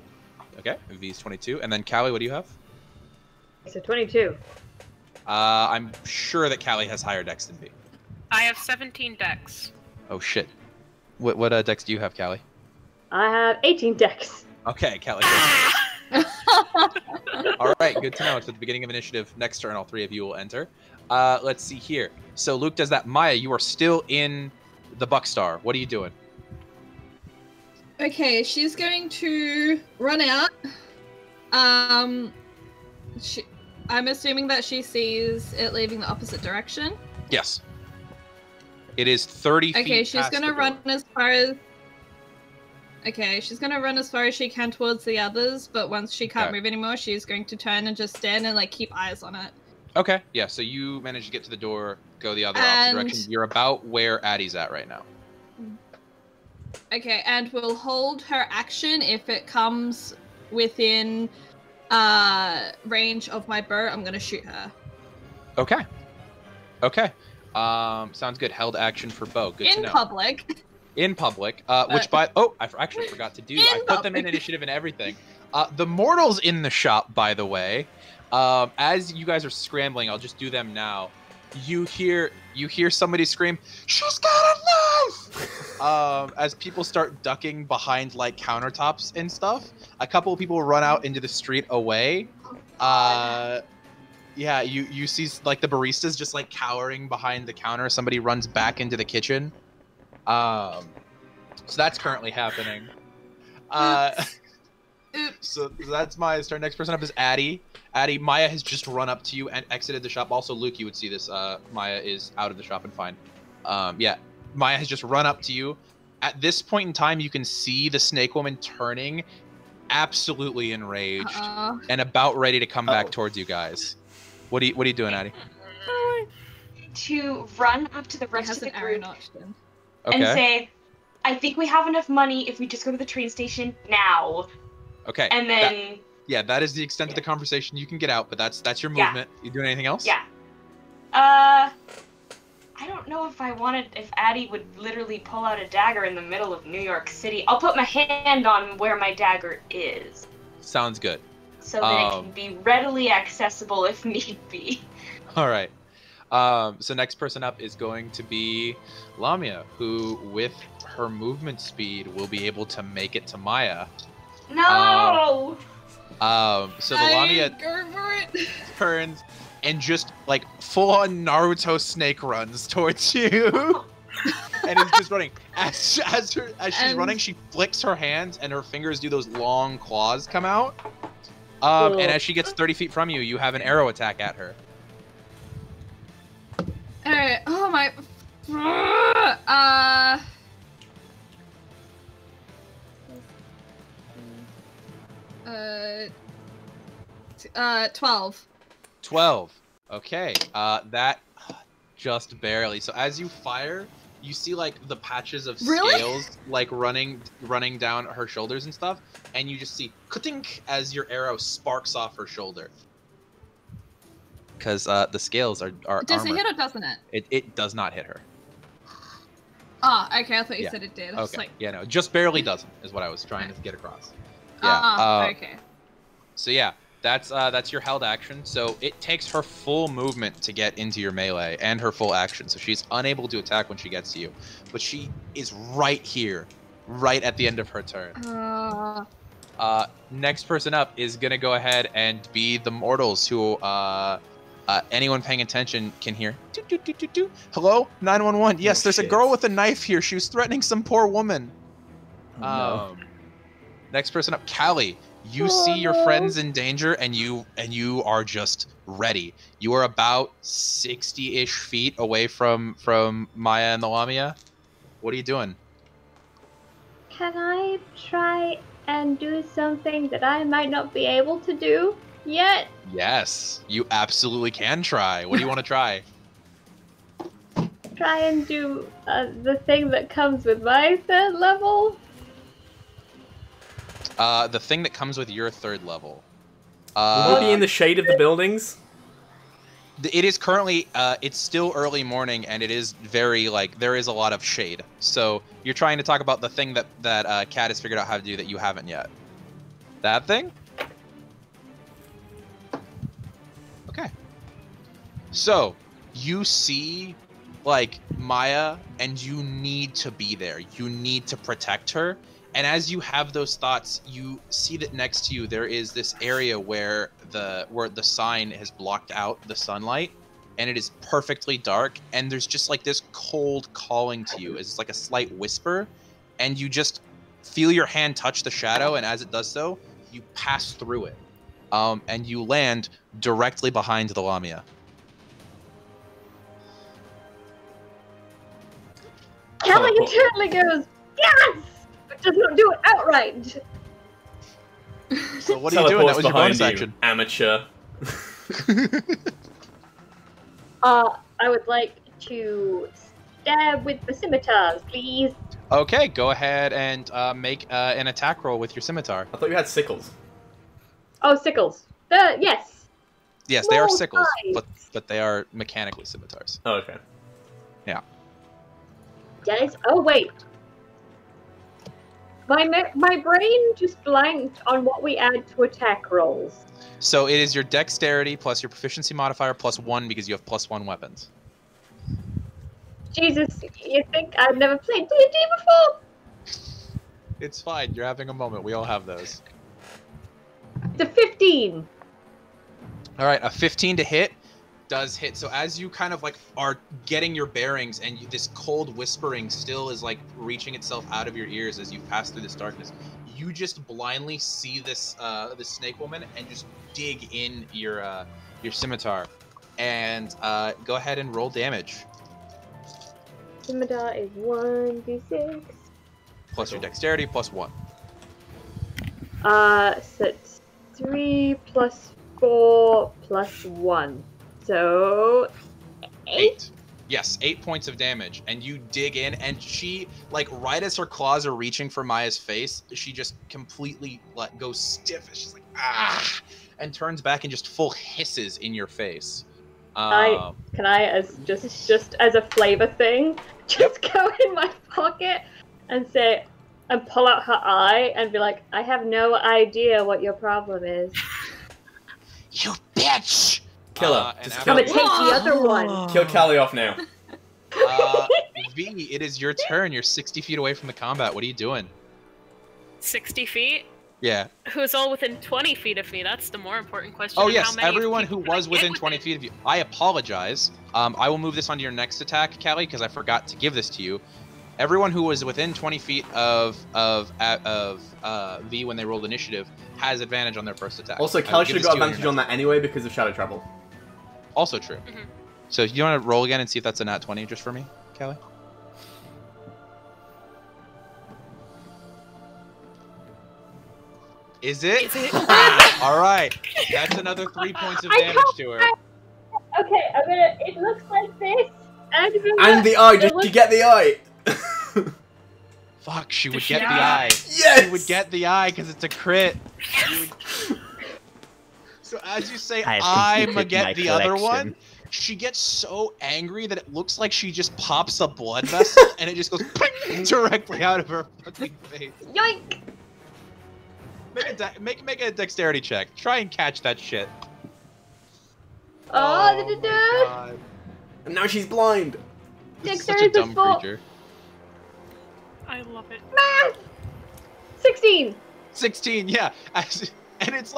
A: Okay. V's 22. And then Callie, what do you have?
F: So 22.
A: I'm sure that Callie has higher Dex than V.
G: I have 17 decks.
A: Oh shit. What Dex do you have, Callie?
F: I have 18 decks.
A: Okay, Callie. All right, good to know. It's at the beginning of initiative. Next turn, all three of you will enter. Let's see here. So Luke does that. Maya, you are still in the Buckstar. What are you doing?
D: Okay, she's going to run out. I'm assuming that she sees it leaving the opposite direction.
A: Yes. It is 30 feet.
D: Okay, she's gonna run as far as. Okay, she's gonna run as far as she can towards the others, but once she can't move anymore, she's going to turn and just stand and like keep eyes on it.
A: Okay, yeah. So you manage to get to the door, go the other opposite direction. You're about where Addie's at right now.
D: Okay, and we'll hold her action if it comes within range of my bow. I'm gonna shoot her.
A: Okay. Okay. Sounds good. Held action for bow. Good to know.
D: In public.
A: In public, which I actually forgot to do. I put them in initiative and everything. The mortals in the shop, by the way, as you guys are scrambling, I'll just do them now. you hear somebody scream, "She's got a knife!" As people start ducking behind like countertops and stuff. A couple of people run out into the street away. Yeah, you see like the baristas just like cowering behind the counter. Somebody runs back into the kitchen. So that's currently happening. So that's Maya's turn. Next person up is Addie. Addie, Maya has just run up to you and exited the shop. Also, Luke, you would see this. Maya is out of the shop and fine. Yeah, Maya has just run up to you. At this point in time, you can see the snake woman turning, absolutely enraged and about ready to come back towards you guys. What are you doing, Addie?
C: To run up to the rest of the group
A: Okay.
C: and say, I think we have enough money if we just go to the train station now.
A: Okay.
C: And then...
A: that is the extent of the conversation. You can get out, but that's your movement. You doing anything else?
C: Yeah. I don't know if Addie would literally pull out a dagger in the middle of New York City. I'll put my hand on where my dagger is.
A: Sounds good.
C: So that it can be readily accessible if need be.
A: All right. So next person up is going to be Lamia, who, with her movement speed, will be able to make it to Maya.
C: No!
A: So the Lamia turns and just like full-on Naruto snake runs towards you, and is just running. As she's running, she flicks her hands, and her fingers do those long claws come out. And as she gets 30 feet from you, you have an arrow attack at her.
D: Alright, oh my... 12.
A: 12. Okay. That just barely. So as you fire, you see like the patches of scales like running down her shoulders and stuff, and you just see ka-tink as your arrow sparks off her shoulder. Because the scales are
D: Does
A: armor.
D: it hit or doesn't it?
A: It does not hit her.
D: Oh, okay. I thought you said it did. I was
A: Okay.
D: like...
A: Yeah, no, just barely doesn't is what I was trying to get across. Yeah.
D: Okay.
A: So yeah, that's your held action. So it takes her full movement to get into your melee and her full action. So she's unable to attack when she gets to you, but she is right here, right at the end of her turn. Next person up is gonna go ahead and be the mortals who anyone paying attention can hear. Hello, 911. Yes, there's a girl with a knife here. She was threatening some poor woman.
E: No.
A: Next person up, Callie. You see your friends in danger, and you are just ready. You are about 60-ish feet away from Maya and the Lamia. What are you doing?
F: Can I try and do something that I might not be able to do yet?
A: Yes, you absolutely can try. What do you want to try?
F: Try and do the thing that comes with my third level?
A: The thing that comes with your third level.
B: Will it be in the shade of the buildings?
A: It is currently, it's still early morning, and it is very, like, there is a lot of shade. So you're trying to talk about the thing that Kat has figured out how to do that you haven't yet. That thing? Okay. So you see, like, Maya, and you need to be there. You need to protect her. And as you have those thoughts, you see that next to you there is this area where the sign has blocked out the sunlight, and it is perfectly dark, and there's just like this cold calling to you. It's like a slight whisper, and you just feel your hand touch the shadow, and as it does so, you pass through it. And you land directly behind the Lamia.
F: Kelly internally goes, yes! Does not do it outright.
A: So what are you doing? That was your bonus action.
B: Amateur.
F: I would like to stab with the scimitars, please.
A: Okay, go ahead and make an attack roll with your scimitar.
B: I thought you had sickles.
F: Oh, sickles. Yes.
A: Yes, they are
F: Small
A: sickles,
F: size.
A: but they are mechanically scimitars.
B: Oh, okay.
A: Yeah.
F: Dennis. Oh wait. My brain just blanked on what we add to attack rolls.
A: So it is your dexterity plus your proficiency modifier plus 1 because you have +1 weapons.
F: Jesus, you think I've never played D&D before?
A: It's fine. You're having a moment. We all have those.
F: It's a 15.
A: All right, a 15 to hit does hit. So as you kind of like are getting your bearings, and this cold whispering still is like reaching itself out of your ears as you pass through this darkness, you just blindly see this this snake woman and just dig in your scimitar, and go ahead and roll damage.
F: Scimitar is 1d6.
A: Plus your dexterity, plus 1.
F: So it's 3 plus 4 plus 1. So 8?
A: Yes, 8 points of damage. And you dig in, and she, like, right as her claws are reaching for Maya's face, she just completely goes stiff. She's like, ah! And turns back and just full hisses in your face.
F: Can I, as just as a flavor thing, just go in my pocket and say, and pull out her eye and be like, I have no idea what your problem is.
A: You bitch!
B: Kill her.
A: And
B: Just
F: I'm
B: kill
F: gonna take the other one.
B: Kill Callie off now.
A: V, it is your turn. You're 60 feet away from the combat. What are you doing?
G: 60 feet?
A: Yeah.
G: Who's all within 20 feet of me? That's the more important question.
A: Oh
G: And
A: yes,
G: how many
A: everyone
G: people
A: who
G: can I
A: was
G: get
A: within 20 feet of you. I apologize. I will move this onto your next attack, Callie, because I forgot to give this to you. Everyone who was within 20 feet of V when they rolled initiative has advantage on their first attack.
B: Also, Callie should have got advantage on that anyway because of shadow travel.
A: Also true.
G: Mhm.
A: So you want to roll again and see if that's a nat 20 just for me, Callie? Is it?
G: Is it?
A: All right. That's another 3 points of
F: I
A: damage
F: can't-
A: to her.
F: Okay, I'm gonna. It looks like this.
B: And the eye! Did you get the eye?
A: Fuck, she would
G: Did she
A: get the
G: die?
A: eye.
B: Yes!
A: She would get the eye because it's a crit. So as you say,
E: I have
A: I'm
E: completed
A: get
E: my
A: the other
E: collection.
A: one, she gets so angry that it looks like she just pops a blood vessel and it just goes directly out of her fucking face.
F: Yoink!
A: Make a dexterity check. Try and catch that shit.
F: Oh,
A: my
F: did
A: God.
B: And now she's blind.
A: This is such a
F: Dexterity
A: dumb
F: plus 4.
A: creature.
G: I love it.
F: Math! 16!
A: 16, yeah. And it's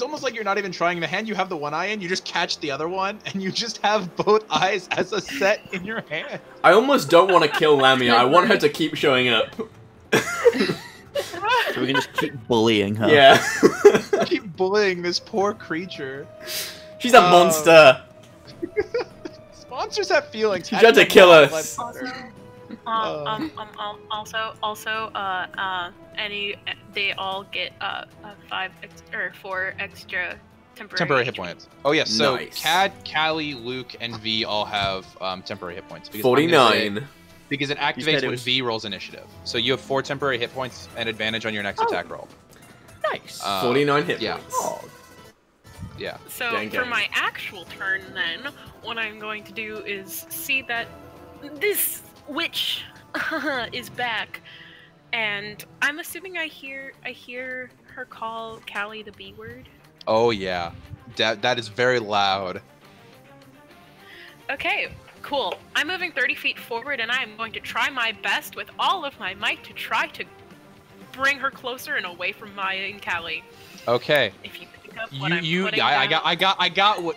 A: almost like you're not even trying. The hand you have the one eye in, you just catch the other one, and you just have both eyes as a set in your hand.
B: I almost don't want to kill Lamia. I want her to keep showing up.
E: So we can just keep bullying her.
B: Yeah.
A: Keep bullying this poor creature.
B: She's a monster.
A: Monsters have feelings.
B: She tried to kill us.
G: They all get 4 extra
A: Temporary hit points. Oh yes, so
B: Nice.
A: Cad, Callie, Luke, and V all have temporary hit points. Because I'm gonna say-
B: 49.
A: Because it
E: said
A: activates
E: it
A: when
E: was-
A: V rolls initiative. So you have 4 temporary hit points and advantage on your next attack roll.
E: Nice.
B: 49 hit
A: yeah.
B: points.
E: Oh,
G: So
B: Gang,
G: for
B: gang.
G: my actual turn, then, what I'm going to do is see that this witch is back, and I'm assuming I hear her call Callie the B word.
A: Oh yeah, that is very loud.
G: Okay, cool. I'm moving 30 feet forward, and I am going to try my best with all of my might to try to bring her closer and away from Maya and Callie.
A: Okay.
G: If you pick up what I'm putting
A: I
G: down.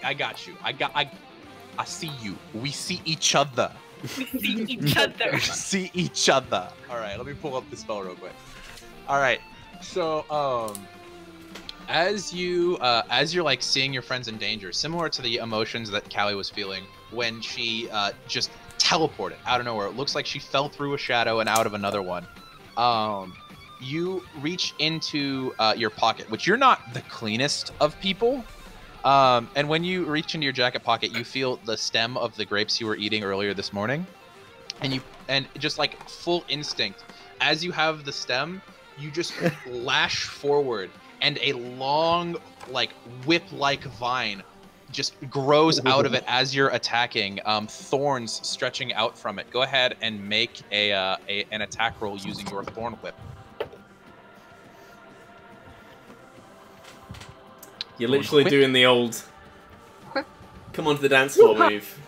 A: got you. I see you. We see each other.
G: We see each other.
A: We see each other. All right, let me pull up the spell real quick. All right, so as you're like seeing your friends in danger, similar to the emotions that Callie was feeling when she just teleported out of nowhere. It looks like she fell through a shadow and out of another one. You reach into your pocket, which you're not the cleanest of people. And when you reach into your jacket pocket, you feel the stem of the grapes you were eating earlier this morning. And just like full instinct, as you have the stem, you just lash forward, and a long, like whip-like vine just grows out of it as you're attacking. Thorns stretching out from it. Go ahead and make an attack roll using your thorn whip.
B: You're literally doing the old come onto the dance floor move.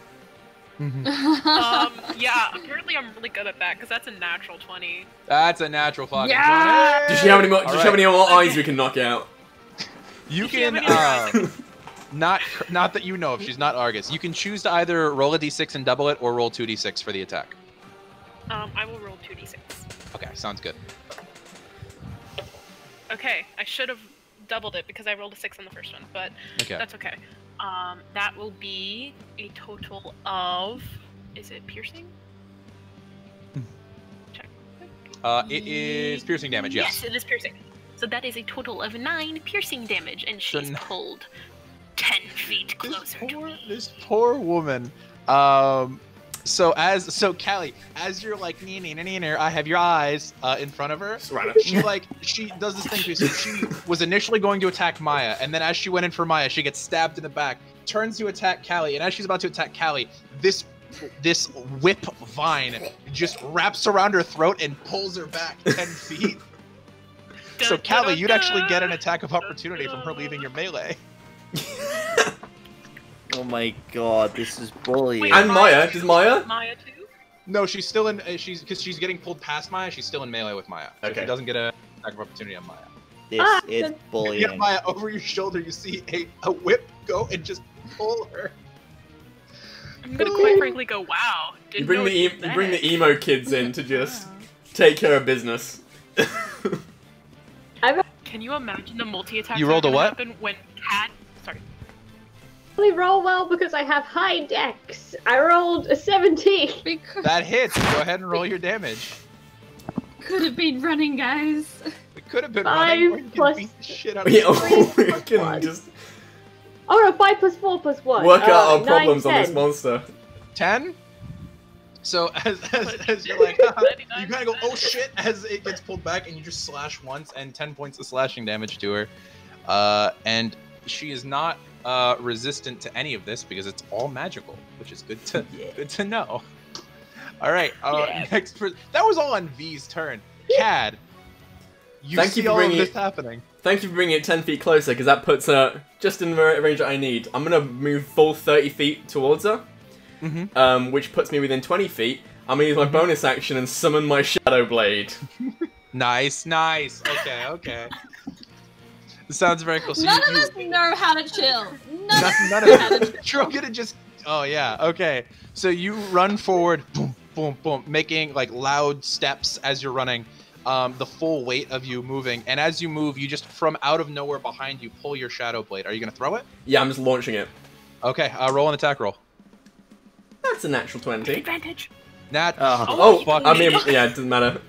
G: Yeah, apparently I'm really good at that because that's a natural 20.
A: That's a natural fucking
D: Yeah!
A: 20.
B: Does she have any more? Does she have any more eyes
G: Okay.
B: we can knock out?
A: You
G: Does she have
A: can,
G: any other eyes?
A: not that you know of, she's not Argus. You can choose to either roll a d6 and double it, or roll 2d6 for the attack.
G: I will roll 2d6.
A: Okay, sounds good.
G: Okay, I should have doubled it because I rolled a 6 on the first one, but
A: Okay.
G: that's okay. That will be a total of... Is it piercing? Check.
A: It is piercing damage, yes.
G: Yes, it is piercing. So that is a total of 9 piercing damage, and she's
A: n-
G: pulled 10 feet closer to me.
A: This poor woman. So Callie, as you're like, I have your eyes in front of her. She does this thing to you. So she was initially going to attack Maya, and then as she went in for Maya, she gets stabbed in the back, turns to attack Callie, and as she's about to attack Callie, this whip vine just wraps around her throat and pulls her back 10 feet. So Callie, you'd actually get an attack of opportunity from her leaving your melee.
E: Oh my god, this is bullying.
G: Wait,
B: And Maya, does Maya?
G: Maya too?
A: No, she's still in. Because she's getting pulled past Maya. She's still in melee with Maya. So
B: Okay.
A: she doesn't get an attack of opportunity on Maya.
E: This is
A: You
E: bullying.
A: get Maya over your shoulder. You see a whip go and just pull her.
G: I'm gonna quite frankly go, wow.
B: You bring the emo kids in to just take care of business.
G: Can you imagine the multi-attack?
A: You rolled a what?
G: Happen when Sorry.
F: Only roll well because I have high dex. I rolled a 17.
D: We could
A: That hits. Go ahead and roll your damage.
D: have been running, guys.
A: We could have been
F: 5
A: running. Or you
F: plus-
A: can beat the shit out of
B: Yeah,
A: you.
B: we can just
F: Oh no, 5 plus 4 plus 1.
B: work out our
F: 9,
B: problems on
F: 10.
B: this monster.
A: 10. So as you're like, you kind of go, oh shit, as it gets pulled back, and you just slash once, and 10 points of slashing damage to her. And she is not resistant to any of this because it's all magical, which is good to know. All right, next person. That was all on V's turn. Cad, you
B: Thank
A: see
B: you for
A: all of
B: bringing
A: this
B: it-
A: happening.
B: Thank you for bringing it 10 feet closer, because that puts her just in the range that I need. I'm going to move full 30 feet towards her, which puts me within 20 feet. I'm going to use my bonus action and summon my Shadow Blade.
A: Nice. Okay. This sounds very cool. So
D: None
A: you,
D: of us know how to chill.
A: None of it. You're gonna just. Oh yeah. Okay. So you run forward, boom, boom, boom, making like loud steps as you're running. The full weight of you moving, and as you move, you just from out of nowhere behind you pull your shadow blade. Are you gonna throw it?
B: Yeah, I'm just launching it.
A: Okay. Roll an attack roll.
B: That's a natural 20.
G: Advantage.
A: Nat.
B: Oh,
A: fuck.
B: I mean, yeah, it doesn't matter.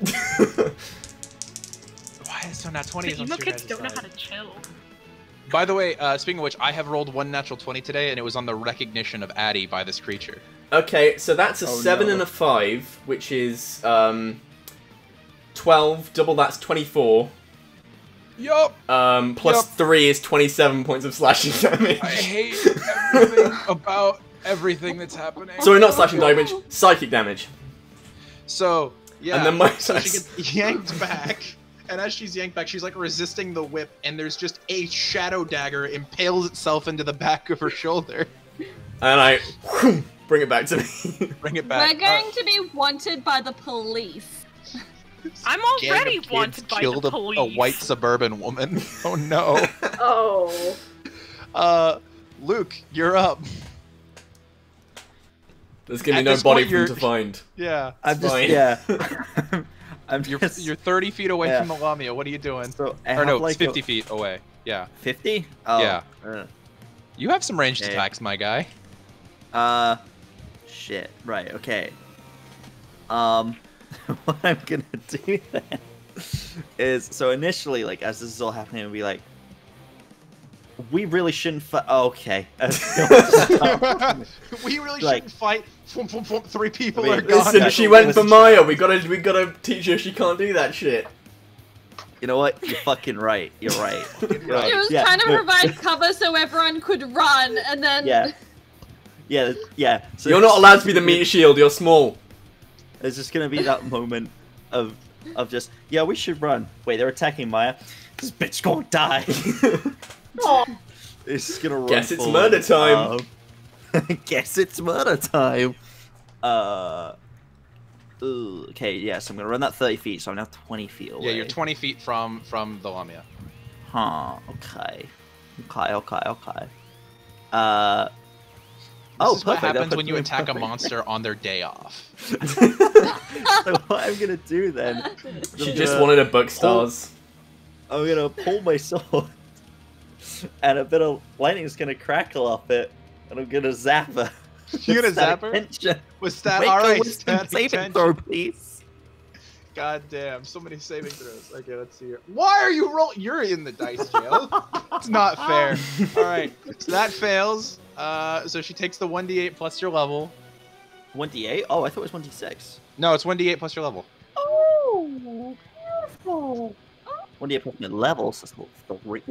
A: Why is so nat 20?
G: The
A: is on
G: emo
A: your
G: kids
A: guys'
G: don't know
A: side.
G: how to chill.
A: By the way, speaking of which, I have rolled one natural 20 today, and it was on the recognition of Addie by this creature.
B: Okay, so that's a 7
E: no.
B: and a 5, which is 12, double that's 24.
A: Yup.
B: Plus
A: Yup.
B: 3 is 27 points of slashing damage.
A: I hate everything about everything that's happening.
B: Sorry, not slashing damage, psychic damage.
A: So yeah,
B: And then my
A: so she gets yanked back, and as she's yanked back, she's like resisting the whip, and there's just a shadow dagger impales itself into the back of her shoulder.
B: And I bring it back to me.
A: Bring it back.
D: We're going to be wanted by the police.
G: I'm
A: Gang
G: already
A: of kids
G: wanted by
A: killed
G: the police.
A: a white suburban woman. Oh no.
F: Oh.
A: Luke, you're up.
B: There's gonna
A: At
B: be no
A: this
B: body
A: point,
B: for him
A: you're-
B: to find.
A: Yeah.
E: I'm just
B: Fine.
E: yeah. I'm
A: You're
E: just
A: you're 30 feet away
E: Yeah.
A: from the Lamia. What are you doing?
E: so I
A: Or
E: have
A: no,
E: like
A: it's 50 feet away. Yeah.
E: 50? Oh.
A: Yeah.
E: uh,
A: You have some ranged
E: Okay.
A: attacks, my guy.
E: Shit. Right. Okay. What I'm gonna do then is so initially, like, as this is all happening, I'll be like, we really shouldn't fight. Oh, okay.
A: We really
E: Like-
A: shouldn't fight. Thwomp, thwomp, thwomp, 3 people
E: I mean,
A: are gone.
B: Listen,
E: that's
B: she
E: what
B: went for
E: was-
B: Maya. We gotta teach her she can't do that shit.
E: You know what? You're fucking right. You're right. You're right.
D: It was
E: Yeah,
D: trying to
E: no,
D: provide cover so everyone could run, and then
E: Yeah. So
B: You're not allowed to be the meat shield. You're small.
E: There's just gonna be that moment of just we should run. Wait, they're attacking Maya. This bitch gonna die.
F: Oh.
E: It's just gonna run.
B: Guess it's
E: forward.
B: murder time.
E: Guess it's murder time. Ooh, okay, yeah, so I'm gonna run that 30 feet, so I'm now 20 feet away.
A: Yeah, you're 20 feet from the Lamia.
E: Huh, okay. Okay.
A: This is what happens when you attack a monster on their day off.
E: So what I'm gonna do then?
B: She just wanted a book stars.
E: I'm gonna pull my sword, and a bit of lightning's gonna crackle off it, and I'm gonna zap her.
A: You're gonna zap her? Was that alright?
E: Saving throw, please.
A: God damn, so many saving throws. Okay, let's see here. Why are you rolling? You're in the dice jail. It's not fair. Alright, so that fails. So she takes the 1d8 plus your level.
E: 1d8? Oh, I thought it was 1d6.
A: No, it's 1d8 plus your level.
F: Oh, careful.
E: 1d8 plus my level, so it's 3.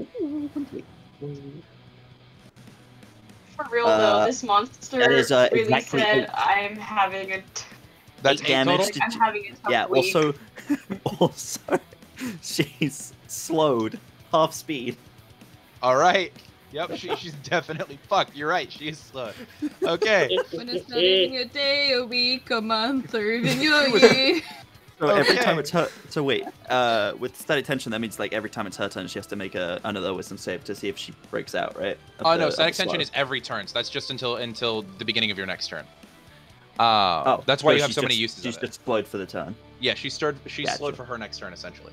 C: For real though, this monster
E: that is,
C: really
E: exactly
C: said,
E: eight.
C: I'm having a...
A: That's
E: 8
A: 8
E: damage.
A: total?
C: I'm having a tough
E: Yeah,
C: week.
E: also, she's slowed. Half speed.
A: Alright. Yep, she's definitely... Fuck, you're right, she is slow. Okay.
D: When it's not even a day, a week, a month, or even your year.
E: So every
A: Okay.
E: time it's her... So wait, with static tension, that means like every time it's her turn, she has to make another wisdom save to see if she breaks out, right?
A: Oh no, static tension is every turn, so that's just until the beginning of your next turn. That's why you have so many uses
E: She's
A: of it.
E: just slowed for the turn.
A: Yeah, she's slowed
E: Gotcha.
A: for her next turn, essentially.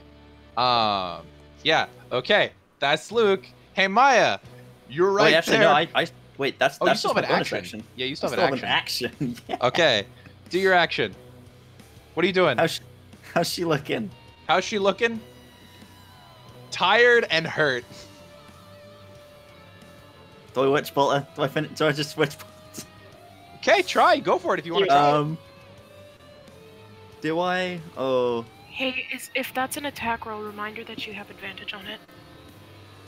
A: Yeah, okay. That's Luke. Hey, Maya, you're right
E: Wait, actually,
A: there.
E: no, wait, that's
A: Oh, you
E: that's
A: still
E: just
A: have
E: my
A: an
E: bonus
A: action.
E: action.
A: Yeah, you
E: I
A: still have
E: still
A: an
E: have
A: action.
E: an action. Yeah.
A: Okay, do your action. What are you doing?
E: How's she looking?
A: How's she looking? Tired and hurt.
E: Do I witch bolt her? Do I just witch bolt?
A: Okay, try. Go for it if you want to try.
E: Do I? Oh.
G: Hey, if that's an attack roll, reminder that you have advantage on it.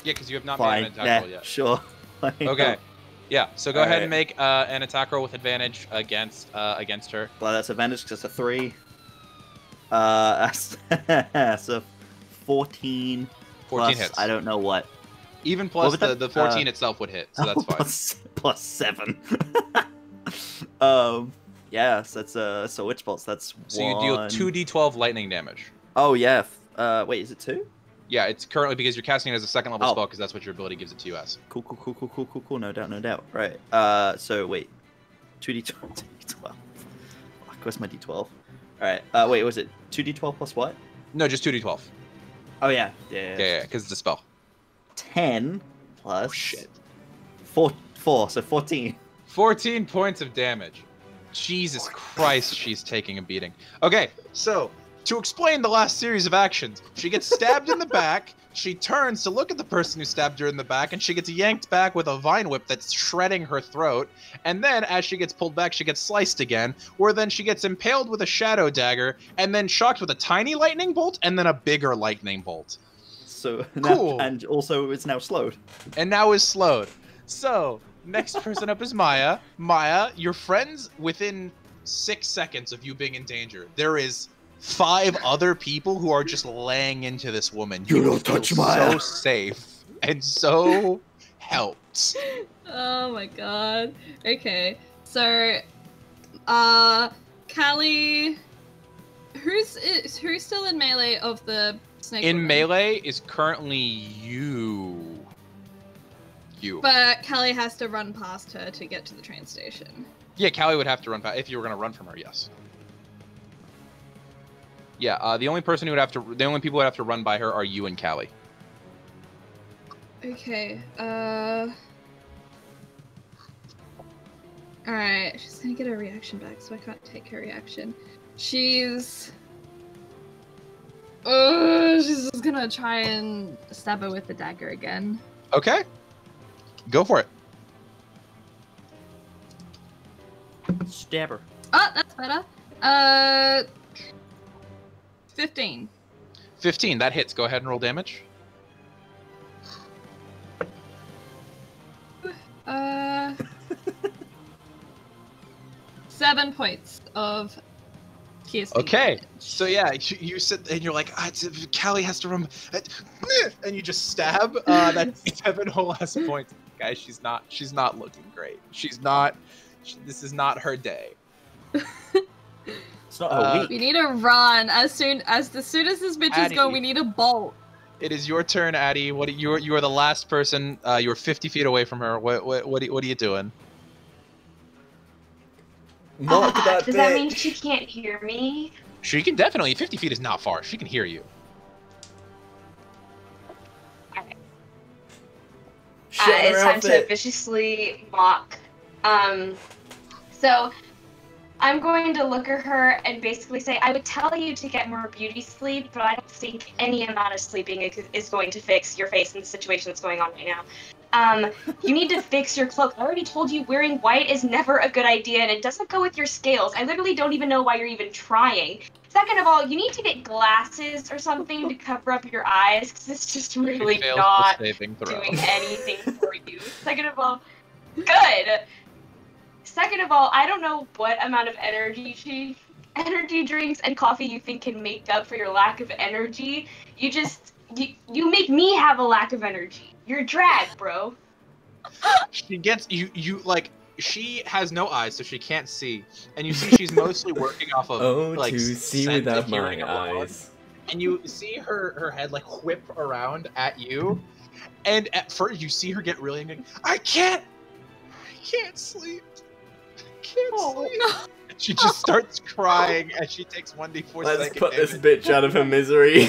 A: Yeah, because you have not
E: Fine.
A: made an attack roll yet.
E: Sure.
A: Okay. Yeah, so go ahead
E: Alright.
A: and make an attack roll with advantage against her.
E: Well, that's advantage because it's a 3. So 14.
A: 14
E: plus,
A: hits.
E: I don't know what.
A: Even plus
E: was
A: the
E: that?
A: 14 itself would hit, so that's fine.
E: Plus 7. Yeah, so that's so witch bolts. That's
A: So you deal 2d12 lightning damage.
E: Oh yeah. Wait, is it 2?
A: Yeah, it's currently because you're casting it as a second level
E: Oh.
A: spell because that's what your ability gives it to you as.
E: Cool. No doubt. Right. So wait, 2d12. 2d12. Fuck, where's my d12? All right. Wait, was it 2d12 plus what?
A: No, just 2d12.
E: Oh yeah.
A: Yeah, because it's a spell.
E: 10 plus.
A: Oh shit.
E: 4, so 14.
A: 14 points of damage. Jesus Christ, she's taking a beating. Okay, so to explain the last series of actions, she gets stabbed in the back, she turns to look at the person who stabbed her in the back, and she gets yanked back with a vine whip that's shredding her throat, and then as she gets pulled back, she gets sliced again, where then she gets impaled with a shadow dagger, and then shocked with a tiny lightning bolt, and then a bigger lightning bolt.
E: So
A: Cool.
E: now, and also it's now slowed.
A: And now is slowed. So, next person up is Maya. Maya, your friends within 6 seconds of you being in danger. There is 5 other people who are just laying into this woman.
E: You don't
A: feel
E: touch Maya.
A: So safe and so helped.
D: Oh my god. Okay. So, Callie, who's still in melee of the snake?
A: In
D: woman?
A: melee is currently you.
D: But Callie has to run past her to get to the train station.
A: Yeah, Callie would have to run past if you were going to run from her. Yes. Yeah. The only people who would have to run by her are you and Callie.
D: Okay. Alright, she's gonna get her reaction back, so I can't take her reaction. She's just gonna try and stab her with the dagger again.
A: Okay. Go for it.
E: Stab her.
D: Oh, that's better. 15.
A: 15. That hits. Go ahead and roll damage.
D: 7 points of piercing
A: Okay.
D: damage.
A: So yeah, you sit and you're like, Callie has to run, and you just stab. That's 7 whole last points, guys. She's not looking great. This is not her day.
E: So not a week.
D: We need to run as soon as this bitch is going. We need a bolt.
A: It is your turn, Addie. You are the last person. You are 50 feet away from her. What are you doing?
E: Mark that
C: Does that mean she can't hear me?
A: She can definitely. 50 feet is not far. She can hear you.
C: Alright.
E: Shut her
C: It's time
E: outfit.
C: to viciously mock. So I'm going to look at her and basically say, I would tell you to get more beauty sleep, but I don't think any amount of sleeping is going to fix your face in the situation that's going on right now. You need to fix your cloak. I already told you wearing white is never a good idea, and it doesn't go with your scales. I literally don't even know why you're even trying. Second of all, you need to get glasses or something to cover up your eyes, because it's just really not doing anything for you. Second of all, good. Second of all, I don't know what amount of energy drinks and coffee you think can make up for your lack of energy. You make me have a lack of energy. You're drag, bro.
A: She gets you like she has no eyes, so she can't see, and you see she's mostly working off of like
B: to see
A: sense
B: without
A: of hearing
B: my
A: around.
B: eyes.
A: And you see her head like whip around at you, and at first you see her get really angry. I can't sleep. Can't sleep.
D: No.
A: She just starts crying as she takes 1d4
B: Let's
A: psychic
B: put this
A: damage.
B: bitch out of her misery.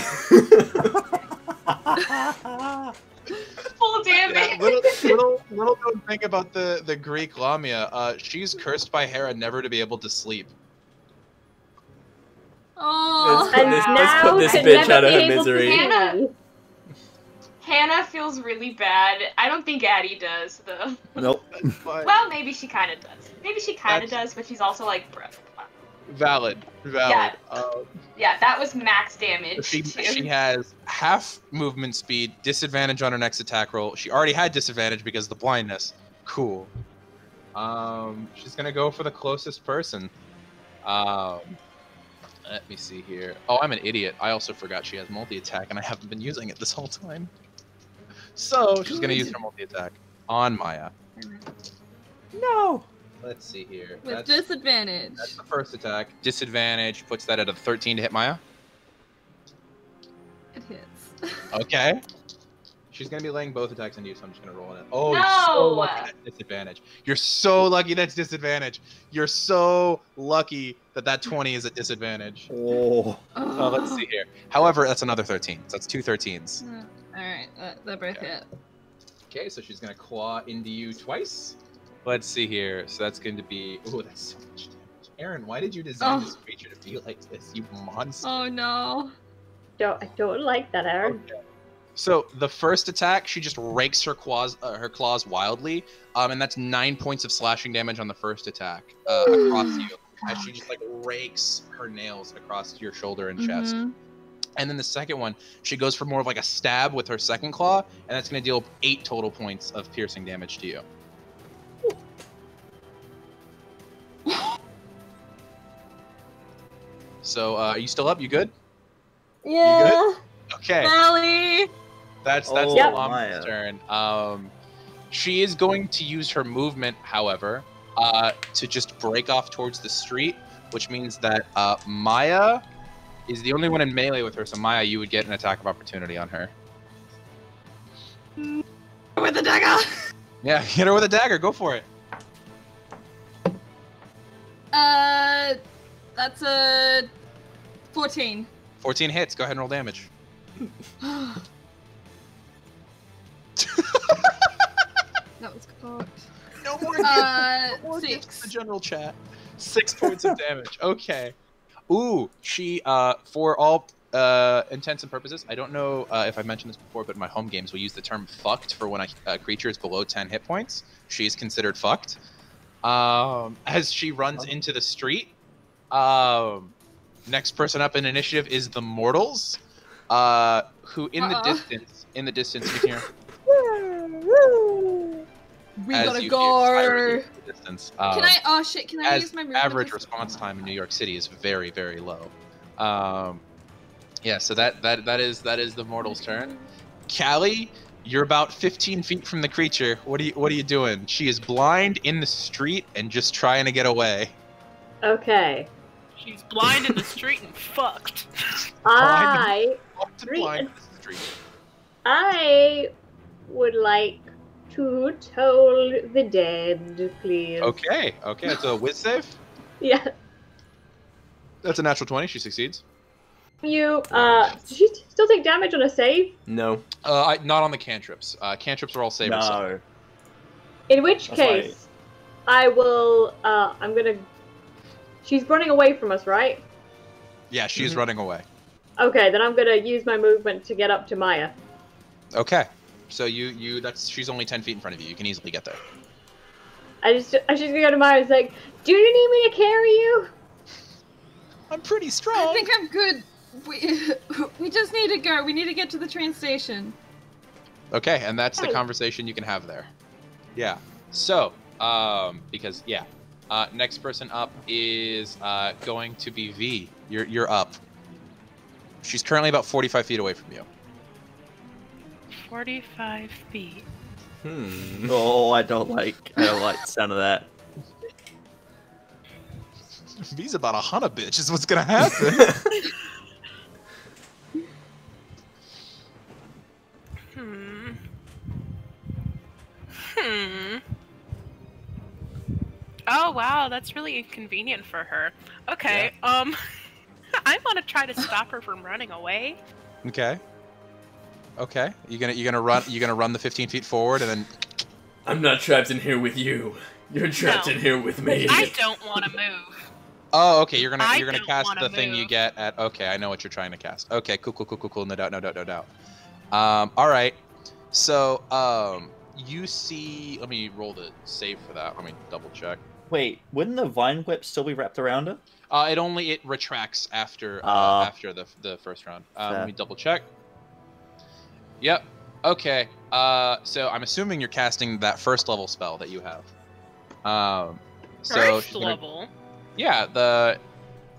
C: Full damage.
A: Yeah, little known thing about the Greek Lamia, she's cursed by Hera never to be able to sleep.
D: Oh.
B: Let's put this
F: could
B: bitch
F: never
B: out of
F: be
B: her
F: able to
B: misery.
F: see.
C: Hannah feels really bad. I don't think Addie does, though.
E: Nope.
A: But
C: Well, maybe she kind of does. Maybe she kind of
A: That's-
C: does, but she's also like, bro.
A: valid.
C: Yeah.
A: Um,
C: Yeah, that was max damage.
A: She
C: too.
A: has half movement speed, disadvantage on her next attack roll. She already had disadvantage because of the blindness. Cool. She's gonna go for the closest person. Let me see here. Oh, I'm an idiot. I also forgot she has multi-attack, and I haven't been using it this whole time. So she's gonna use her multi-attack on Maya.
E: No.
A: Let's see here.
D: With disadvantage.
A: That's the first attack. Disadvantage puts that at a 13 to hit Maya.
D: It hits.
A: Okay. She's gonna be laying both attacks into you, so I'm just gonna roll it. Oh,
C: No!
A: you're so lucky that's disadvantage. You're so lucky that's disadvantage. You're so lucky that 20 is at disadvantage.
E: Oh.
A: Let's see here. However, that's another 13. So that's two 13s.
D: Alright, that both hit.
A: Okay, so she's gonna claw into you twice. Let's see here. So that's going to be. Oh, that's so much damage. Aaron, why did you design this creature to be like this? You monster.
D: Oh no.
F: I don't like that, Aaron.
A: Okay. So the first attack, she just rakes her claws wildly, and that's 9 points of slashing damage on the first attack across you, as she just like rakes her nails across your shoulder and chest. And then the second one, she goes for more of like a stab with her second claw, and that's going to deal 8 total points of piercing damage to you. So, are you still up? You good?
D: Yeah.
A: Okay.
D: Allie.
A: That's
E: Oh,
A: the
E: yep.
A: Lama's turn. She is going to use her movement, however, to just break off towards the street, which means that Maya is the only one in melee with her. So Maya, you would get an attack of opportunity on her.
D: With the dagger.
A: Yeah, hit her with a dagger. Go for it.
D: That's a 14.
A: 14 hits. Go ahead and roll damage.
D: That was cocked.
A: No more. No
D: 6.
A: the general chat. 6 points of damage. Okay. Ooh, she for all intents and purposes, I don't know if I mentioned this before, but in my home games we use the term fucked for when a creature is below 10 hit points. She's considered fucked. As she runs into the street, next person up in initiative is the Mortals, who in the distance you can hear.
D: We
A: as
D: gotta
A: you
D: go.
A: hear sirens in the distance.
D: Can I? Oh shit! Can I
A: as
D: use my movement?
A: average response time in New York City is very, very low. Yeah, so that is the Mortal's turn. Callie, you're about 15 feet from the creature. What are you doing? She is blind in the street and just trying to get away.
F: Okay.
G: She's blind in the street and fucked.
F: I would like to toll the dead, please.
A: Okay, it's a whiz save.
F: Yeah.
A: That's a natural 20. She succeeds.
F: Does she still take damage on a save?
B: No.
A: Not on the cantrips. Cantrips are all save.
E: No.
F: In which case, I will. I'm gonna. She's running away from us, right?
A: Yeah, she's running away.
F: Okay, then I'm gonna use my movement to get up to Maya.
A: Okay, so she's only 10 feet in front of you. You can easily get there.
F: I just gonna go to Maya and say, "Do you need me to carry you?"
A: I'm pretty strong.
D: I think I'm good. We just need to go. We need to get to the train station.
A: Okay, and that's the conversation you can have there. Yeah. So, because next person up is going to be V. You're up. She's currently about 45 feet away from you.
G: 45 feet.
E: Oh, I don't like the sound of that.
A: V's about 100 bitch is what's gonna happen.
G: Oh wow, that's really inconvenient for her. Okay, I'm gonna try to stop her from running away.
A: Okay. You're gonna run the 15 feet forward and then.
B: I'm not trapped in here with you. You're trapped in here with me.
G: I don't want to move.
A: Oh, okay. You're gonna cast the
G: move.
A: thing you get at. Okay, I know what you're trying to cast. Okay, cool. No doubt. All right. So, you see. Let me roll the save for that. Let me double check.
E: Wait, wouldn't the vine whip still be wrapped around her?
A: It retracts after the first round. Let me double check. Yep. Okay. So I'm assuming you're casting that first level spell that you have.
G: First level.
A: Yeah.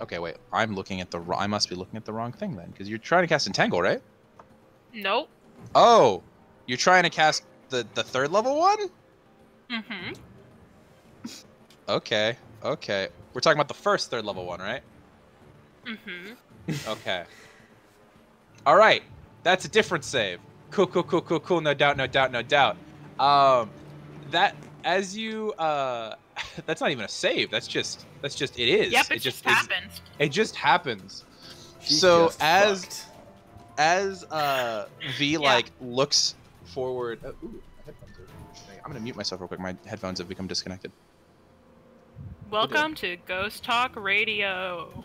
A: Okay. Wait. I must be looking at the wrong thing then, because you're trying to cast Entangle, right?
G: Nope.
A: Oh, you're trying to cast the third level one?
G: Mm-hmm.
A: Okay. We're talking about the first third level one, right?
G: Mm-hmm.
A: Okay. All right. That's a different save. Cool. No doubt. That as you that's not even a save. That's just it is.
G: Yep, it just happens.
A: It just happens.
B: She's
A: so
B: just
A: as V looks forward. Oh, ooh, my headphones are. I'm gonna mute myself real quick. My headphones have become disconnected.
G: Welcome to Ghost Talk Radio.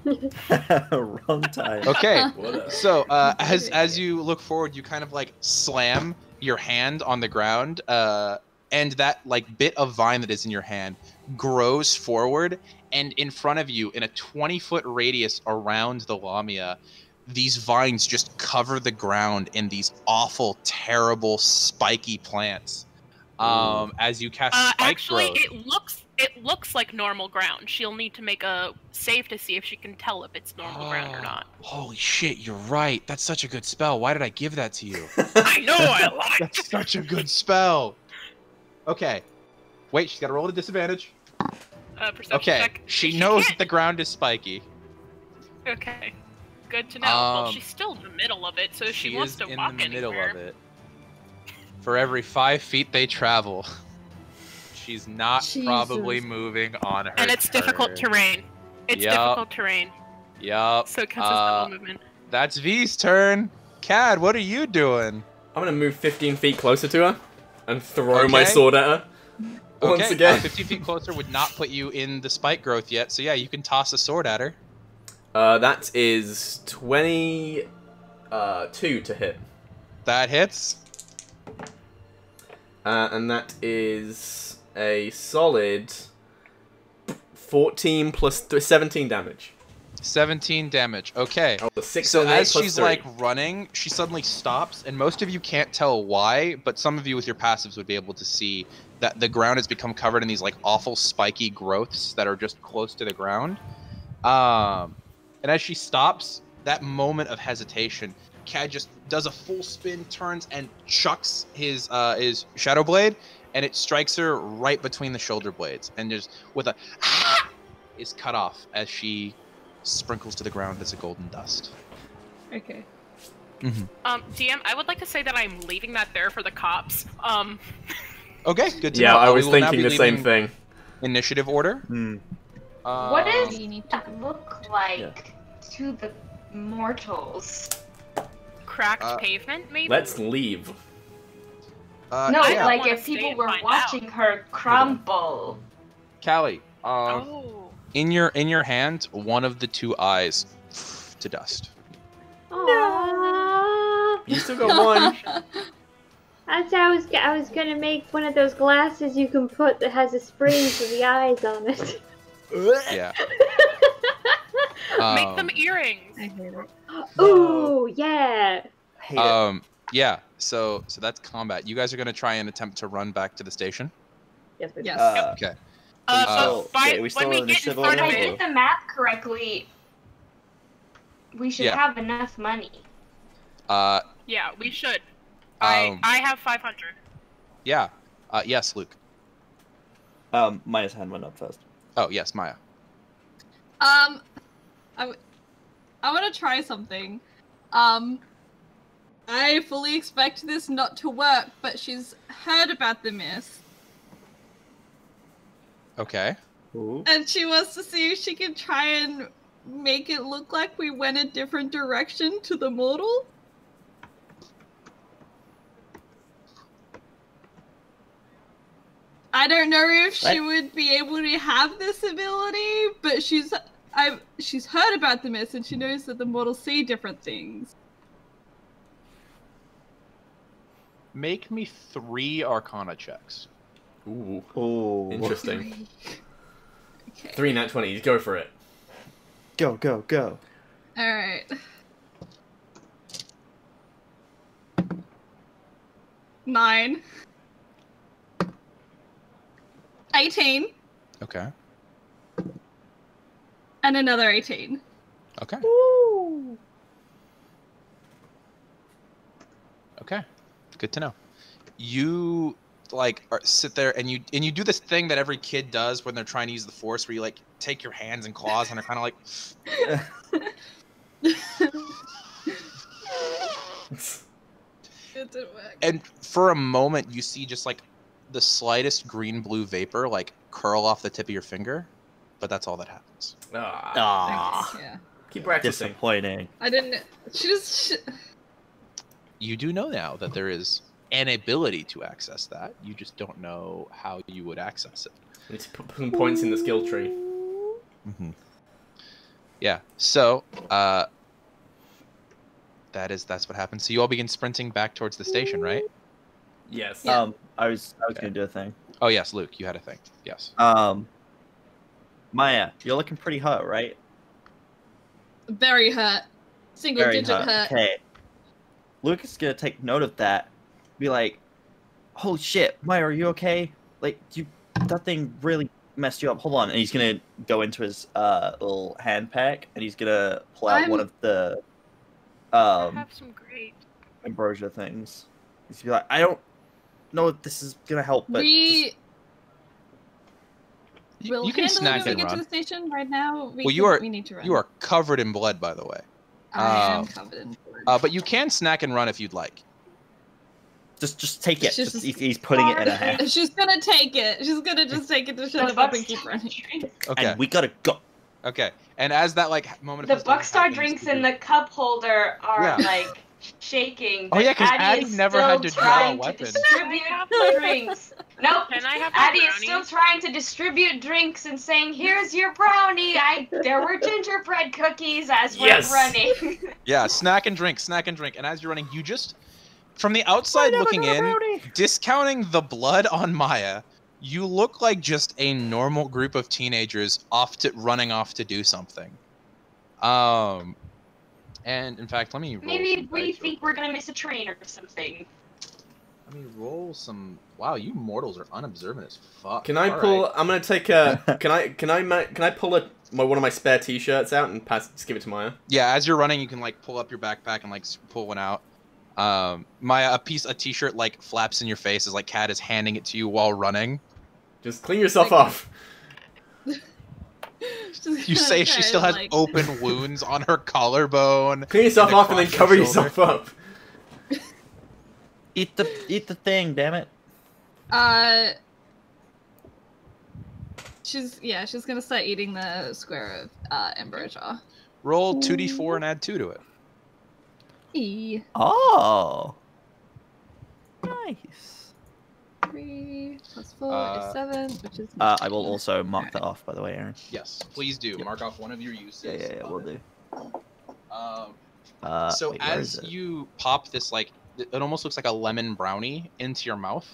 E: Wrong time.
A: Okay, so as you look forward, you kind of slam your hand on the ground, and that bit of vine that is in your hand grows forward, and in front of you, in a 20-foot radius around the Lamia, these vines just cover the ground in these awful, terrible, spiky plants. As you cast spike growth.
G: It looks like normal ground. She'll need to make a save to see if she can tell if it's normal ground or not.
A: Holy shit, you're right. That's such a good spell. Why did I give that to you?
G: I know, I like it.
A: That's such a good spell. Okay. Wait, she's got to roll at a disadvantage.
G: Perception check.
A: She knows that the ground is spiky.
G: Okay. Good to know. Well, she's still in the middle of it, so if she wants to walk anywhere. She is in the middle of it.
A: For every 5 feet they travel, she's not probably moving on her
G: And it's difficult terrain. It's difficult terrain.
A: Yup.
G: So it counts as double movement.
A: That's V's turn. Cad, what are you doing?
B: I'm gonna move 15 feet closer to her and throw my sword at her. Once again.
A: 15 feet closer would not put you in the spike growth yet, so yeah, you can toss a sword at her.
B: That is 22 to hit.
A: That hits.
B: And that is a solid 14 plus 17 damage.
A: 17 damage. Okay.
B: Oh, the 6
A: so
B: and 8
A: as
B: plus
A: she's
B: 3.
A: running, she suddenly stops, and most of you can't tell why, but some of you with your passives would be able to see that the ground has become covered in these awful spiky growths that are just close to the ground. And as she stops, that moment of hesitation, Cad just does a full spin, turns, and chucks his shadow blade, and it strikes her right between the shoulder blades, and just with a is cut off as she sprinkles to the ground as a golden dust.
D: Okay.
G: DM, I would like to say that I'm leaving that there for the cops.
A: Okay, good to know.
B: Yeah, I was
A: We will now
B: thinking
A: be
B: the same
A: leaving
B: thing.
A: Initiative order.
C: What does
D: You need
C: that look like to the mortals?
G: Cracked pavement, maybe?
B: Let's leave.
C: No,
A: yeah.
C: like
G: wanna
C: if
G: stay
C: people
G: and
C: were
G: find
C: watching her crumble.
A: Callie,
G: Oh.
A: in your hand, one of the two eyes to dust.
F: Aww.
B: You still got one.
F: I was gonna make one of those glasses you can put that has a spring with the eyes on it.
A: Yeah.
G: Make them earrings.
D: I hate it.
F: Ooh, yeah.
E: Hate it.
A: Yeah. So that's combat. You guys are gonna try and attempt to run back to the station.
F: Yes, we
D: Yes.
A: Okay.
G: But
E: wait, we still
G: when we
E: on
G: get in
E: initiative
G: front
C: If
G: of
C: I
E: order?
G: it,
C: did the math correctly, we should
A: Yeah.
C: have enough money.
G: yeah, we should.
A: Um,
G: I have 500.
A: Yeah. Yes, Luke.
E: Maya's hand went up first.
A: Oh, yes, Maya.
D: I want to try something. I fully expect this not to work, but she's heard about the mist,
A: Okay.
E: Ooh.
D: and she wants to see if she can try and make it look like we went a different direction to the mortal. I don't know if she would be able to have this ability, but she's heard about the mist and she knows that the mortals see different things.
A: Make me 3 Arcana checks.
B: Ooh,
E: Ooh.
B: interesting.
D: Okay.
B: 3 nat 20s, go for it.
E: Go, go, go.
D: All right. 9. 18.
A: Okay.
D: And another 18.
A: Okay. Okay. Good to know. You sit there and you do this thing that every kid does when they're trying to use the force, where you like take your hands and claws and are kind of like.
D: It didn't work.
A: And for a moment, you see just like the slightest green-blue vapor like curl off the tip of your finger, but that's all that happens.
E: Ah.
D: Yeah.
B: Keep practicing.
E: Disappointing.
D: I didn't. She
A: You do know now that there is an ability to access that. You just don't know how you would access it.
B: We need to put some points in the skill tree.
A: Mm-hmm. Yeah. So that's what happens. So you all begin sprinting back towards the station, right?
B: Yes.
D: Yeah.
E: I was gonna do a thing.
A: Oh yes, Luke, you had a thing. Yes.
E: Maya, you're looking pretty hurt, right?
D: very hurt. Single
E: Very
D: digit hurt.
E: Okay. Luke is gonna take note of that. Be like, "Holy shit, Maya, are you okay? Like, that thing really messed you up. Hold on." And he's gonna go into his little hand pack, and he's gonna pull out one of the
G: I have some great.
E: ambrosia things. He's gonna be like, "I don't know if this is gonna help, but
D: We will
A: you can
D: handle
A: snack
D: it when
A: and
D: we get to
A: run.
D: the station. Right now,
A: Well,
D: we need to run.
A: You are covered in blood, by the way.
D: I am covered in blood.
A: But you can snack and run if you'd like.
E: just take it."
D: She's
E: Just,
D: just-
E: he's putting it in a hand.
D: She's gonna take it. She's gonna just take it to shut up and keep running.
A: Okay.
E: And we gotta go.
A: Okay. And as that moment
C: The
A: of hesitation
C: Buckstar
A: happens,
C: drinks
A: you
C: in the cup holder are
A: Yeah.
C: like shaking.
A: Oh, yeah, 'cause
C: Addie
A: Addie
C: is
A: never
C: still
A: had to draw a
C: trying
A: weapon.
C: To distribute drinks. Nope.
G: Can I have my
C: Addie is still
G: brownies?
C: trying to distribute drinks and saying, "Here's your brownie." There were gingerbread cookies as
B: Yes.
C: we're running.
A: Yeah, snack and drink. And as you're running, you just, from the outside looking in, discounting the blood on Maya, you look like just a normal group of teenagers running off to do something. And in fact, let me roll
C: Maybe
A: some
C: we
A: dice
C: think we're gonna miss a train or something.
A: Let me roll some. Wow, you mortals are unobservant as fuck.
B: Can I
A: All
B: pull?
A: right.
B: I'm gonna take a. Can I pull one of my spare T-shirts out and just give it to Maya?
A: Yeah, as you're running, you can like pull up your backpack and like pull one out. Maya, a T-shirt like flaps in your face as like Kat is handing it to you while running.
B: Just clean yourself off.
A: You say she still has open wounds on her collarbone.
B: Clean yourself off and then cover yourself up.
E: Eat the thing, damn it.
D: She's gonna start eating the square of Ambrosia.
A: Roll 2d4 and add 2 to it.
D: E.
E: Oh. Nice.
D: 3 plus 4 is 7, which is.
E: I will also mark that off, by the way, Aaron.
A: Yes, please do.
E: Yep.
A: Mark off one of your uses.
E: Yeah, we'll do.
A: So
E: wait, where is
A: as
E: it?
A: you pop this, like, it almost looks like a lemon brownie into your mouth.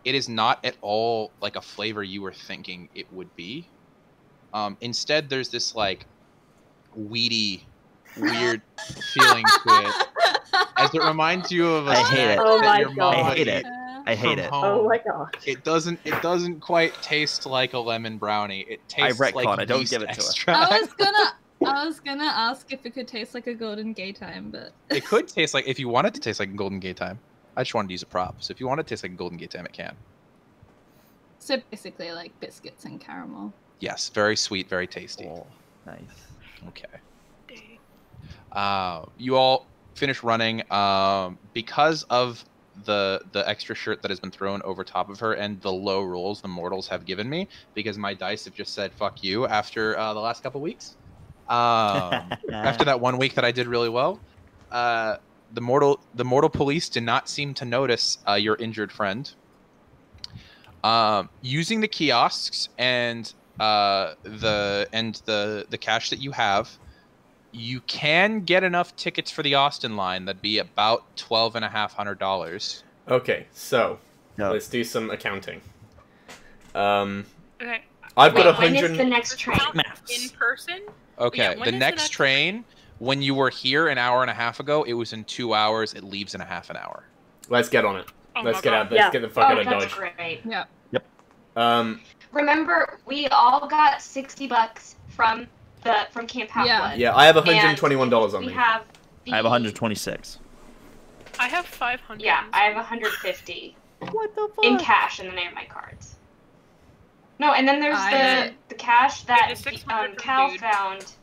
A: It is not at all like a flavor you were thinking it would be. Instead, there's this like weedy, weird feeling to it, as it reminds you of a
E: I hate
A: snack
E: it.
F: Oh
A: that
F: my
A: your mom
F: God.
E: I
A: would
E: hate
A: eat
E: it. I hate
A: from
E: it.
A: home.
F: Oh my god.
A: It doesn't quite taste like a lemon brownie. It tastes
E: retcon
A: like
E: it. Don't
A: yeast
E: give it to her.
A: extract.
D: I was gonna ask if it could taste like a golden gay time, but
A: It could taste like, if you want it to taste like a golden gay time. I just wanted to use a prop. So if you want it to taste like a golden gay time, it can.
D: so basically like biscuits and caramel.
A: Yes, very sweet, very tasty.
E: Oh, nice.
A: Okay. You all finish running because of the extra shirt that has been thrown over top of her and the low rolls the mortals have given me, because my dice have just said fuck you after the last couple weeks. After that 1 week that I did really well, the mortal police did not seem to notice your injured friend. Using the kiosks and the cash that you have, you can get enough tickets for the Austin line that'd be about $12,500.
B: Okay, so
E: No.
B: let's do some accounting.
G: Okay.
B: I've got
C: When is
B: 100.
C: the next train?
G: In person?
A: Okay,
G: Yeah, when
A: the
G: is the
A: next
G: next
A: train, when you were here an hour and a half ago, it was in 2 hours. It leaves in a half an hour.
B: Let's get on it.
G: Oh
B: Let's
G: my
B: get
G: God.
B: out. Let's get the fuck out
C: Oh,
B: of
C: that's
B: Dodge.
C: great.
D: Yeah.
C: Remember, we all got $60 from Camp Half-Blood.
B: Yeah, I have $121 on
C: we
B: me.
C: have
E: I have 126.
G: I have 500.
C: Yeah, I have 150
E: What the fuck?
C: in cash, and then I have my cards. No, and then there's the cash that
G: It is 600 from
C: Cal
G: Dude.
C: found,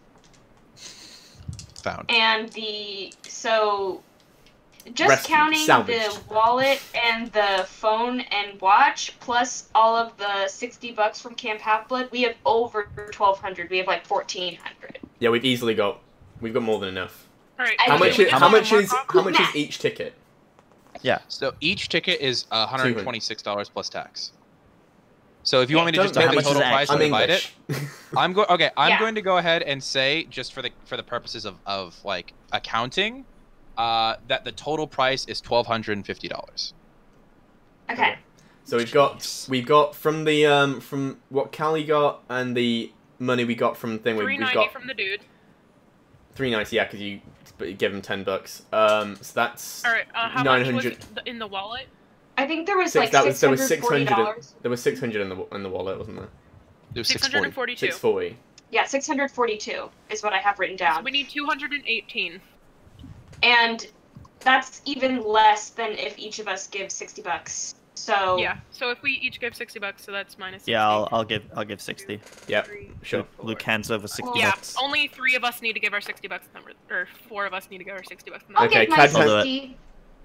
C: and so just
B: Rescue,
C: counting
B: salvaged.
C: the wallet and the phone and watch, plus all of the $60 from Camp Half-Blood, we have over 1,200. We have like 1,400.
B: Yeah, we've got more than enough.
G: All right.
C: I
B: How
C: Okay,
B: much?
C: we
B: Is,
C: have
B: how
C: a
B: much is?
C: markup.
B: How much is
C: Math.
B: each ticket?
E: Yeah.
A: So each ticket is $126 plus tax. So if you want me to just
B: Don't-
A: take
E: how
A: the
E: much
A: total
E: is
A: price
B: I'm
A: and divide it,
B: English.
A: I'm
C: Yeah.
A: going to go ahead and say, just for the purposes of like accounting, that the total price is $1,250.
C: Okay.
B: So we've got from the from what Callie got and the money we got from thing we've
G: 390
B: got
G: from the dude.
B: 390. Yeah, because you give him $10. So that's
G: All right. How much
B: 900.
G: was in the wallet?
C: I think there was
B: Six-
C: like
B: there was
C: $640.
B: There was 600 in the wallet, wasn't there?
A: It was 640.
G: 642.
B: 640.
C: Yeah, 642 is what I have written
G: So
C: down.
G: we need 218.
C: And that's even less than if each of us gives $60. So
G: Yeah. So if we each give $60, so that's minus 60.
E: Yeah, I'll give 60.
B: Yep.
G: Three,
B: Sure.
G: four.
E: Luke hands over 60
G: Yeah,
E: bucks.
G: only 3 of us need to give our $60 number, or 4 of us need to give our $60
C: I'll
G: number.
B: Okay,
C: give my
B: Cadmus-
E: I'll do it.
C: 60.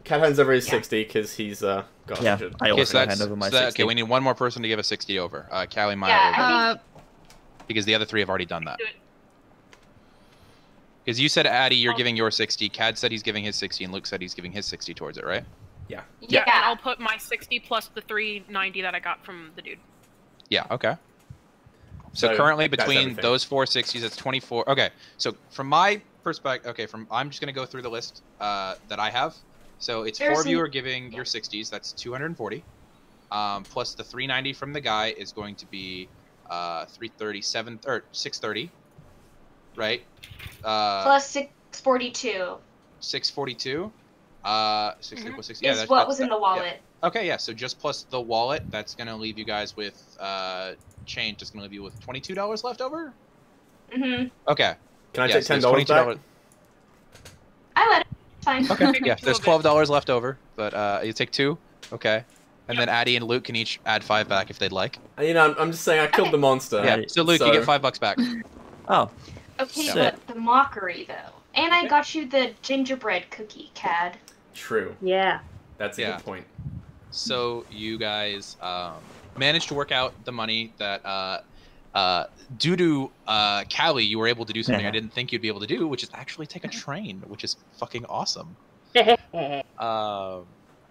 B: Cat hands over his
C: Yeah.
B: 60 because he's got
E: Yeah,
B: 100.
E: I
A: Okay,
E: also
A: so that's,
E: hand over my
A: so that-
E: 60.
A: okay, we need one more person to give us 60 over. Callie, Maya,
C: Yeah,
A: or
C: I
A: Vic,
C: think-
A: because the other 3 have already done that.
G: Do it.
A: Because you said, Addie, you're
G: Oh.
A: giving your 60, Cad said he's giving his 60, and Luke said he's giving his 60 towards it, right?
G: Yeah,
C: Yeah.
G: and I'll put my 60 plus the 390 that I got from the dude.
A: Yeah, okay. So
B: So,
A: currently
B: that's
A: between
B: everything.
A: those 4 60s, that's 24. Okay, so from my perspective, I'm just going to go through the list that I have. So it's
C: There's
A: 4 of you
C: an-
A: are giving your 60s, that's 240. Plus the 390 from the guy is going to be 337 or 630, right?
C: Plus 642
A: 642. 60 plus 60.
C: is what was in the wallet.
A: Yeah. Okay, yeah. So just plus the wallet, that's gonna leave you guys with change. Just gonna leave you with $22 left over.
C: Mm-hmm.
A: Okay.
B: Can I
A: yeah,
B: take
A: so there's
B: $10 back?
A: $22.
C: I let it. It's fine.
A: Okay.
G: Take
A: Yeah.
G: two
A: There's
G: of it.
A: $12 left over, but you take 2. Okay. And then Addie and Luke can each add 5 back if they'd like.
B: You know, I'm just saying I killed the monster.
A: Yeah. So Luke, you get $5 back.
E: Oh.
C: Okay,
E: Sick.
C: but the mockery though. And I got you the gingerbread cookie, Cad.
B: True.
F: Yeah.
B: That's a
A: Yeah.
B: good point.
A: So you guys managed to work out the money that due to Callie, you were able to do something I didn't think you'd be able to do, which is actually take a train, which is fucking awesome.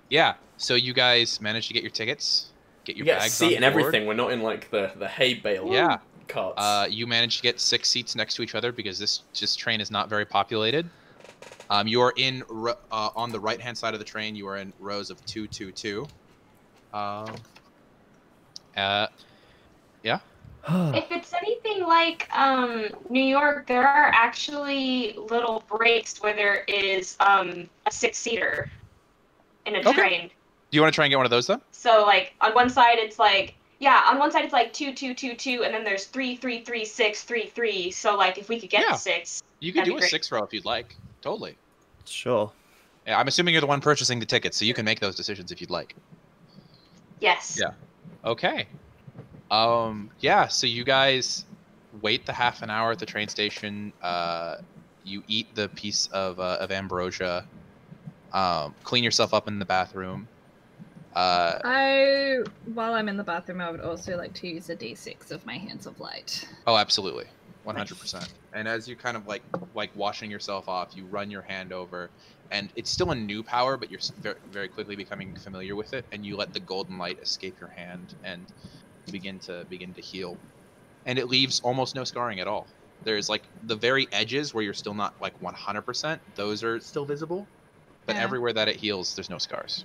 A: Yeah. So you guys managed to get your tickets, get your
B: You get a
A: bags
B: seat
A: on
B: and
A: board.
B: everything. We're not in like the hay bale.
A: Yeah.
B: Carts.
A: You managed to get 6 seats next to each other because this train is not very populated. You are in on the right hand side of the train. You are in rows of 2, 2, 2. Yeah.
C: If it's anything like New York, there are actually little breaks where there is a 6-seater in a train.
A: Do you want to try and get one of those then?
C: So like on one side it's like on one side it's like 2, 2, 2, 2, and then there's 3, 3, 3, 6, 3, 3. So like if we could get to 6,
A: you could
C: that'd
A: do
C: be
A: a
C: great.
A: 6 row if you'd like. Totally.
E: Sure.
A: Yeah, I'm assuming you're the one purchasing the tickets, so you can make those decisions if you'd like.
C: Yes.
A: Yeah. Okay. Yeah, so you guys wait the half an hour at the train station. You eat the piece of ambrosia. Clean yourself up in the bathroom.
D: While I'm in the bathroom, I would also like to use a D6 of my Hands of Light.
A: Oh, absolutely. 100%. And as you kind of like washing yourself off, you run your hand over, and it's still a new power, but you're very, very quickly becoming familiar with it, and you let the golden light escape your hand and begin to heal. And it leaves almost no scarring at all. There's like the very edges where you're still not like 100%, those are still visible, but everywhere that it heals, there's no scars.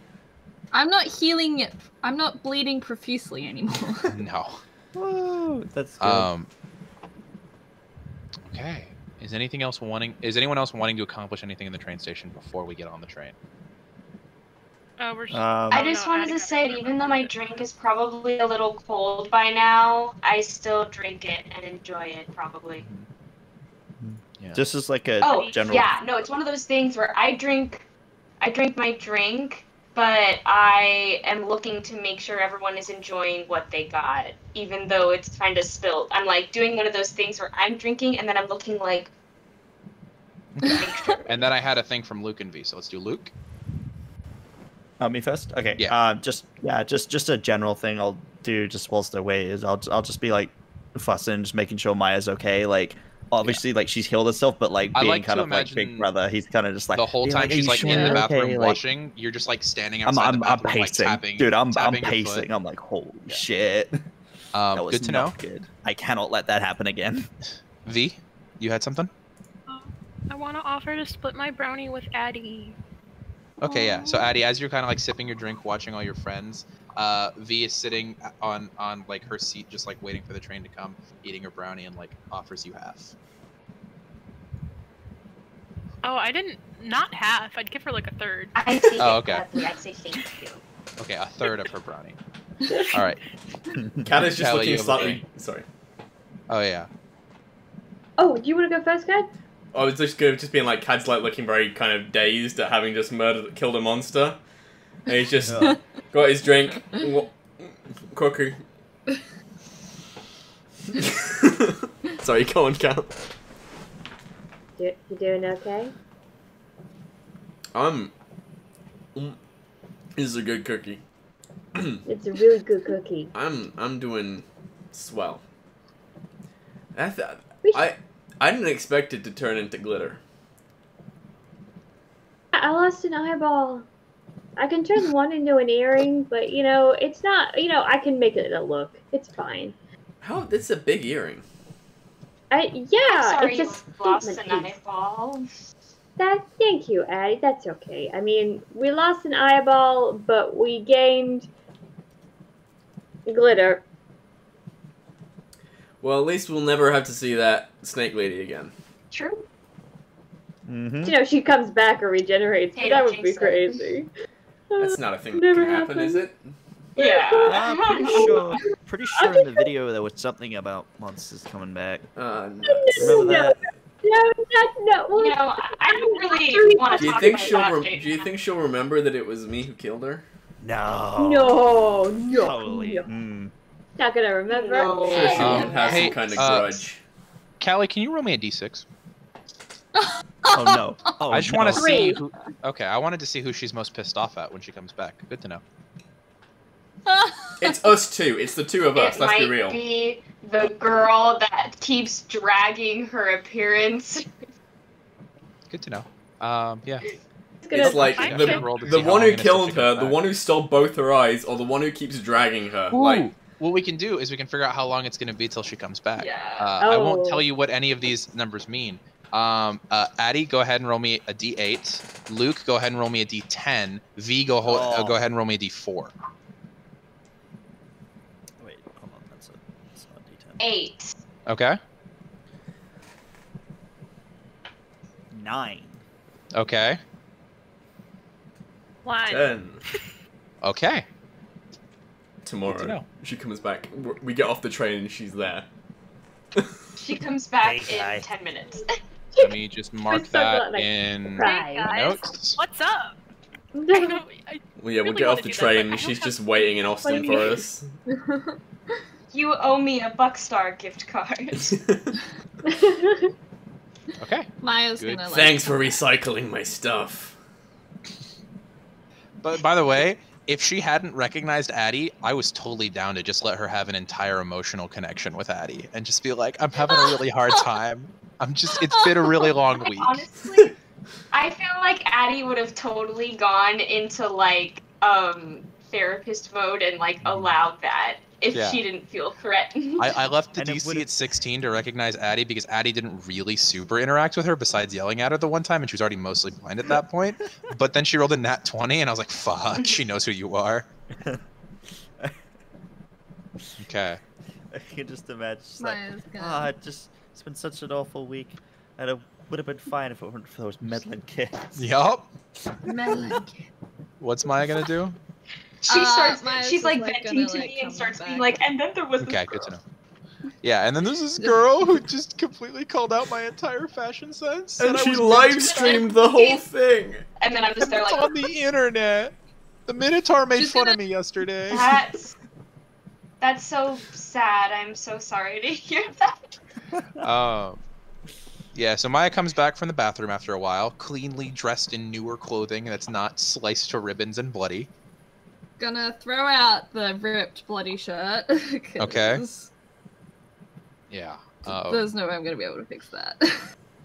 D: I'm not healing it. I'm not bleeding profusely anymore.
A: No.
E: Whoa, that's good.
A: Okay. Is anyone else wanting to accomplish anything in the train station before we get on the train?
C: I just wanted to say that even though my drink is probably a little cold by now, I still drink it and enjoy it probably.
A: Yeah.
E: This is like a general.
C: Yeah, no, it's one of those things where I drink my drink, but I am looking to make sure everyone is enjoying what they got, even though it's kind of spilled. I'm like doing one of those things where I'm drinking and then I'm looking like.
A: And then I had a thing from Luke and V, so let's do Luke.
E: Me first? Okay.
A: Yeah.
E: Just a general thing I'll do just whilst they're away is I'll just be like fussing, just making sure Maya's okay. Like obviously like she's healed herself, but like being kind of like big brother, he's kind of just like
A: the whole time she's like in the bathroom washing, you're just like standing outside the bathroom,
E: I'm pacing.
A: like tapping.
E: Dude, I'm
A: tapping your
E: pacing.
A: foot.
E: I'm like, holy shit. That was
A: good to know.
E: Good. I cannot let that happen again.
A: V, you had something?
G: I want to offer to split my brownie with Addie.
A: Okay, yeah. So Addie, as you're kind of like sipping your drink, watching all your friends, V is sitting on like her seat, just like waiting for the train to come, eating her brownie, and like offers you half.
G: Oh, I didn't. Not half. I'd give her like a third.
C: I say
A: okay.
C: I'd say thank you.
A: Okay, a third of her brownie. All right.
B: Cat is just
A: Callie,
B: looking
A: you have a
B: slightly.
A: thing.
B: Sorry.
A: Oh yeah.
F: Oh, do you want to go first, Kat?
B: I was just good, just being like Cad's like looking very kind of dazed at having just killed a monster, and he's just got his drink. Cookie. Sorry, go on, Cal.
F: You doing okay?
B: This is a good cookie.
F: It's a really good cookie.
B: I'm doing swell.
F: We
B: I didn't expect it to turn into glitter.
F: I lost an eyeball. I can turn one into an earring, but you know, it's not. You know, I can make it a look. It's fine.
B: How? That's a big earring.
F: Yeah,
C: Sorry,
F: it's just
C: you lost an eyeball.
F: Thank you, Addie. That's okay. I mean, we lost an eyeball, but we gained glitter.
B: Well, at least we'll never have to see that snake lady again.
C: True.
E: Mm-hmm.
F: You know, she comes back or regenerates.
C: Hey,
F: That
C: don't
F: would be
C: jinx it.
F: crazy.
B: That's not a thing that
F: Never
B: can happen,
F: happened.
B: is it?
C: Yeah.
E: I'm pretty sure in the video there was something about monsters coming back.
B: Nuts.
E: Remember that?
F: No.
C: You know, I don't really want
B: Do
C: to
B: you
C: talk
B: think
C: about
B: she'll?
C: that.
B: Do you think she'll remember that it was me who killed her?
E: No.
F: No.
E: Holy.
F: No.
E: Mm.
F: Not gonna remember.
B: Sure, she
A: Um,
B: has
A: hey,
B: some kind of grudge.
A: Callie, can you roll me a d6?
E: Oh no. Oh,
A: I just
E: no.
A: want to see
F: Three.
A: who. Okay, I wanted to see who she's most pissed off at when she comes back. Good to know.
B: It's us two. It's the two of us.
C: It
B: Let's
C: might
B: be real.
C: be the girl that keeps dragging her appearance.
A: Good to know. Yeah.
B: It's like
G: I
B: the,
G: can-
A: Roll to
B: the
A: see how
B: one
A: long
B: who
A: it is till
B: killed
A: she
B: her,
A: comes
B: the
A: back.
B: one who stole both her eyes, or the one who keeps dragging her.
A: Ooh,
B: Like,
A: what we can do is we can figure out how long it's going to be till she comes back.
C: Yeah.
A: I won't
F: Oh.
A: tell you what any of these numbers mean. Addie, go ahead and roll me a d8. Luke, go ahead and roll me a d10. V, go
E: Oh.
A: ahead and roll me a d4.
E: Wait, hold on. That's not D10.
C: 8.
A: Okay.
E: 9.
A: Okay.
G: 1.
B: 10.
A: Okay.
B: Tomorrow,
A: know.
B: she comes back. We get off the train and she's there.
C: She comes back
E: Hey, guy.
C: in 10 minutes.
A: Let me just mark
F: so
A: that
F: glad, like,
A: in
F: Right.
G: Hey guys,
A: notes.
G: what's up? I don't, I,
B: Well, yeah, we'll
G: really
B: get
G: wanna
B: off the
G: do that,
B: train
G: but I
B: and
G: don't
B: she's
G: have-
B: just waiting in Austin for
F: Wait.
B: us.
C: You owe me a Buckstar gift card.
A: Okay.
D: Maya's
A: Good.
D: gonna like.
B: Thanks for recycling my stuff.
A: But by the way, if she hadn't recognized Addie, I was totally down to just let her have an entire emotional connection with Addie and just be like, I'm having a really hard time. It's been a really long week.
C: Honestly, I feel like Addie would have totally gone into like therapist mode and like allowed that if
A: Yeah.
C: she didn't feel threatened.
A: I left the
E: And it
A: DC
E: would've-
A: at 16 to recognize Addie because Addie didn't really super interact with her besides yelling at her the one time, and she was already mostly blind at that point. But then she rolled a nat 20, and I was like, fuck, she knows who you are. Okay.
E: I can just imagine. Just like,
D: Maya's gonna.
E: it's been such an awful week. And it would have been fine if it weren't for those meddling kids.
A: Yup.
D: Melon.
A: What's Maya gonna do?
C: She starts.
D: Maya's
C: She's
D: just,
C: like
D: like,
C: venting
D: gonna,
C: to
D: like,
C: me and
D: come
C: starts being
D: back.
C: like, and then there was.
A: Okay, good to know. Yeah, and then there's this girl who just completely called out my entire fashion sense.
B: And
A: said I
B: she
A: was way
B: live
A: too
B: streamed the whole thing.
C: And then I'm just
A: And
C: there
A: it's
C: like,
A: on the internet. The Minotaur made
D: She's
A: fun
D: gonna-
A: of me yesterday.
C: that's so sad. I'm so sorry to hear that.
A: Yeah, so Maya comes back from the bathroom after a while, cleanly dressed in newer clothing that's not sliced to ribbons and bloody.
D: Gonna throw out the ripped bloody shirt. 'cause
A: Okay. Yeah.
D: There's no way I'm gonna be able to fix that.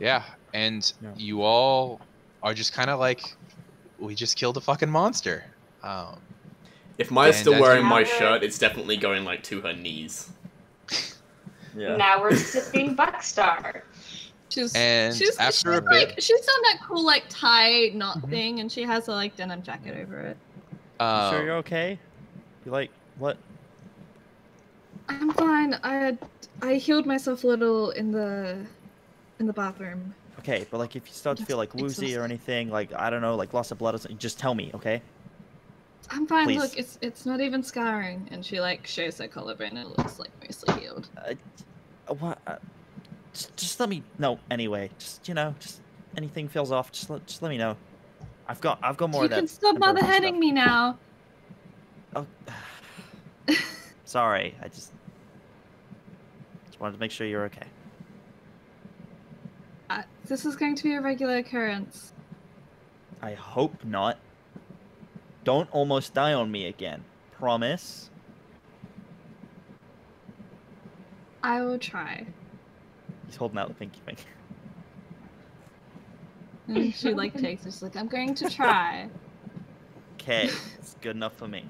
A: Yeah, and
E: Yeah.
A: you all are just kind of like, we just killed a fucking monster.
B: If Maya's
A: And
B: still
A: as
B: wearing
A: you-
B: my shirt, it's definitely going like to her knees.
E: Yeah.
C: Now we're sipping Buckstar.
A: And after a bit-
D: like she's done that cool like tie knot
A: Mhm.
D: thing, and she has a like denim jacket over it.
E: You sure you're okay? You like what?
D: I'm fine. I healed myself a little in the bathroom.
E: Okay, but like if you start to feel like
D: It's
E: woozy or
D: exhausting.
E: anything, like I don't know, like loss of blood or something, just tell me, okay?
D: I'm fine.
E: Please.
D: Look, it's not even scarring, and she like shows her collarbone, and it looks like mostly healed.
E: What? Just let me know anyway. Just just anything feels off. Just let me know. I've got more
D: You
E: of that.
D: can stop
E: temporary
D: mother-heading
E: stuff.
D: me now.
E: Oh, sorry. I just wanted to make sure you're okay.
D: This is going to be a regular occurrence.
E: I hope not. Don't almost die on me again. Promise.
D: I will try.
E: He's holding out the pinky finger.
D: And she like takes it. She's like, I'm going to try.
E: Okay, it's good enough for me.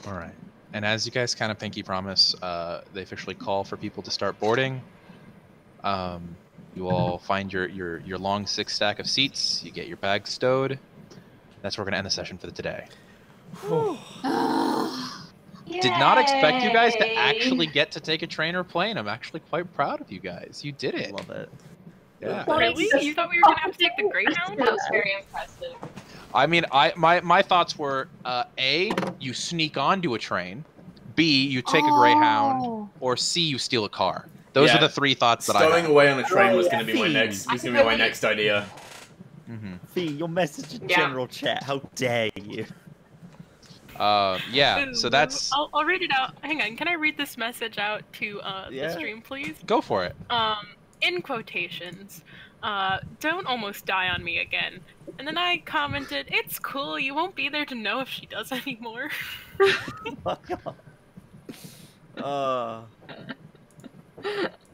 A: All right. And as you guys kind of pinky promise, they officially call for people to start boarding. You all find your long 6 stack of seats. You get your bags stowed. That's where we're gonna end the session for today. Did not expect you guys to
C: Yay.
A: actually get to take a train or plane. I'm actually quite proud of you guys. You did it.
E: Love it.
A: Yeah.
G: Really? You thought we were gonna have to take the Greyhound?
C: That was very impressive.
A: I mean, my thoughts were A, you sneak onto a train. B, you take a Greyhound.
D: Oh.
A: Or C, you steal a car. Those
B: Yeah.
A: are the 3 thoughts that I
B: Stowing
A: had.
B: away on a train was
E: Oh,
B: going to be my
E: yeah.
B: next idea.
A: Mhm.
E: V, your message in
C: Yeah.
E: general chat. How dare you?
A: Yeah. So that's.
G: I'll read it out. Hang on. Can I read this message out to
E: Yeah.
G: the stream, please?
A: Go for it.
G: In quotations, don't almost die on me again. And then I commented, it's cool, you won't be there to know if she does anymore.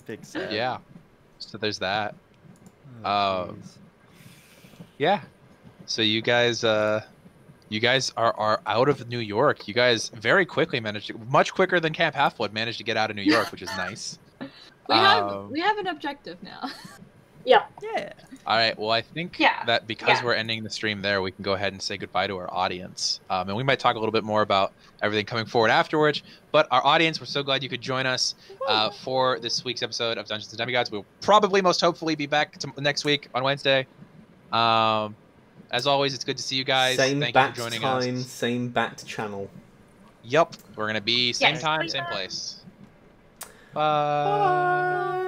E: Big sad.
A: Yeah. So there's that.
E: Oh,
A: Yeah. So you guys are out of New York. You guys very quickly managed to, much quicker than Camp Half-Blood, managed to get out of New York, which is nice.
D: We have an objective now.
F: Yeah.
E: yeah.
A: All right. Well, I think
C: Yeah,
A: that because
C: yeah.
A: we're ending the stream there, we can go ahead and say goodbye to our audience. And we might talk a little bit more about everything coming forward afterwards. But our audience, we're so glad you could join us for this week's episode of Dungeons and Demigods. We'll probably, most hopefully, be back next week on Wednesday. As always, it's good to see you guys.
B: Same
A: Thank you
B: bat
A: for joining
B: time,
A: us.
B: same bat channel.
A: Yup. We're going to be same
C: Yes,
A: time,
C: please.
A: same place. Bye.